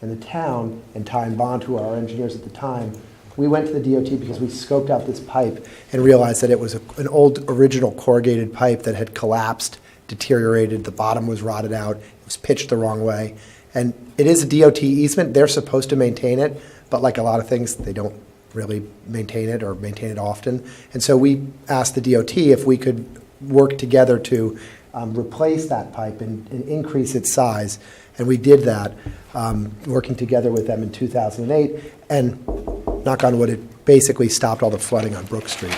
and the town and Ty and Bond, who are our engineers at the time, we went to the DOT because we scoped out this pipe and realized that it was an old original corrugated pipe that had collapsed, deteriorated, the bottom was rotted out, it was pitched the wrong way. And it is a DOT easement, they're supposed to maintain it, but like a lot of things, they don't really maintain it or maintain it often. And so we asked the DOT if we could work together to replace that pipe and increase its size. And we did that, working together with them in 2008. And knock on wood, it basically stopped all the flooding on Brook Street.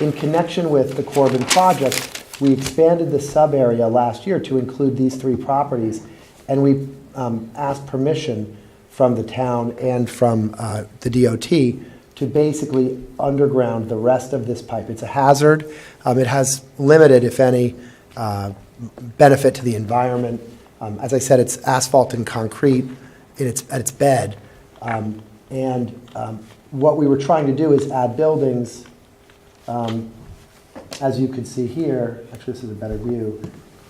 In connection with the Corbin project, we expanded the sub-area last year to include these three properties. And we asked permission from the town and from the DOT to basically underground the rest of this pipe. It's a hazard. It has limited, if any, benefit to the environment. As I said, it's asphalt and concrete at its bed. What we were trying to do is add buildings, as you can see here. Actually, this is a better view.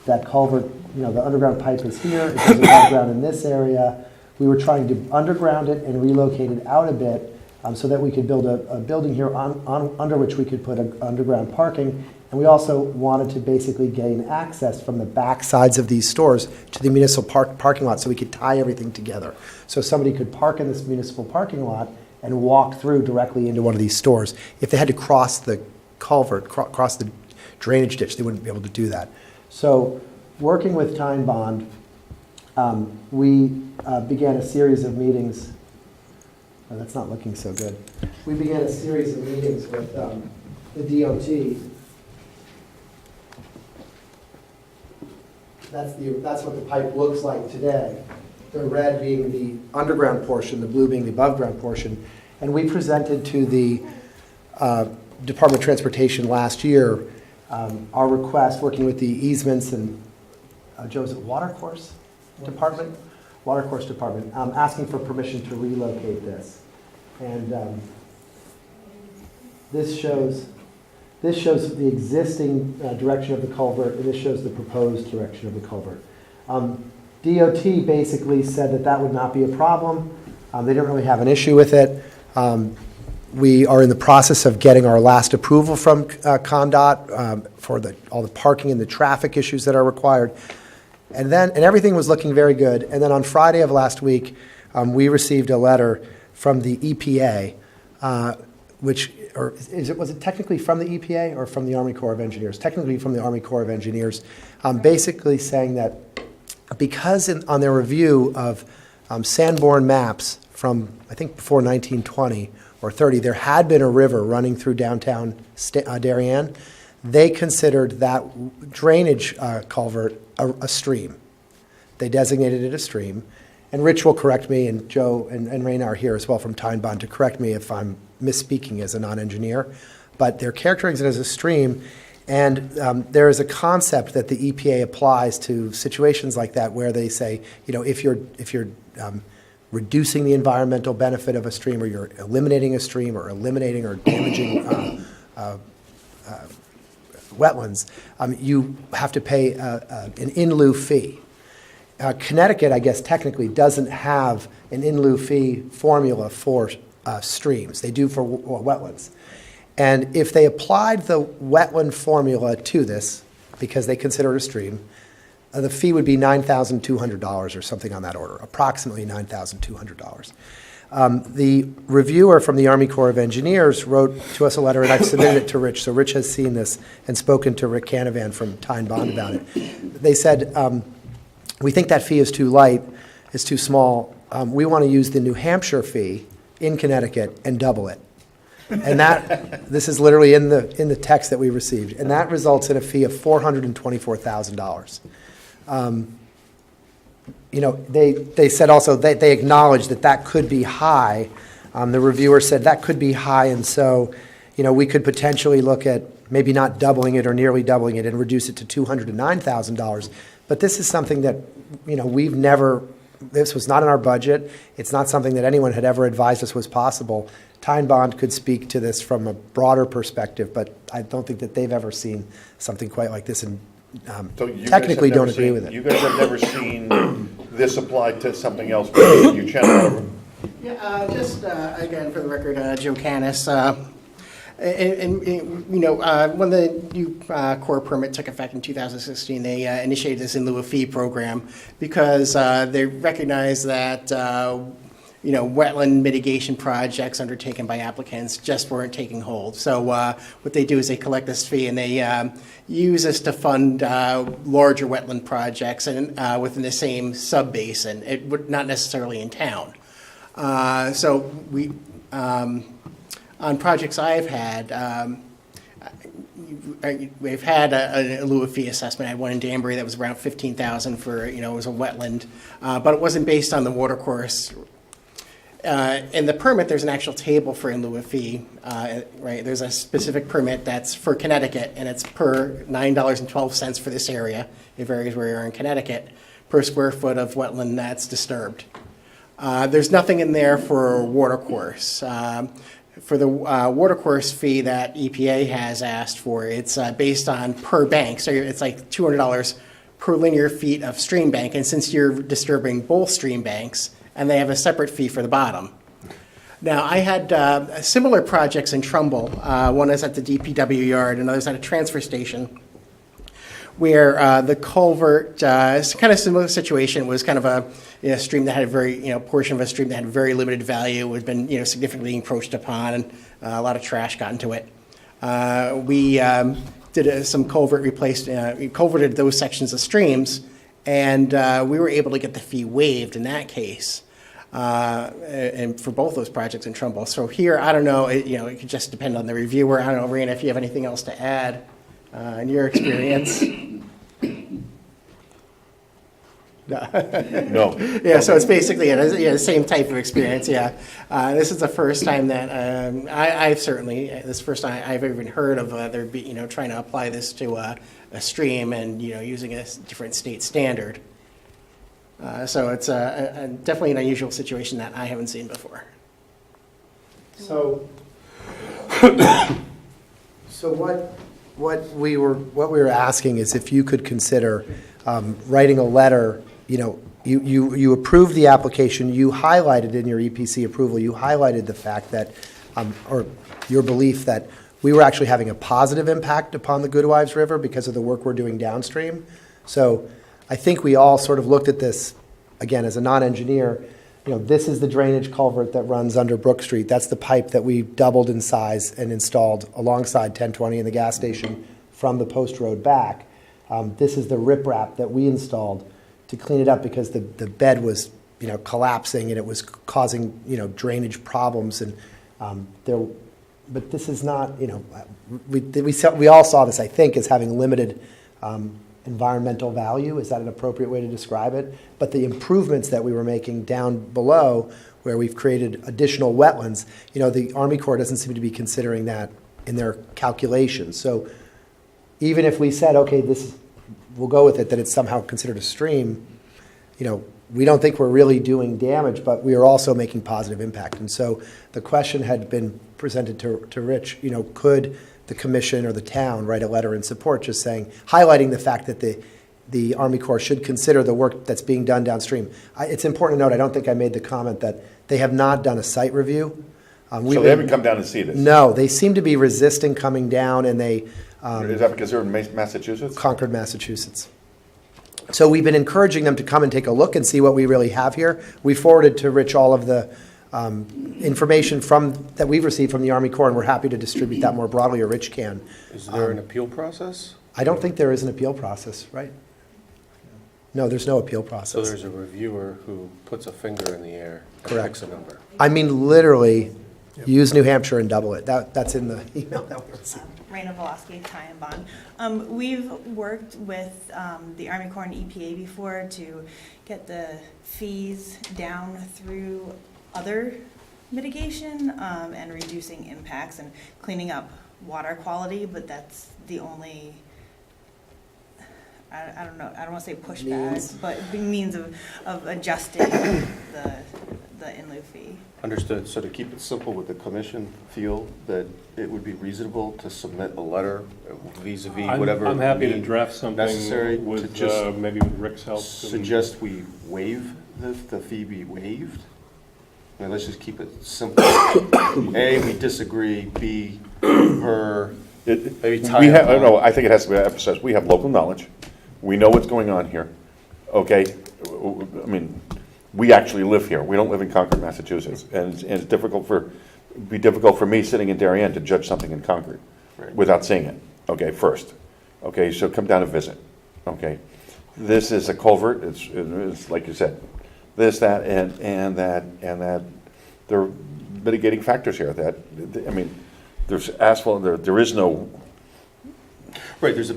That culvert, the underground pipe is here. It goes underground in this area. We were trying to underground it and relocate it out a bit so that we could build a building here under which we could put underground parking. And we also wanted to basically gain access from the back sides of these stores to the municipal parking lot so we could tie everything together. So somebody could park in this municipal parking lot and walk through directly into one of these stores. If they had to cross the culvert, cross the drainage ditch, they wouldn't be able to do that. So working with Time Bond, we began a series of meetings. Oh, that's not looking so good. We began a series of meetings with the DOT. That's what the pipe looks like today. The red being the underground portion, the blue being the above ground portion. And we presented to the Department of Transportation last year our request, working with the easements and, Joe, is it Watercourse Department? Watercourse Department, asking for permission to relocate this. And this shows the existing direction of the culvert, and this shows the proposed direction of the culvert. DOT basically said that that would not be a problem. They didn't really have an issue with it. We are in the process of getting our last approval from ConnDOT for all the parking and the traffic issues that are required. And everything was looking very good. And then on Friday of last week, we received a letter from the EPA, was it technically from the EPA or from the Army Corps of Engineers? Technically from the Army Corps of Engineers, basically saying that because on their review of sandborne maps from, I think, before 1920 or 30, there had been a river running through downtown Darien. They considered that drainage culvert a stream. They designated it a stream. And Rich will correct me, and Joe and Raina are here as well from Time Bond to correct me if I'm misspeaking as a non-engineer. But they're characterizing it as a stream. And there is a concept that the EPA applies to situations like that where they say, if you're reducing the environmental benefit of a stream, or you're eliminating a stream, or eliminating or damaging wetlands, you have to pay an in lieu fee. Connecticut, I guess, technically doesn't have an in lieu fee formula for streams. They do for wetlands. And if they applied the wetland formula to this, because they consider it a stream, the fee would be $9,200 or something on that order, approximately $9,200. The reviewer from the Army Corps of Engineers wrote to us a letter, and I've submitted it to Rich, so Rich has seen this and spoken to Rick Canavan from Time Bond about it. They said, we think that fee is too light, is too small. We want to use the New Hampshire fee in Connecticut and double it. And this is literally in the text that we received, and that results in a fee of $424,000. They said also they acknowledged that could be high. The reviewer said that could be high, and so we could potentially look at maybe not doubling it or nearly doubling it and reduce it to $209,000. But this is something that we've never. This was not in our budget. It's not something that anyone had ever advised us was possible. Time Bond could speak to this from a broader perspective, but I don't think that they've ever seen something quite like this, and technically don't agree with it. You guys have never seen this applied to something else, but you channel over. Yeah, just again for the record, Joe Canis. When the new Corps permit took effect in 2016, they initiated this in lieu of fee program because they recognized that wetland mitigation projects undertaken by applicants just weren't taking hold. So what they do is they collect this fee and they use this to fund larger wetland projects and within the same sub-basin. It would not necessarily in town. So we. On projects I've had, we've had a lieu of fee assessment. I had one in Danbury that was around $15,000 for, it was a wetland, but it wasn't based on the water course. In the permit, there's an actual table for in lieu of fee, right? There's a specific permit that's for Connecticut, and it's per $9.12 for this area. It varies where you are in Connecticut, per square foot of wetland that's disturbed. There's nothing in there for water course. For the watercourse fee that EPA has asked for, it's based on per bank. So it's like $200 per linear feet of stream bank. And since you're disturbing both stream banks, and they have a separate fee for the bottom. Now, I had similar projects in Trumbull. One is at the DPW yard, and others at a transfer station, where the culvert, it's kind of similar situation, was kind of stream that had a very, portion of a stream that had very limited value, has been, significantly encroached upon, and a lot of trash got into it. We did some culverted those sections of streams, and we were able to get the fee waived in that case, and for both those projects in Trumbull. So here, I don't know, it could just depend on the reviewer. I don't know, Raina, if you have anything else to add in your experience. No. Yeah, so it's basically the same type of experience, yeah. This is the first time that I've certainly, this is the first time I've even heard of there be, trying to apply this to a stream and, using a different state standard. So it's definitely an unusual situation that I haven't seen before. So, so what we were asking is if you could consider writing a letter. You approved the application. You highlighted in your EPC approval. You highlighted the fact that, or your belief that we were actually having a positive impact upon the Goodwives River because of the work we're doing downstream. So, I think we all sort of looked at this again as a non-engineer. This is the drainage culvert that runs under Brook Street. That's the pipe that we doubled in size and installed alongside 1020 and the gas station from the post road back. This is the riprap that we installed to clean it up because the bed was, collapsing and it was causing, drainage problems. And but this is not, we all saw this, I think, as having limited environmental value. Is that an appropriate way to describe it? But the improvements that we were making down below, where we've created additional wetlands, the Army Corps doesn't seem to be considering that in their calculations. So even if we said, okay, we'll go with it, that it's somehow considered a stream, we don't think we're really doing damage, but we are also making positive impact. And so the question had been presented to Rich, could the commission or the town write a letter in support, just saying, highlighting the fact that the Army Corps should consider the work that's being done downstream. It's important to note, I don't think I made the comment that they have not done a site review. So they haven't come down to see this? No, they seem to be resisting coming down, and they... is that because they're in Massachusetts? Concord, Massachusetts. So we've been encouraging them to come and take a look and see what we really have here. We forwarded to Rich all of the information that we've received from the Army Corps, and we're happy to distribute that more broadly, or Rich can. Is there an appeal process? I don't think there is an appeal process, right? No, there's no appeal process. So there's a reviewer who puts a finger in the air and Correct. picks a number. I mean, literally, use New Hampshire and double it. That's in the email that we received. Raina Voloski, Ty and Bond. We've worked with the Army Corps and EPA before to get the fees down through other mitigation and reducing impacts and cleaning up water quality, but that's the only, I don't know, I don't want to say pushback, but the means of adjusting the in lieu fee. Understood. So to keep it simple, would the commission feel that it would be reasonable to submit a letter vis-a-vis whatever I'm happy to means draft something necessary with, to just maybe with Rick's help. suggest we waive the fee be waived? I mean, let's just keep it simple. A, we disagree. B, maybe tie We it have, on. no, I think it has to be emphasized, we have local knowledge, we know what's going on here, okay? I mean, we actually live here, we don't live in Concord, Massachusetts, and it's difficult for me sitting in Darien to judge something in Concord without seeing it, okay, first. Okay, so come down and visit, okay? This is a culvert, it's like you said, this, that, and that, there are mitigating factors here that, I mean, there's asphalt, there is no. Right, there's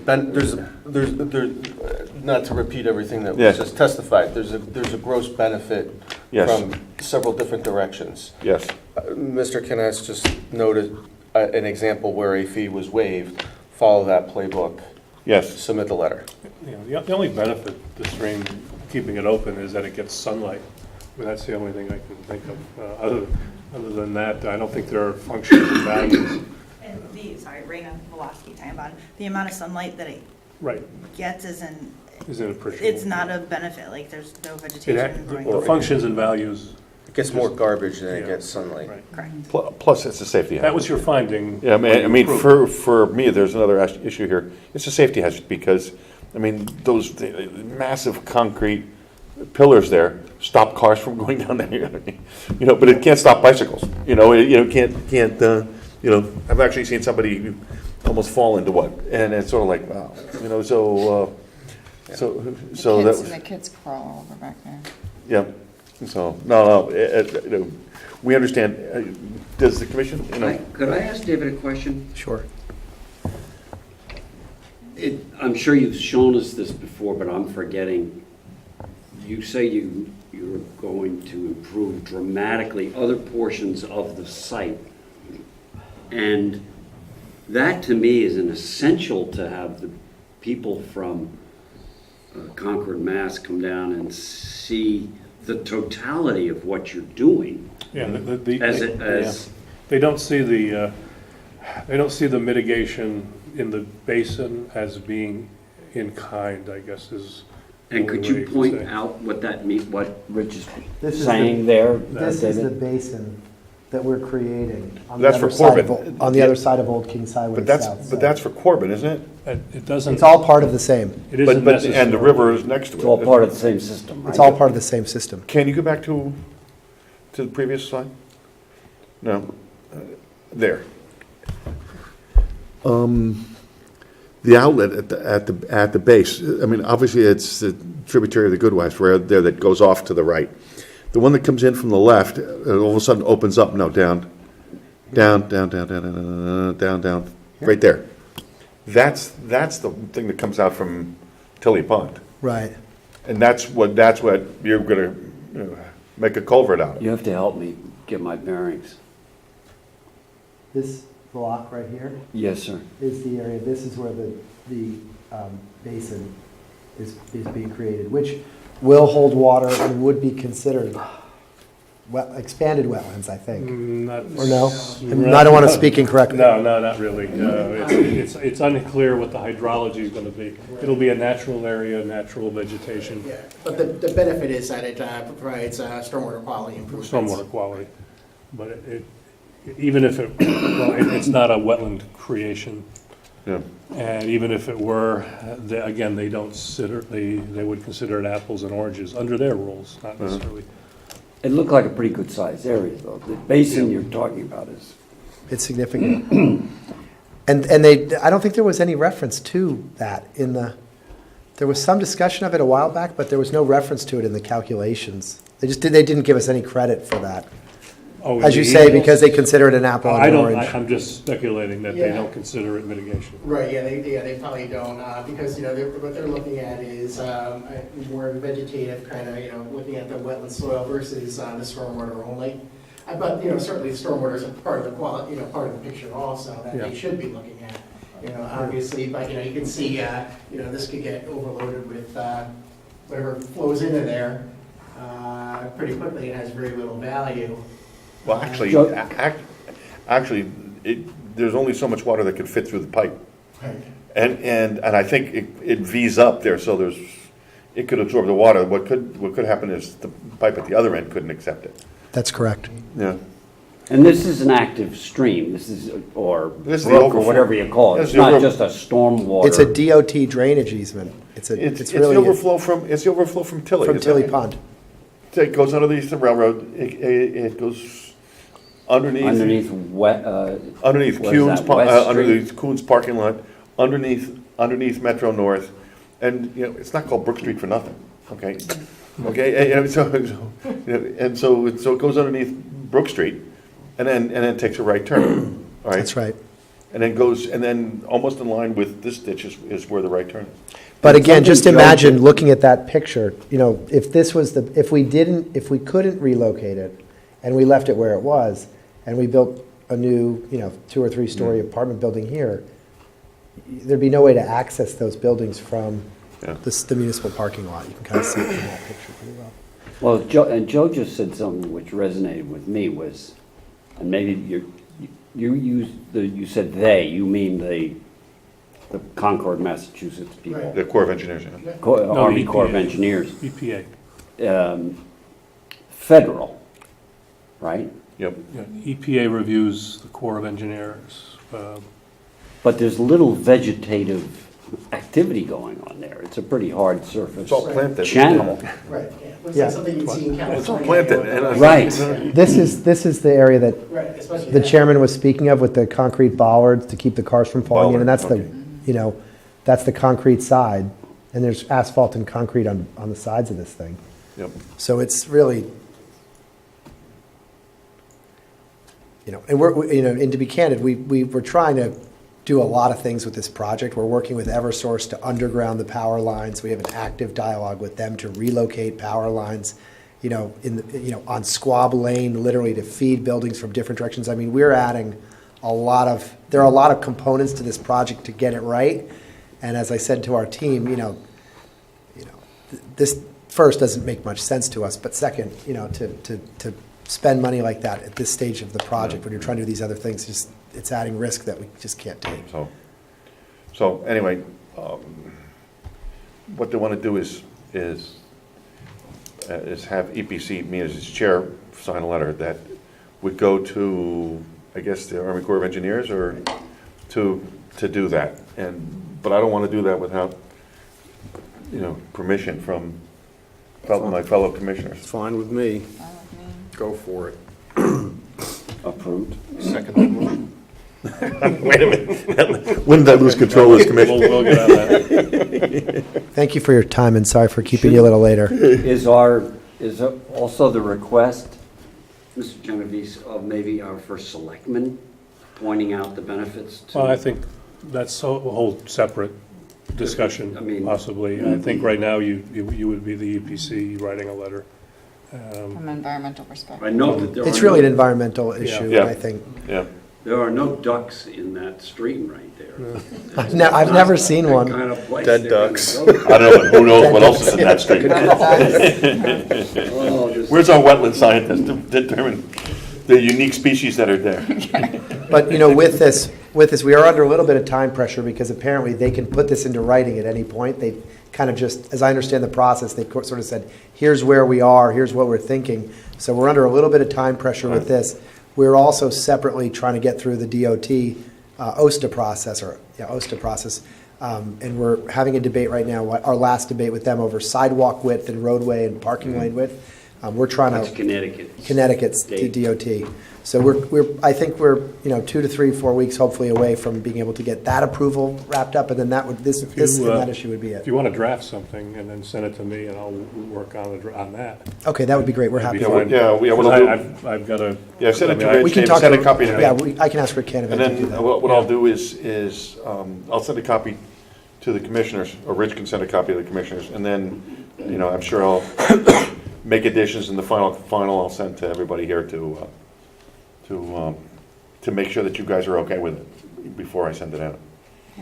not to repeat everything that was Yes. just testified, there's a gross benefit Yes. from several different directions. Yes. Mr. Knaus just noted an example where a fee was waived. Follow that playbook. Yes. Submit the letter. The only benefit to the stream, keeping it open, is that it gets sunlight. I mean, that's the only thing I can think of. Other than that, I don't think there are functions and values. And Raina Voloski, Ty and Bond, the amount of sunlight that it gets isn't appreciable. it's not a benefit, like there's no vegetation growing. The functions and values. It gets more garbage than it gets sunlight. Correct. Plus, it's a safety hazard. That was your finding. Yeah, I mean, for me, there's another issue here. It's a safety hazard because, I mean, those massive concrete pillars there stop cars from going down there. But it can't stop bicycles. I've actually seen somebody almost fall into one, and it's sort of like, wow, so that, the kids crawl over back there. yeah, so, no, we understand. Does the commission, Could I ask David a question? Sure. I'm sure you've shown us this before, but I'm forgetting. You say you're going to improve dramatically other portions of the site. And that, to me, is an essential to have the people from Concord, Mass. Come down and see the totality of what you're doing. Yeah, they don't see the mitigation in the basin as being in kind, I guess is. And could you point out what that means, what Rich is saying there? This is the basin that we're creating on That's the other for side of, Corbin. on the other side of Old Kings Highway but South. that's for Corbin, isn't it? It doesn't. It's all part of the same. It isn't But and the necessary. river is next to it. It's all part of the same system, right? It's all part of the same system. Can you go back to the previous slide? No, there. The outlet at the base. I mean, obviously it's the tributary of the Goodwives right there that goes off to the right. The one that comes in from the left, all of a sudden opens up. No, down, right there. That's the thing that comes out from Tilly Pond, Right. and that's what you're going to make a culvert out of. You have to help me get my bearings. This block right here Yes, sir. is the area, this is where the basin is being created, which will hold water and would be considered expanded wetlands, I think. Not. Or no? I don't want to speak incorrectly. No, not really. It's unclear what the hydrology is going to be. It'll be a natural area, natural vegetation, Yeah, but the benefit is that it provides stormwater quality improvements. stormwater quality. But even if it's not a wetland creation. Yeah. And even if it were, again, they would consider it apples and oranges under their rules, not necessarily. It looked like a pretty good sized area, though. The basin you're talking about is. It's significant. And I don't think there was any reference to that there was some discussion of it a while back, but there was no reference to it in the calculations. They didn't give us any credit for that. Oh, As you say, because they consider it an apple and an orange. I'm just speculating that they Yeah. don't consider it mitigation. Right, they probably don't, because, what they're looking at is more vegetative kind of, looking at the wetland soil versus the stormwater only. But, certainly stormwater is a part of the quality, part of the picture also that they should be looking at. Obviously, but, you can see, this could get overloaded with whatever flows into there pretty quickly. It has very little value. Well, actually, there's only so much water that could fit through the pipe. Right. And I think it V's up there, so it could absorb the water. What could happen is the pipe at the other end couldn't accept it. That's correct. Yeah. And this is an active stream, This is the brook, or overflow. whatever you call it. This It's is the not over- just a stormwater. It's a DOT drainage easement. It's really the overflow from Tilly. from isn't Tilly it? Pond. It goes underneath the railroad. It goes underneath Underneath underneath what is Kuhn's that, West Street? underneath Kuhn's parking lot, underneath Metro North, and it's not called Brook Street for nothing. Okay, and so it goes underneath Brook Street, and then takes a right turn. All right, That's right. and then almost in line with this ditch is where the right turn is. But again, just imagine looking at that picture, if we couldn't relocate it and we left it where it was and we built a new, 2 or 3 story apartment building here, there'd be no way to access those buildings from the municipal parking lot. You can kind of see it from that picture pretty well. Well, Joe just said something which resonated with me was, and maybe you said they, you mean the Concord, Massachusetts people. The Corps of Engineers. Yeah. Army EPA. Corps of Engineers. EPA. Federal, right? Yep. Yeah, EPA reviews the Corps of Engineers. But there's little vegetative activity going on there. It's a pretty hard surface. It's all planted. Channel. Right, yeah. Looks Yeah. like something you'd see in California. It's all planted. Right. This is the area that Right, especially. the chairman was speaking of with the concrete bollards to keep the cars from falling in, and that's Bollard, the, okay. you know, that's the concrete side, and there's asphalt and concrete on the sides of this thing. Yep. So it's really, you know, and and to be candid, we're trying to do a lot of things with this project. We're working with Eversource to underground the power lines. We have an active dialogue with them to relocate power lines, on Squab Lane, literally to feed buildings from different directions. I mean, there are a lot of components to this project to get it right. And as I said to our team, this first doesn't make much sense to us, but second, to spend money like that at this stage of the project when you're trying to do these other things, it's adding risk that we just can't take. So anyway, what they want to do is have EPC, me as its chair, sign a letter that would go to, I guess, the Army Corps of Engineers, or to do that. But I don't want to do that without, permission from my fellow commissioners. It's fine with me. Go for it. Approved. Second that motion. Wait a minute. When did I lose control as commissioner? We'll get on that. Thank you for your time, and sorry for keeping you a little later. Is also the request, Mr. Genovese, of maybe our first selectman pointing out the benefits to? Well, I think that's a whole separate discussion, I mean- possibly. I think right now you would be the EPC writing a letter. From an environmental perspective. I know that It's really an environmental issue, Yeah. I think. Yeah. there are no ducks in that stream right there. I've never seen That one. kind of place Dead they're gonna ducks. go to. I don't know, but who knows what else is in that street? Oh, just- Where's our wetland scientist to determine the unique species that are there? But, with this, we are under a little bit of time pressure because apparently they can put this into writing at any point. They kind of just, as I understand the process, they sort of said, here's where we are, here's what we're thinking. So we're under a little bit of time pressure with this. We're also separately trying to get through the DOT OSTA process. And we're having a debate right now, our last debate with them over sidewalk width and roadway and parking lane width. We're trying That's to, Connecticut's State. DOT. So I think we're 2 to 3, 4 weeks hopefully away from being able to get that approval wrapped up, and then this and that issue would be If it. you want to draft something and then send it to me, and I'll work on that. Okay, that would be great. We're happy. That'd be for fine. it. Yeah, what Because I'll do- I've got to. Yeah, send it to I mean, Rich. We can David, talk. send a copy to me. Yeah, I can ask Rick Canavan And to do then that. what I'll do is I'll send a copy to the commissioners, or Rich can send a copy to the commissioners, and then, I'm sure I'll make additions, and the final I'll send to everybody here to make sure that you guys are okay with it before I send it out.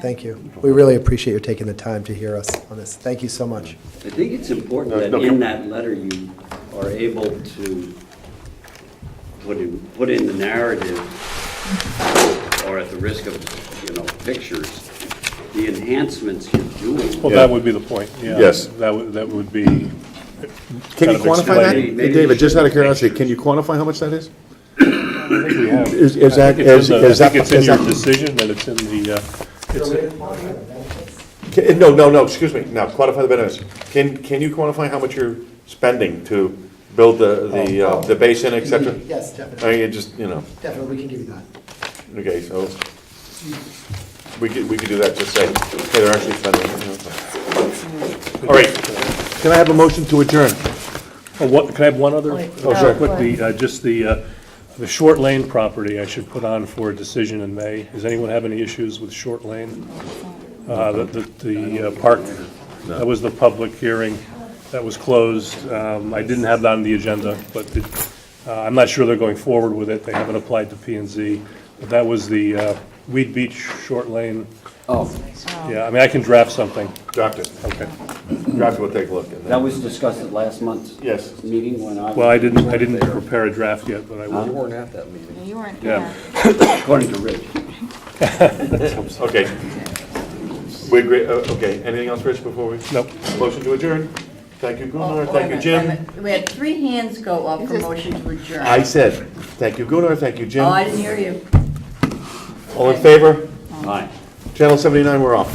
Thank you. We really appreciate your taking the time to hear us on this. Thank you so much. I think it's important that No, in that letter you are able to put in the narrative, or at the risk of, pictures, the enhancements you're doing. Well, that would be the point, yeah. Yes. That would be. Can you kind of quantify that? explaining- Hey, David, just out of curiosity, can you quantify how much that is? I think we have. Is I that- think it's in the- is I think that- it's in is your that- decision, and it's in the, No, excuse me, now, quantify the benefits. Can you quantify how much you're spending to build the basin, et cetera? Yes, I definitely. mean, it just, Definitely, we can give you that. okay, so we could do that, just say, hey, they're actually spending. All right, can I have a motion to adjourn? can I have one other? sure. Quickly, just the Short Lane property I should put on for a decision in May. Does anyone have any issues with Short Lane? The park, that was the public hearing that was closed. I didn't have that on the agenda, but I'm not sure they're going forward with it. They haven't applied to P&Z. But that was the Weed Beach Short Lane. Oh, Yeah, I mean, I can draft something. Draft it. Okay. Draft it, we'll take a look. and then- that was discussed at last month's Yes. meeting when I. Well, I didn't prepare a draft yet, but I You will. weren't at that meeting. Yeah, you weren't Yeah. there. According to Rich. Okay. We agree, okay, anything else, Rich, before we? Nope. Motion to adjourn? Thank you, Gunnar, thank you, Jim. We had 3 hands go up for motion to adjourn. I said, thank you, Gunnar, thank you, Jim. Oh, I didn't hear you. All in favor? Aye. Channel 79, we're off.